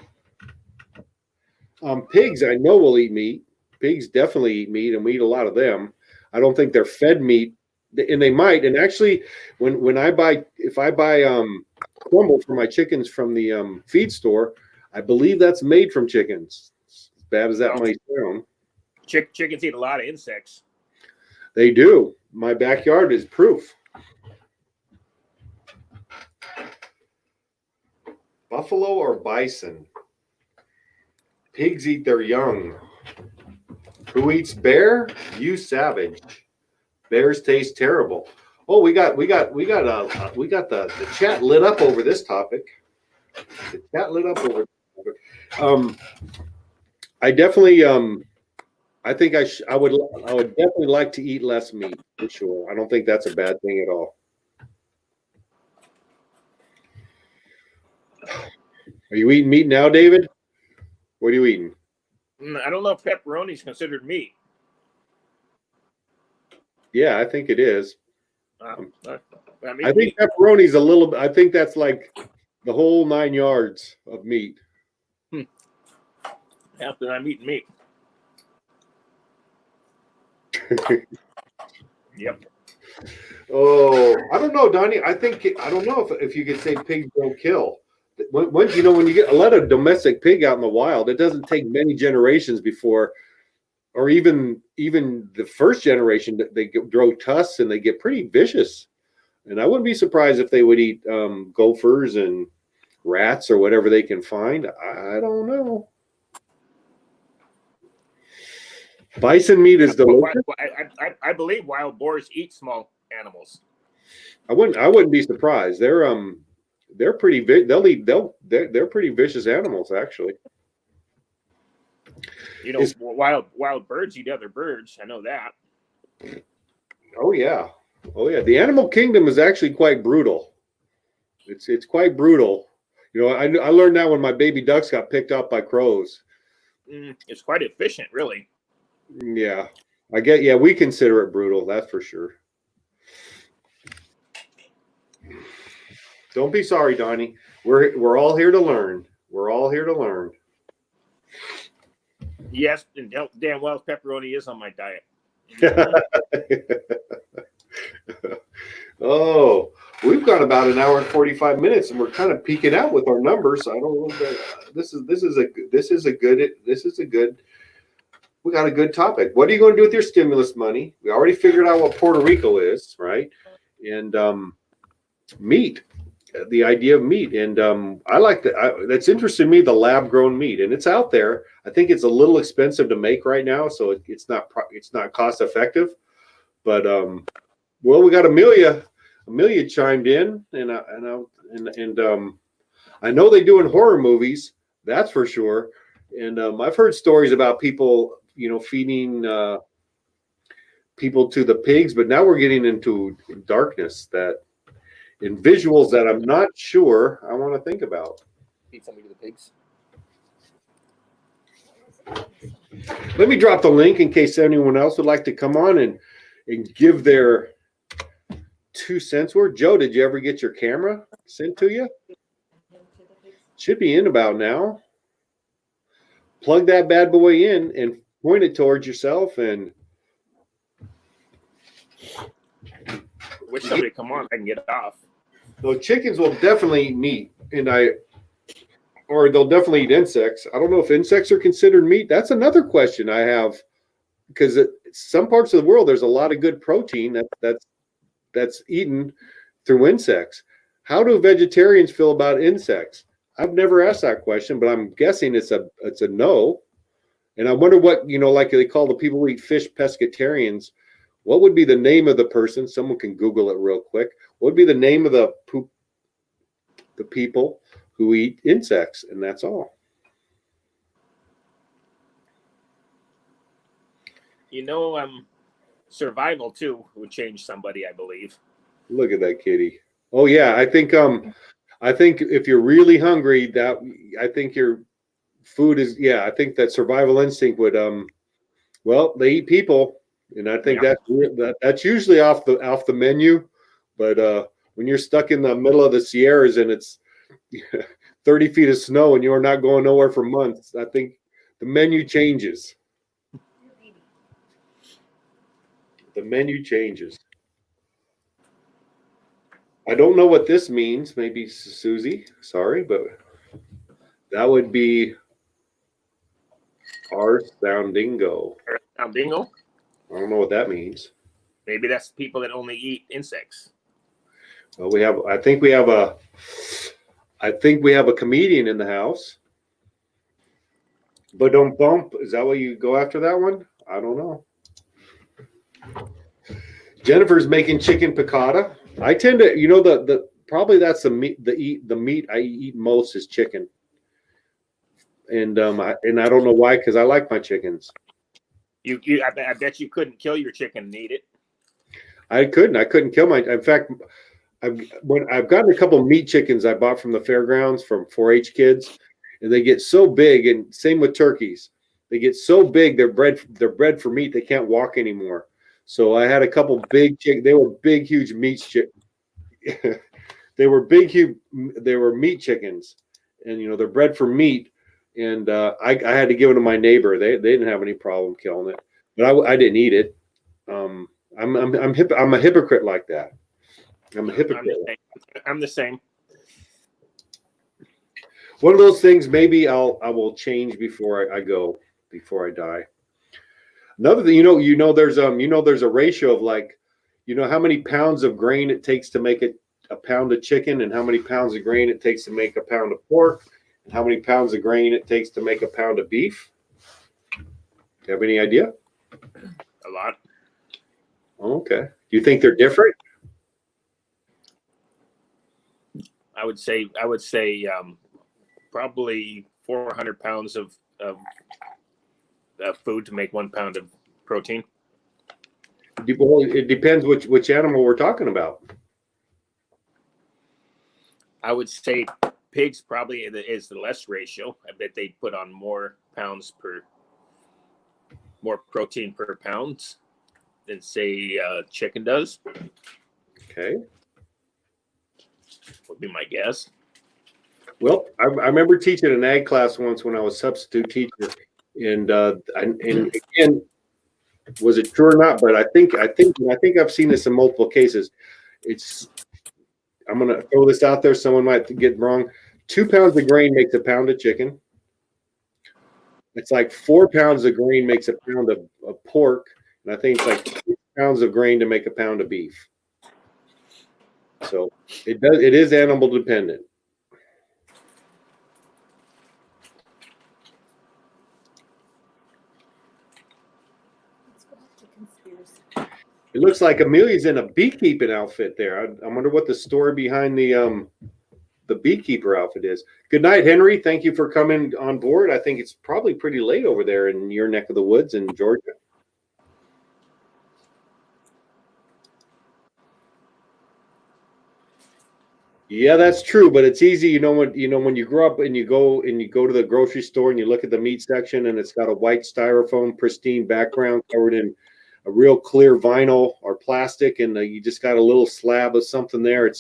Speaker 2: Pigs I know will eat meat. Pigs definitely eat meat, and we eat a lot of them. I don't think they're fed meat, and they might. And actually, if I buy crumble for my chickens from the feed store, I believe that's made from chickens. As bad as that might sound.
Speaker 7: Chickens eat a lot of insects.
Speaker 2: They do. My backyard is proof. Buffalo or bison? Pigs eat their young. Who eats bear? You savage. Bears taste terrible. Oh, we got the chat lit up over this topic. The chat lit up over this topic. I definitely I think I would definitely like to eat less meat for sure. I don't think that's a bad thing at all. Are you eating meat now, David? What are you eating?
Speaker 7: I don't know if pepperoni is considered meat.
Speaker 2: Yeah, I think it is.
Speaker 7: I
Speaker 2: I think pepperoni's a little. I think that's like The whole 9 yards of meat.
Speaker 7: After I'm eating meat. Yep.
Speaker 2: Oh, I don't know, Donnie. I don't know if you could say pigs don't kill. When you get a lot of domestic pig out in the wild, it doesn't take many generations before, or even the first generation, that they grow tusks and they get pretty vicious. And I wouldn't be surprised if they would eat gophers and rats or whatever they can find. I don't know. Bison meat is delicious.
Speaker 7: I believe wild boars eat small animals.
Speaker 2: I wouldn't be surprised. They're pretty big. They're pretty vicious animals, actually.
Speaker 7: You know, wild birds eat other birds. I know that.
Speaker 2: Oh yeah. The animal kingdom is actually quite brutal. It's quite brutal. You know, I learned that when my baby ducks got picked up by crows.
Speaker 7: It's quite efficient, really.
Speaker 2: Yeah, yeah, we consider it brutal. That's for sure. Don't be sorry, Donnie. We're all here to learn. We're all here to learn.
Speaker 7: Yes, and damn well pepperoni is on my diet.
Speaker 2: Oh, we've got about an hour and 45 minutes, and we're kind of peaking out with our numbers. I don't know. This is a good. We got a good topic. What are you going to do with your stimulus money? We already figured out what Puerto Rico is, right? And meat, the idea of meat, and I like that. That's interesting to me. The lab-grown meat, and it's out there. I think it's a little expensive to make right now, so it's not cost effective. But well, we got Amelia. Amelia chimed in, and I know they do in horror movies. That's for sure. And I've heard stories about people, feeding people to the pigs, but now we're getting into darkness in visuals that I'm not sure I want to think about.
Speaker 7: Feed somebody to the pigs.
Speaker 2: Let me drop the link in case anyone else would like to come on and give their 2 cents worth. Joe, did you ever get your camera sent to you? Should be in about now. Plug that bad boy in and point it towards yourself. And
Speaker 7: wish somebody come on, I can get off.
Speaker 2: So chickens will definitely eat meat, or they'll definitely eat insects. I don't know if insects are considered meat. That's another question I have, because some parts of the world there's a lot of good protein that's eaten through insects. How do vegetarians feel about insects? I've never asked that question, but I'm guessing it's a no. And I wonder what, like they call the people who eat fish pescatarians. What would be the name of the person? Someone can Google it real quick. What would be the name of the people who eat insects? And that's all.
Speaker 7: Survival too would change somebody, I believe.
Speaker 2: Look at that kitty. Oh yeah, I think if you're really hungry, I think your food is, I think that survival instinct would well, they eat people, and I think that's usually off the menu. But when you're stuck in the middle of the Sierras and it's 30 feet of snow and you're not going nowhere for months, I think the menu changes. The menu changes. I don't know what this means. Maybe Susie, sorry, but that would be our soundingo.
Speaker 7: Soundingo?
Speaker 2: I don't know what that means.
Speaker 7: Maybe that's people that only eat insects.
Speaker 2: Well, I think we have a comedian in the house. But don't bump. Is that what you go after that one? I don't know. Jennifer's making chicken piccata. I tend to, probably that's the meat I eat most is chicken. And I don't know why, because I like my chickens.
Speaker 7: I bet you couldn't kill your chicken and eat it.
Speaker 2: I couldn't kill in fact, I've gotten a couple of meat chickens I bought from the fairgrounds from 4-H kids, and they get so big, and same with turkeys. They get so big, they're bred for meat. They can't walk anymore. So I had a couple big chicken. They were big, huge meat they were big, huge. They were meat chickens, and they're bred for meat. And I had to give them to my neighbor. They didn't have any problem killing it, but I didn't eat it. I'm a hypocrite like that. I'm a hypocrite.
Speaker 7: I'm the same.
Speaker 2: One of those things. Maybe I will change before I go, before I die. Another thing, there's a ratio of like, how many pounds of grain it takes to make a pound of chicken, and how many pounds of grain it takes to make a pound of pork, and how many pounds of grain it takes to make a pound of beef. Do you have any idea?
Speaker 7: A lot.
Speaker 2: Okay. Do you think they're different?
Speaker 7: I would say probably 400 pounds of food to make 1 pound of protein.
Speaker 2: Well, it depends which animal we're talking about.
Speaker 7: I would say pigs probably is the less ratio. I bet they put on more protein per pound than say chicken does.
Speaker 2: Okay.
Speaker 7: Would be my guess.
Speaker 2: Well, I remember teaching an ag class once when I was substitute teacher, and again, was it true or not? But I think I've seen this in multiple cases. I'm going to throw this out there. Someone might get it wrong. 2 pounds of grain makes a pound of chicken. It's like 4 pounds of grain makes a pound of pork, and I think it's like 6 pounds of grain to make a pound of beef. So it is animal dependent. It looks like Amelia's in a beekeeping outfit there. I wonder what the story behind the beekeeper outfit is. Good night, Henry. Thank you for coming on board. I think it's probably pretty late over there in your neck of the woods in Georgia. Yeah, that's true, but it's easy, when you grow up and you go to the grocery store and you look at the meat section and it's got a white styrofoam pristine background covered in a real clear vinyl or plastic, and you just got a little slab of something there.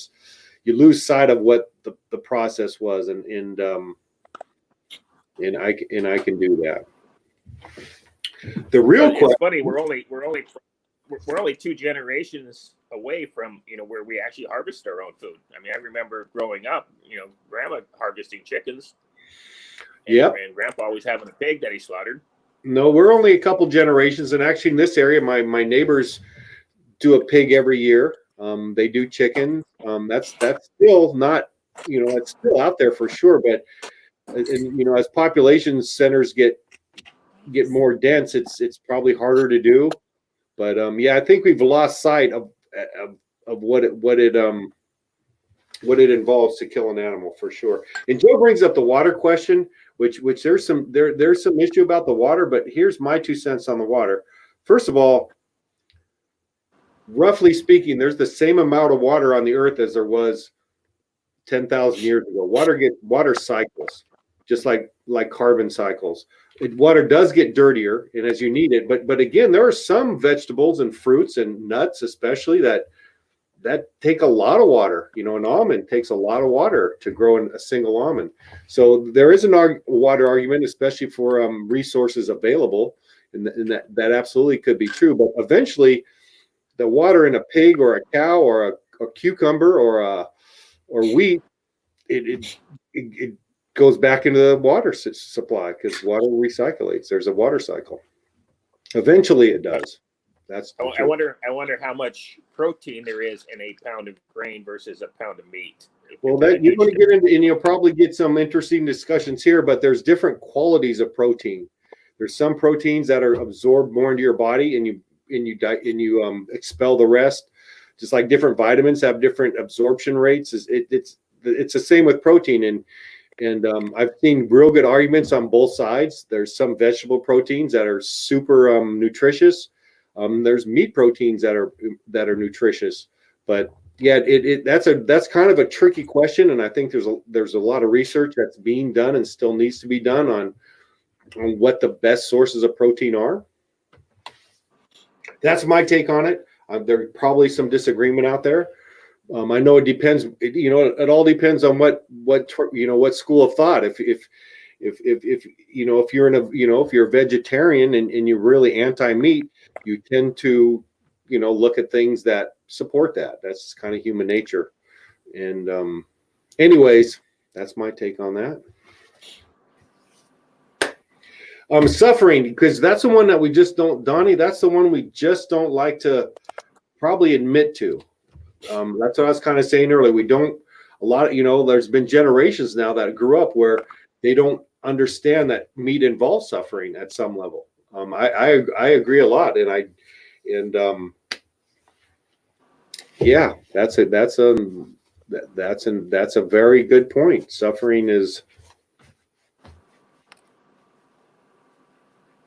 Speaker 2: You lose sight of what the process was, and I can do that. The real question.
Speaker 7: It's funny. We're only 2 generations away from where we actually harvest our own food. I mean, I remember growing up, Grandma harvesting chickens. And Grandpa always having a pig that he slaughtered.
Speaker 2: No, we're only a couple generations, and actually in this area, my neighbors do a pig every year. They do chicken. That's still not, it's still out there for sure. But as population centers get more dense, it's probably harder to do. But I think we've lost sight of what it involves to kill an animal for sure. And Joe brings up the water question, which there's some issue about the water, but here's my 2 cents on the water. First of all, roughly speaking, there's the same amount of water on the earth as there was 10,000 years ago. Water cycles, just like carbon cycles. Water does get dirtier, and as you need it, but again, there are some vegetables and fruits and nuts, especially that take a lot of water. An almond takes a lot of water to grow in a single almond. So there is a water argument, especially for resources available, and that absolutely could be true. But eventually, the water in a pig or a cow or a cucumber or wheat, it goes back into the water supply because water recyclates. There's a water cycle. Eventually, it does.
Speaker 7: I wonder how much protein there is in a pound of grain versus a pound of meat.
Speaker 2: Well, you're going to get into, and you'll probably get some interesting discussions here. But there's different qualities of protein. There's some proteins that are absorbed more into your body, and you expel the rest. Just like different vitamins have different absorption rates. It's the same with protein, and I've seen real good arguments on both sides. There's some vegetable proteins that are super nutritious. There's meat proteins that are nutritious, but yeah, that's kind of a tricky question, and I think there's a lot of research that's being done and still needs to be done on what the best sources of protein are. That's my take on it. There's probably some disagreement out there, I know it depends. It all depends on what school of thought. If if you're if you're a vegetarian and you're really anti-meat, you tend to look at things that support that. That's kind of human nature. And anyways, that's my take on that. Suffering, because that's the one that we just don't, Donnie, that's the one we just don't like to probably admit to. That's what I was kind of saying earlier. We don't, a lot of, there's been generations now that grew up where they don't understand that meat involves suffering at some level. I agree a lot. Yeah, that's a very good point. Suffering is,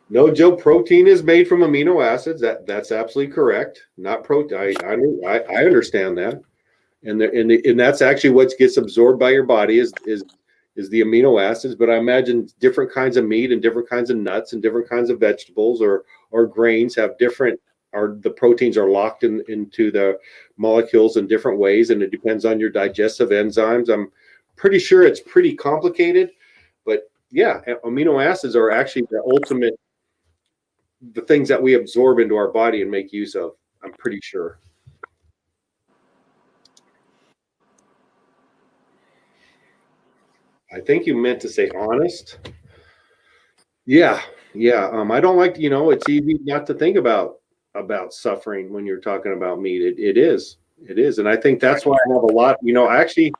Speaker 2: no, Joe, protein is made from amino acids. That's absolutely correct. Not protein. I understand that, and that's actually what gets absorbed by your body is the amino acids. But I imagine different kinds of meat and different kinds of nuts and different kinds of vegetables or grains have different, the proteins are locked into the molecules in different ways, and it depends on your digestive enzymes. I'm pretty sure it's pretty complicated, but yeah, amino acids are actually the things that we absorb into our body and make use of. I'm pretty sure. I think you meant to say honest. Yeah. I don't like, it's easy not to think about suffering when you're talking about meat. It is, and I think that's why I have a lot. Actually,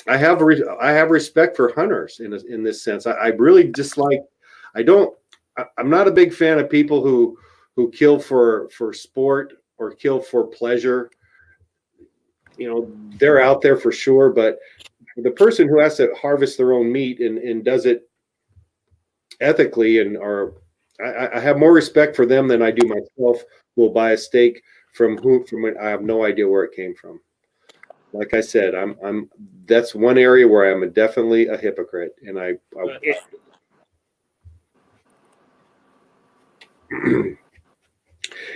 Speaker 2: I have respect for hunters in this sense. I really dislike. I'm not a big fan of people who kill for sport or kill for pleasure. They're out there for sure, but the person who has to harvest their own meat and does it ethically I have more respect for them than I do myself, who will buy a steak from I have no idea where it came from. Like I said, that's one area where I'm definitely a hypocrite, and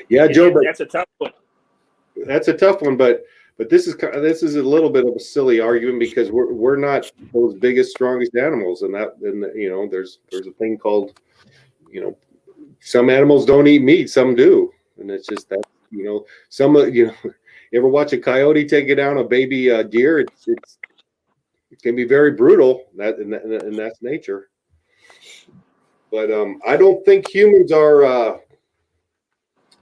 Speaker 2: yeah, Joe, but
Speaker 7: that's a tough one.
Speaker 2: That's a tough one, but this is a little bit of a silly argument because we're not those biggest, strongest animals, and there's a thing called, some animals don't eat meat, some do, and it's just that some you ever watch a coyote take down a baby deer? It can be very brutal, and that's nature. But I don't think humans are.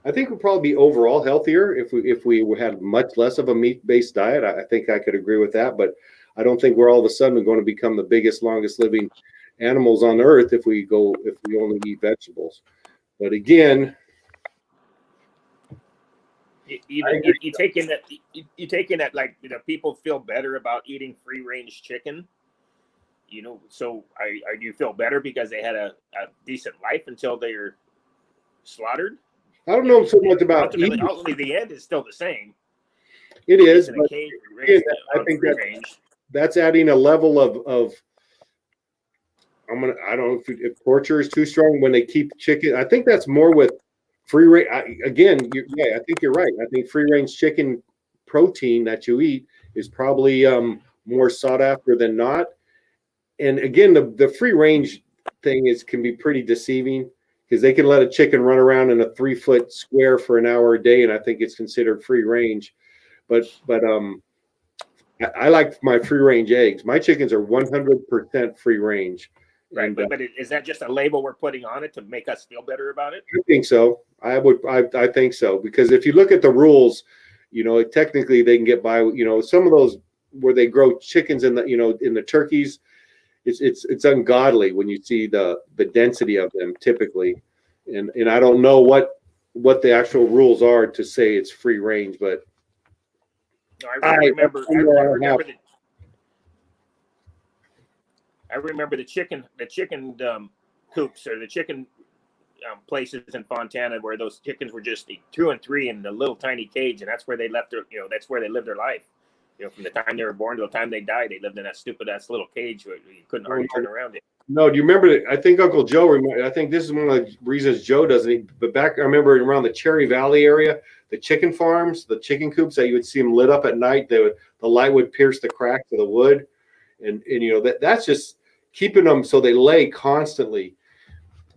Speaker 2: I think we'd probably be overall healthier if we had much less of a meat-based diet. I think I could agree with that, but I don't think we're all of a sudden going to become the biggest, longest living animals on earth if we only eat vegetables. But again,
Speaker 7: you take in that like people feel better about eating free-range chicken. So do you feel better because they had a decent life until they are slaughtered?
Speaker 2: I don't know so much about
Speaker 7: ultimately the end is still the same.
Speaker 2: It is, but I think that's adding a level of I don't know if torture is too strong when they keep chicken. I think that's more with free range. Again, I think you're right. I think free range chicken protein that you eat is probably more sought after than not. And again, the free range thing can be pretty deceiving because they can let a chicken run around in a 3-foot square for an hour a day, and I think it's considered free range. But I like my free range eggs. My chickens are 100% free range.
Speaker 7: Right, but is that just a label we're putting on it to make us feel better about it?
Speaker 2: I think so. I think so, because if you look at the rules, technically they can get by. Some of those where they grow chickens in the turkeys, it's ungodly when you see the density of them typically, and I don't know what the actual rules are to say it's free range, but
Speaker 7: I remember the chicken coops or the chicken places in Fontana where those chickens were just 2 and 3 in the little tiny cage, and that's where they left that's where they lived their life. From the time they were born to the time they died, they lived in that stupid ass little cage where you couldn't hardly turn around it.
Speaker 2: No, do you remember that? I think Uncle Joe. I think this is one of the reasons Joe doesn't eat. But back, I remember around the Cherry Valley area, the chicken farms, the chicken coops that you would see them lit up at night. The light would pierce the cracks of the wood, and you know that's just keeping them so they lay constantly.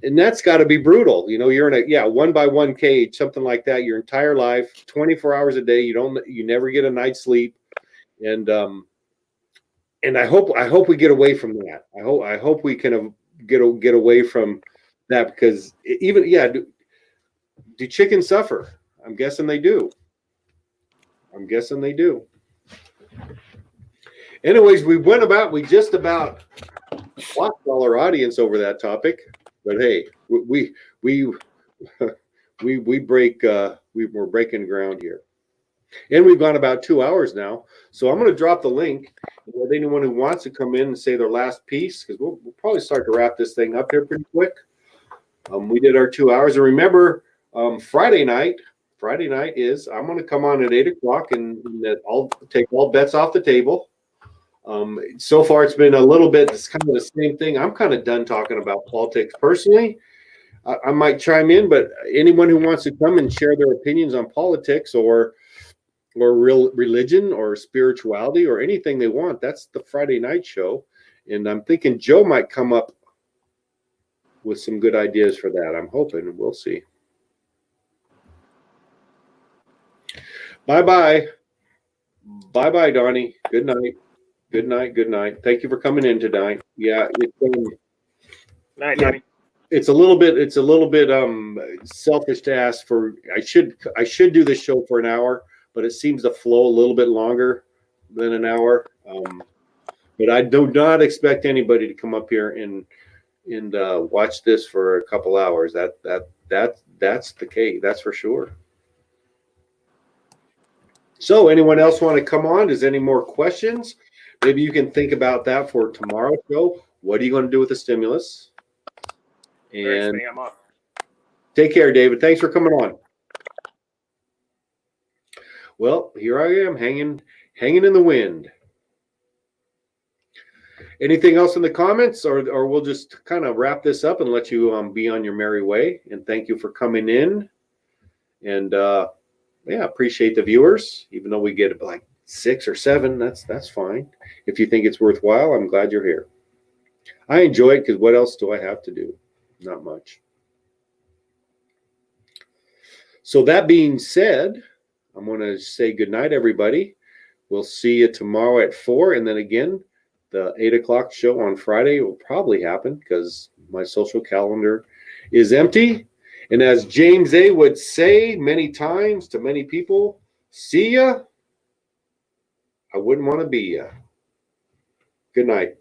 Speaker 2: And that's got to be brutal. You know, you're in a 1-by-1 cage, something like that, your entire life, 24 hours a day. You never get a night's sleep, and I hope we get away from that. I hope we can get away from that, because even do chickens suffer? I'm guessing they do. Anyways, we just about lost all our audience over that topic, but hey, we're breaking ground here, and we've gone about 2 hours now. So I'm going to drop the link. With anyone who wants to come in and say their last piece, because we'll probably start to wrap this thing up here pretty quick. We did our 2 hours, and remember, Friday night is I'm going to come on at 8:00, and I'll take all bets off the table. So far, it's been a little bit. It's kind of the same thing. I'm kind of done talking about politics personally. I might chime in, but anyone who wants to come and share their opinions on politics or real religion or spirituality or anything they want, that's the Friday night show. And I'm thinking Joe might come up with some good ideas for that. I'm hoping. We'll see. Bye-bye, Donnie. Good night. Thank you for coming in tonight. Yeah,
Speaker 7: Night, Donnie.
Speaker 2: it's a little bit selfish to ask for. I should do this show for an hour, but it seems to flow a little bit longer than an hour. But I do not expect anybody to come up here and watch this for a couple hours. That's the case. That's for sure. So anyone else want to come on? Is any more questions? Maybe you can think about that for tomorrow's show. What are you going to do with the stimulus? And
Speaker 7: I'm off.
Speaker 2: Take care, David. Thanks for coming on. Well, here I am hanging in the wind. Anything else in the comments, or we'll just kind of wrap this up and let you be on your merry way. And thank you for coming in. And appreciate the viewers, even though we get like 6 or 7. That's fine. If you think it's worthwhile, I'm glad you're here. I enjoy it because what else do I have to do? Not much. So that being said, I'm going to say good night, everybody. We'll see you tomorrow at 4, and then again, the 8:00 show on Friday will probably happen because my social calendar is empty. And as James A. would say many times to many people, see ya. I wouldn't want to be ya. Good night.